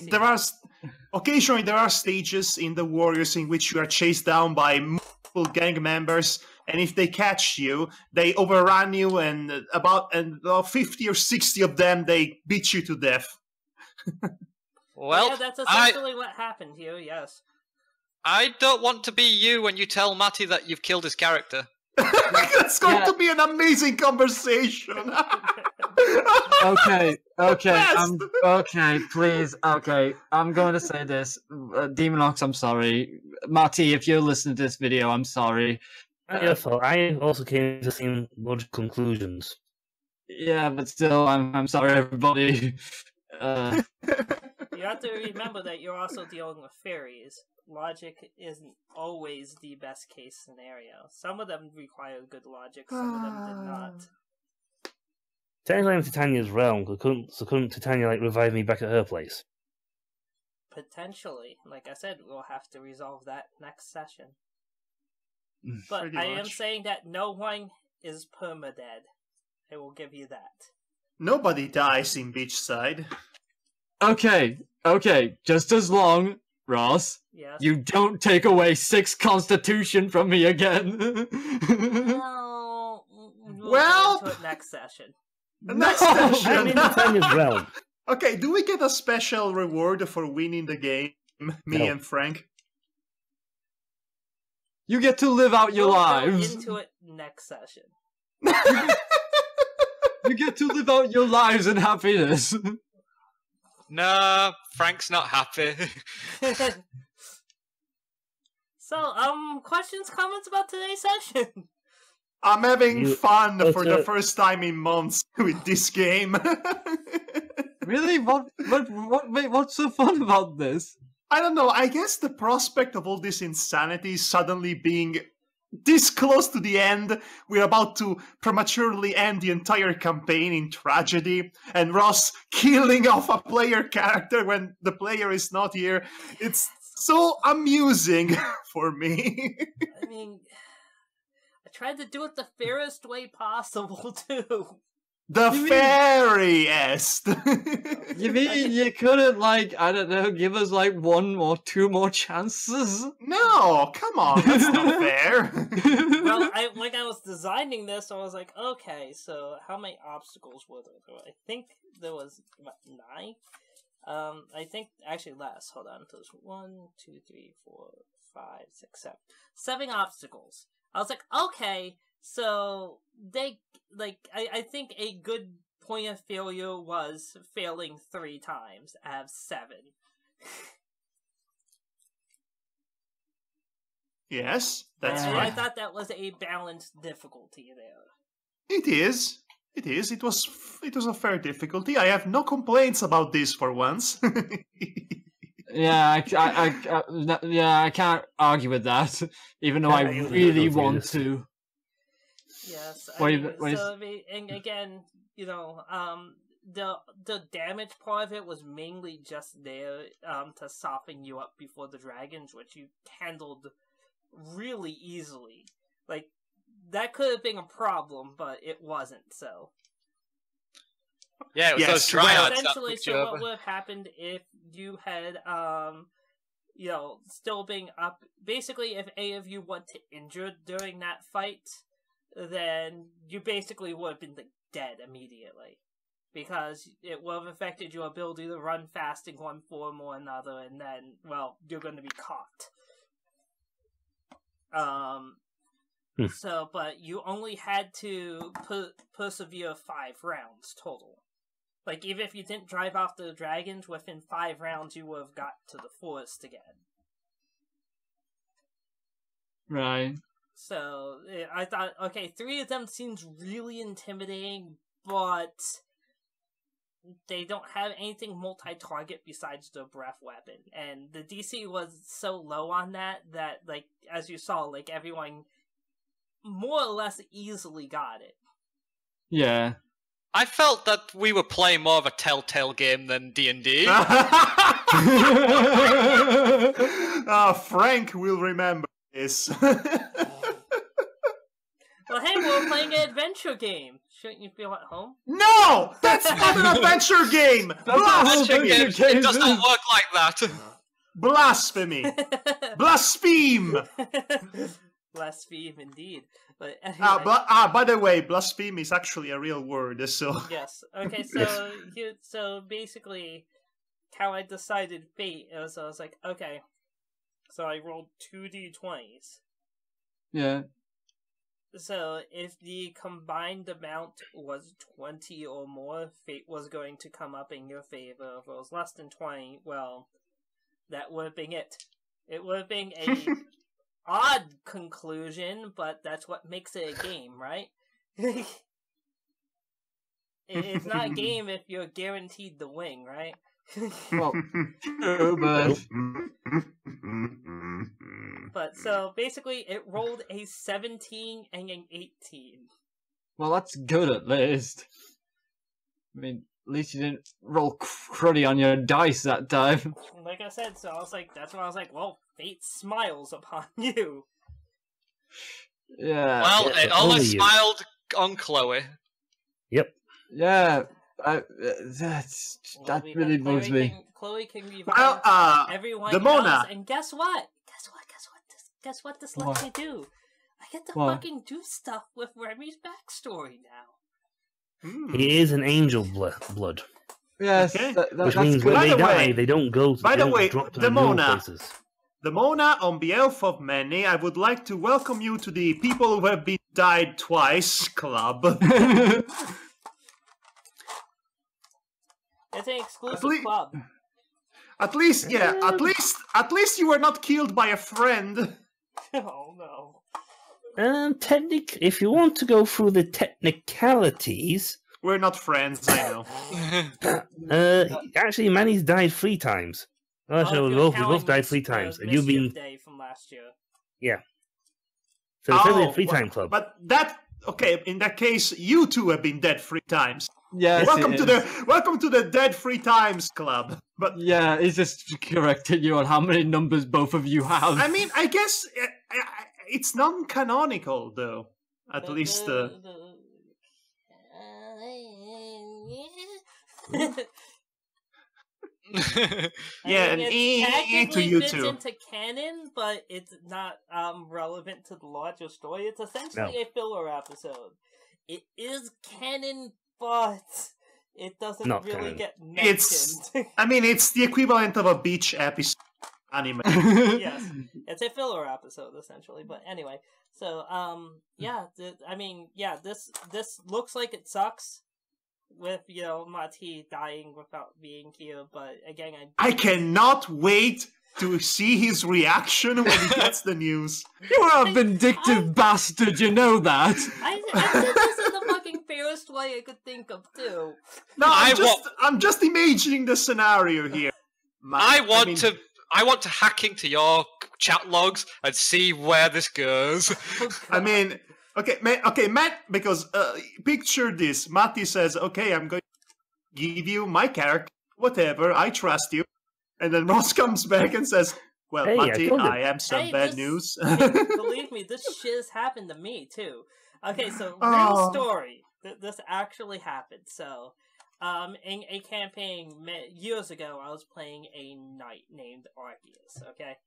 occasionally there are stages in The Warriors in which you are chased down by multiple gang members, and if they catch you, they overrun you, and about 50 or 60 of them, they beat you to death. Well, yeah, that's essentially what happened here. Yes. I don't want to be you when you tell Matty that you've killed his character. That's going to be an amazing conversation. Okay, please, I'm going to say this. Demonox, I'm sorry. Matty, if you're listening to this video, I'm sorry. I also came to the same logical conclusions. Yeah, but still, I'm sorry, everybody. You have to remember that you're also dealing with fairies. Logic isn't always the best case scenario. Some of them require good logic, some of them did not. Technically, I'm Titania's realm. Couldn't Titania revive me back at her place? Potentially. Like I said, we'll have to resolve that next session. But I am saying that no one is permadead. I will give you that. Nobody dies in Beachside. Okay, just as long, Ross, yes? You don't take away 6 Constitution from me again. No, we'll get into it next session. Next session! I'm in Titania's realm. Okay, do we get a special reward for winning the game, me and Frank? You get to live out your lives. Go into it next session. You get to live out your lives in happiness. Nah, Frank's not happy. So, questions, comments about today's session? I'm having fun for the first time in months with this game. Really? What's so fun about this? I don't know, I guess the prospect of all this insanity suddenly being this close to the end, we're about to prematurely end the entire campaign in tragedy, and Ross killing off a player character when the player is not here. It's so amusing for me. I mean, I tried to do it the fairest way possible, too. The fairiest! You mean you couldn't, I don't know, give us, 1 or 2 more chances? No, come on, that's not fair. Well, when I was designing this, I was like, okay, so how many obstacles were there? I think there was, 9? I think, actually less, hold on, there's 1, 2, 3, 4, 5, 6, 7. 7 obstacles. I was like, okay, so they, I think a good point of failure was failing 3 times out of 7. Yes, that's right. right. I thought that was a balanced difficulty there. It is. It is. It was a fair difficulty. I have no complaints about this for once. Yeah, I can't argue with that, even though I really want to. Yes, and again, the damage part of it was mainly just there to soften you up before the dragons, which you handled really easily. That could have been a problem, but it wasn't. So yeah, it was those dryads. Essentially, so what would have happened if you had still being up? Basically, if any of you were to injure during that fight, then you basically would have been dead immediately, because it would have affected your ability to run fast in one form or another, and then, well, you're going to be caught. So, but you only had to persevere 5 rounds total. Even if you didn't drive off the dragons, within 5 rounds you would have got to the forest again. Right. So, I thought, okay, 3 of them seems really intimidating, but they don't have anything multi-target besides the breath weapon. And the DC was so low on that, like, as you saw, like, everyone more or less easily got it. Yeah. I felt that we were playing more of a Telltale game than D&D. Frank will remember this. Well, hey, we're playing an adventure game. Shouldn't you feel at home? No! That's not an adventure game! Blasphemy! It doesn't work like that. Blasphemy! Blaspheme! Blaspheme, indeed. But anyway. By the way, blaspheme is actually a real word, so... Yes. Okay, so basically, how I decided fate is I was like, okay, so I rolled 2d20s. Yeah. So if the combined amount was 20 or more, fate was going to come up in your favor. If it was less than 20, well, that would have been it. It would have been a odd conclusion, but that's what makes it a game, right? It's not a game if you're guaranteed the win, right? Well, but... But so basically, it rolled a 17 and an 18. Well, that's good at least. I mean, at least you didn't roll cruddy on your dice that time. Like I said, so I was like, that's when I was like, well, fate smiles upon you. Yeah. Well, Yeah, it only only you. smiled on Chloe. Yep. Yeah. That really bugs me. Chloe can revive everyone Demona. else, and guess what? Guess what this lets me do? I get to fucking do stuff with Remy's backstory now. He is an angel blood. Yes, Okay. Which that's means good. when they By the die, way- they don't go to, by they the don't way, drop to the real Demona. places. Demona, on behalf of many, I would like to welcome you to the People Who Have Been Died Twice Club. It's an exclusive club. At least you were not killed by a friend. Oh no. If you want to go through the technicalities, We're not friends, I know. actually, Manny's died 3 times. Oh, Well, so if we you're both counting died this, 3 times, and Mischief you've been Day from last year. so it's only a 3-time club. But in that case, you two have been dead 3 times. Yes, welcome it to is. the Dead 3 Times Club. But Yeah, he's just correcting you on how many numbers both of you have. I mean, I guess it's non-canonical, though. At least. Yeah, I mean, and it to technically you fits too. into canon, but it's not relevant to the larger story. It's essentially a filler episode. It is canon, but it doesn't Not really canon. get mentioned. It's the equivalent of a beach episode anime. Yes, it's a filler episode essentially. But anyway, so this looks like it sucks with Mati dying without being here. But again, I cannot wait to see his reaction when he gets the news. You're a vindictive bastard, you know that. I said this in the fucking fairest way I could think of too. No, I'm just imagining the scenario here. I want to hack into your chat logs and see where this goes. I mean, okay, Matt, because picture this. Matti says, okay, I'm going to give you my character, whatever, I trust you. And then Ross comes back and says, well, Hey, Matti, I I have some bad news. Believe me, this shit has happened to me, too. Okay, so, real story. This actually happened. So, in a campaign years ago, I was playing a knight named Arceus, okay?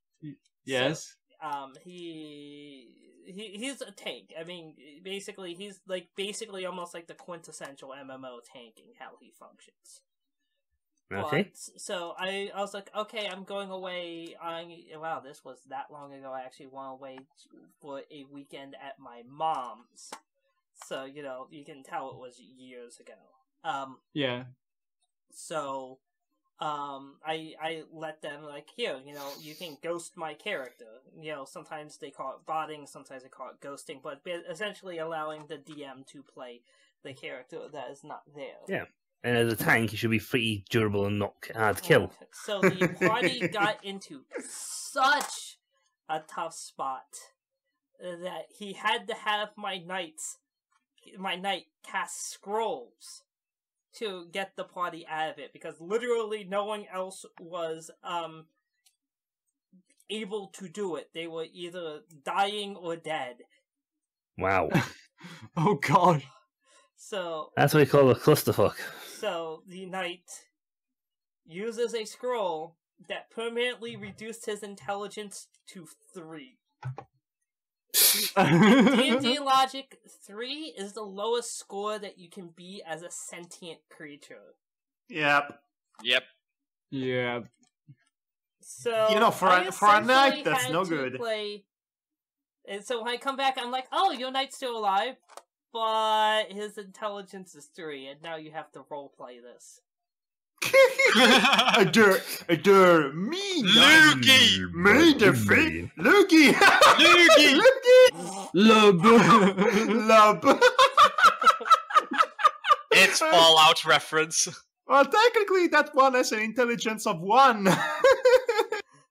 Yes. So, he's a tank. I mean, basically, he's basically almost like the quintessential MMO tanking, how he functions. Okay. But, so I was like, okay, I'm going away. Wow, this was that long ago. I actually went away for a weekend at my mom's. So, you can tell it was years ago. Yeah. So, I let them, like, here, you can ghost my character. Sometimes they call it botting, sometimes they call it ghosting, but essentially allowing the DM to play the character that is not there. Yeah. And as a tank, you should be pretty durable and not hard to kill. So the party got into such a tough spot that he had to have my knight cast scrolls to get the party out of it, because literally no one else was able to do it. They were either dying or dead. Wow. Oh god. So that's what we call a clusterfuck. So the knight uses a scroll that permanently reduced his intelligence to 3. D&D logic, 3 is the lowest score that you can be as a sentient creature. Yep. Yeah. So for a knight, that's no good. And so when I come back, I'm like, oh, your knight's still alive, but his intelligence is 3, and now you have to roleplay this. Adore me, Loogie! Me defeat Loogie! Lub. Lub. It's Fallout reference. Well, technically that one has an intelligence of 1.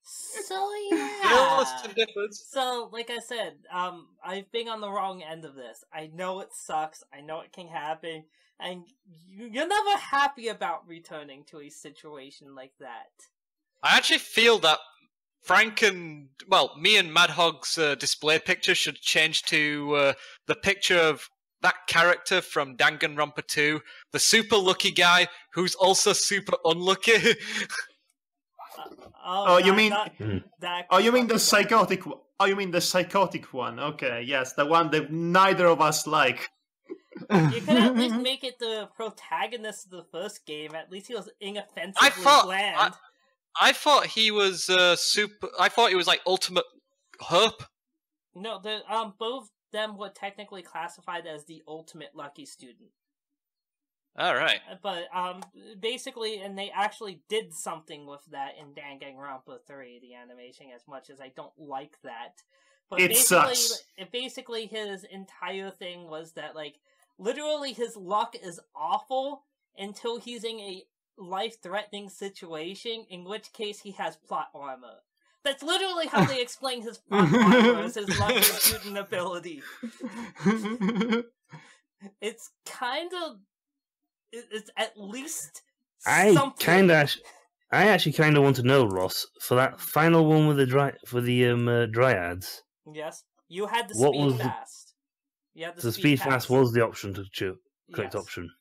So yeah. Realistic difference. So, like I said, I've been on the wrong end of this. I know it sucks. I know it can happen. And you're never happy about returning to a situation like that. I actually feel that Frank and, me and Madhog's display picture should change to the picture of that character from Danganronpa 2, the super lucky guy who's also super unlucky. You mean the psychotic? Oh, you mean the psychotic one? Okay, yes, the one that neither of us like. You could at least make it the protagonist of the first game. At least he was inoffensively bland. I thought he was super. I thought he was like ultimate herp. No, both them were technically classified as the ultimate lucky student. All right. But basically, and they actually did something with that in Danganronpa 3, the animation, as much as I don't like that. But it sucks. Basically, his entire thing was that, like, literally his luck is awful until he's in a life-threatening situation, in which case he has plot armor. That's literally how they explain his plot armor as his lucky student ability. It's kind of... It's at least something. I actually kind of want to know, Ross, for that final one with the dryads. Yes, you had the speed fast. The speed fast was the option to choose. Correct option.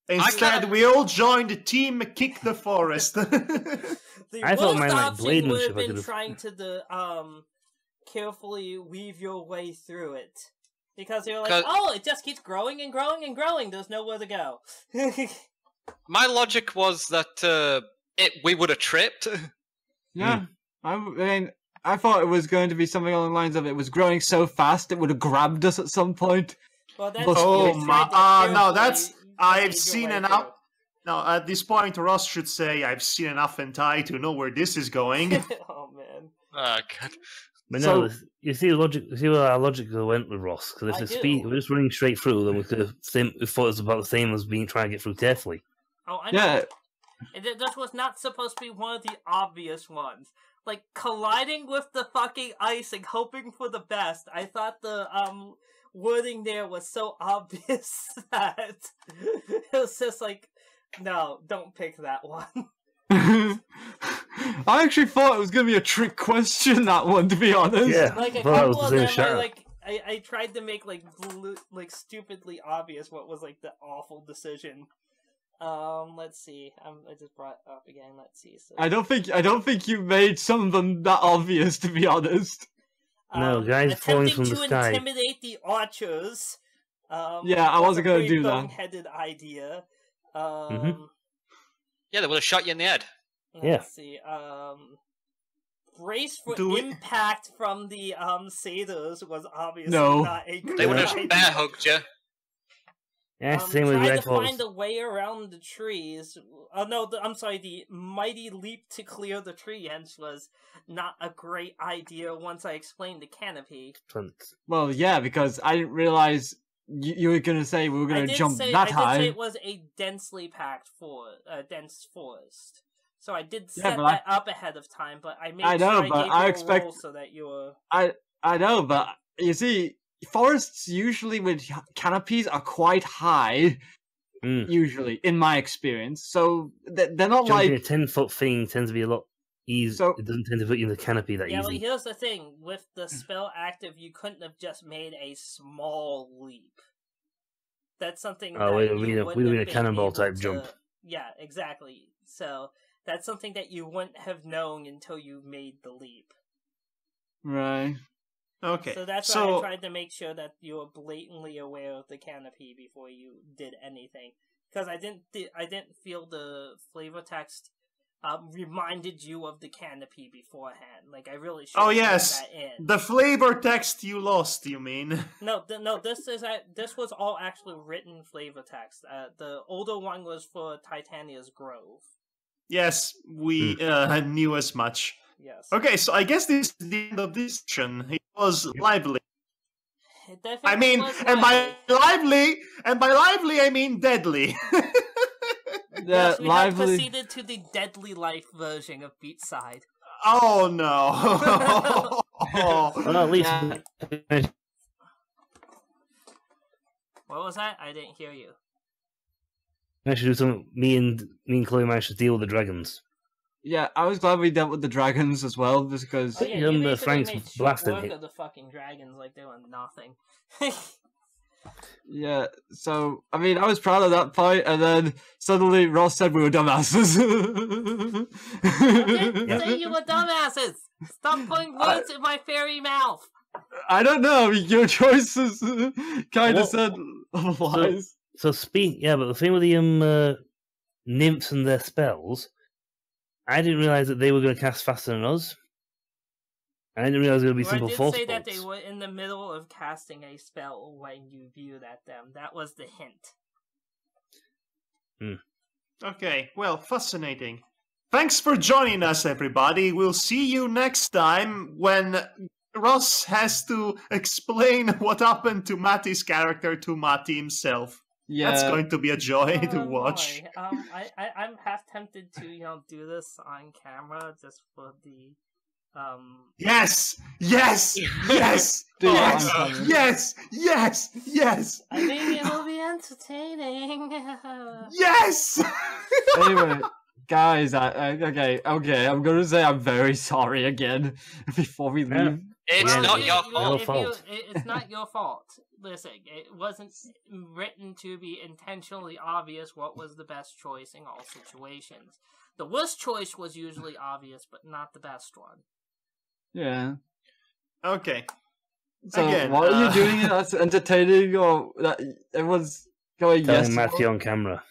Instead, we all joined the team Kick the Forest. I thought my blade would have been trying to carefully weave your way through it. Because you're like, oh, it just keeps growing and growing and growing. There's nowhere to go. My logic was that we would have tripped. Yeah. I mean, I thought it was going to be something along the lines of it was growing so fast it would have grabbed us at some point. Well, that's no, that's... I've seen enough... No, at this point, Ross should say, I've seen enough hentai to know where this is going. Oh, man. Oh, God. But no, you see where our logic went with Ross. Because if the speed, we're just running straight through, then we thought it was about the same as trying to get through carefully. Oh, I know. Yeah. That was not supposed to be one of the obvious ones. Like, colliding with the fucking ice and hoping for the best. I thought the wording there was so obvious that it was just like, no, don't pick that one. I actually thought it was going to be a trick question, that one, to be honest. Yeah, like a couple of them, I tried to make like stupidly obvious what was like the awful decision. Let's see. I just brought it up again. Let's see. So, I don't think you made some of them that obvious, to be honest. No, guys falling from the sky. Attempting to intimidate the archers. Yeah, I wasn't going to do that. Headed idea. Yeah, they would have shot you in the head. Let's see. Brace for impact from the satyrs was obviously not a good They would have bear hugged you. Yeah, same with trying Red to Horse. find a way around the trees. I'm sorry. The mighty leap to clear the tree henge was not a great idea. Once I explained the canopy. Well, yeah, because I didn't realize you were gonna say we were gonna jump that high. I did say it was a densely packed dense forest. So I did set that up ahead of time, but I made sure I gave you a roll so that you were... I know, but you see, forests usually with canopies are quite high, usually, in my experience. So they're not jumping like... a 10-foot thing tends to be a lot easier. So, it doesn't tend to put you in the canopy that easy. Yeah, but here's the thing. With the spell active, you couldn't have just made a small leap. That's something that we mean a cannonball type jump. Yeah, exactly. So that's something that you wouldn't have known until you made the leap. Right. Okay. So that's why I tried to make sure that you were blatantly aware of the canopy before you did anything, because I didn't feel the flavor text reminded you of the canopy beforehand. Like I really should. Oh yes, that in. The flavor text you lost. You mean? No. This was all actually written flavor text. The older one was for Titania's Grove. Yes, we knew as much. Yes. Okay, so I guess this is the end of this session. It was lively. It definitely was lively. And by lively, I mean deadly. Yes, we have proceeded to the deadly life version of Beachside. Oh no! Well, at least. What was that? I didn't hear you. I should do something. Me and Chloe managed to deal with the dragons. Yeah, I was glad we dealt with the dragons as well, just because... Oh, yeah, Frank's blasted work of the fucking dragons like they were nothing. Yeah, so, I mean, I was proud of that fight, and then suddenly Ross said we were dumbasses. I didn't say you were dumbasses! Stop putting words in my fairy mouth! I don't know, your choices kind of said otherwise. But the thing with the nymphs and their spells... I didn't realize that they were going to cast faster than us. I didn't realize it was going to be simple force bolts. I did say that they were in the middle of casting a spell when you viewed at them. That was the hint. Okay, well, fascinating. Thanks for joining us, everybody. We'll see you next time when Ross has to explain what happened to Matty's character to Matty himself. Yeah. That's going to be a joy to watch. I'm half tempted to, do this on camera just for the, Yes! Yes! Yes! Yes! Yes! Yes! I think it'll be entertaining. Yes! Anyway, guys, okay, I'm gonna say I'm very sorry again before we leave. It's not your fault. It's not your fault. Listen, it wasn't written to be intentionally obvious what was the best choice in all situations. The worst choice was usually obvious, but not the best one. Yeah. Okay. So, again, what are you doing that's entertaining, or that everyone's going telling Matthew on camera?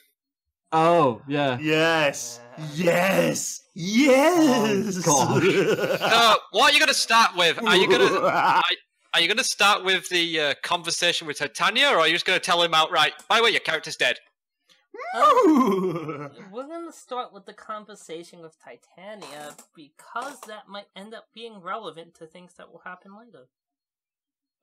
Oh, yeah. Yes! Yes! Yes! Oh, gosh. What are you going to start with? Are you going to start with the conversation with Titania, or are you just going to tell him outright, by the way, your character's dead? We're going to start with the conversation with Titania, because that might end up being relevant to things that will happen later.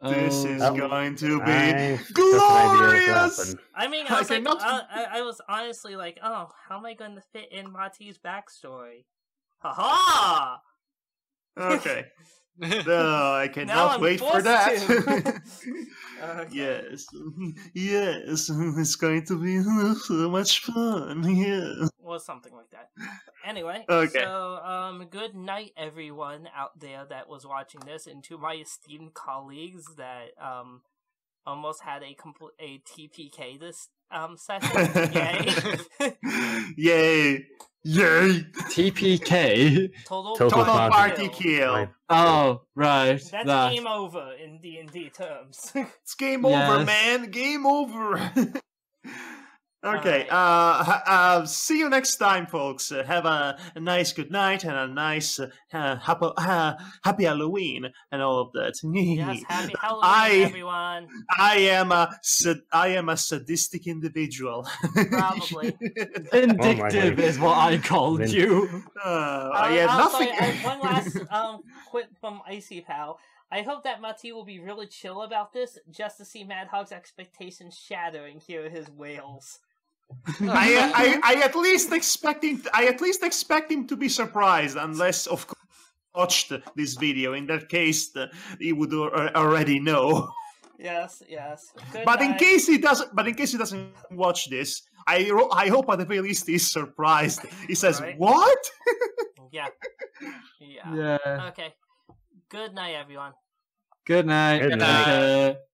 This is going to be glorious! I mean, I was honestly like, oh, how am I going to fit in Mati's backstory? Ha-ha! Okay. No, I cannot wait for that. Yes. Yes. It's going to be so much fun. Yeah. Or something like that. Anyway, okay. So, good night, everyone out there that was watching this, and to my esteemed colleagues that almost had a TPK this session. Yay! Yay! Yay! TPK. Total party kill. Oh, right. That's game over in D&D terms. It's game over, man. Game over. Okay. See you next time, folks. Have a nice good night and a nice happy Halloween and all of that. Yes, happy Halloween, everyone. I am a sadistic individual. Probably. Vindictive is what I called you. I had nothing. Sorry, one last quip from Icy Pal. I hope that Mati will be really chill about this, just to see Madhog's expectations shatter and hear his wails. I at least expect him to be surprised, unless of course he watched this video. In that case, he would already know. Yes. But in case he doesn't watch this, I hope at the very least he's surprised. He says, right. "What?" Yeah. Yeah. Okay. Good night, everyone. Good night. Good night.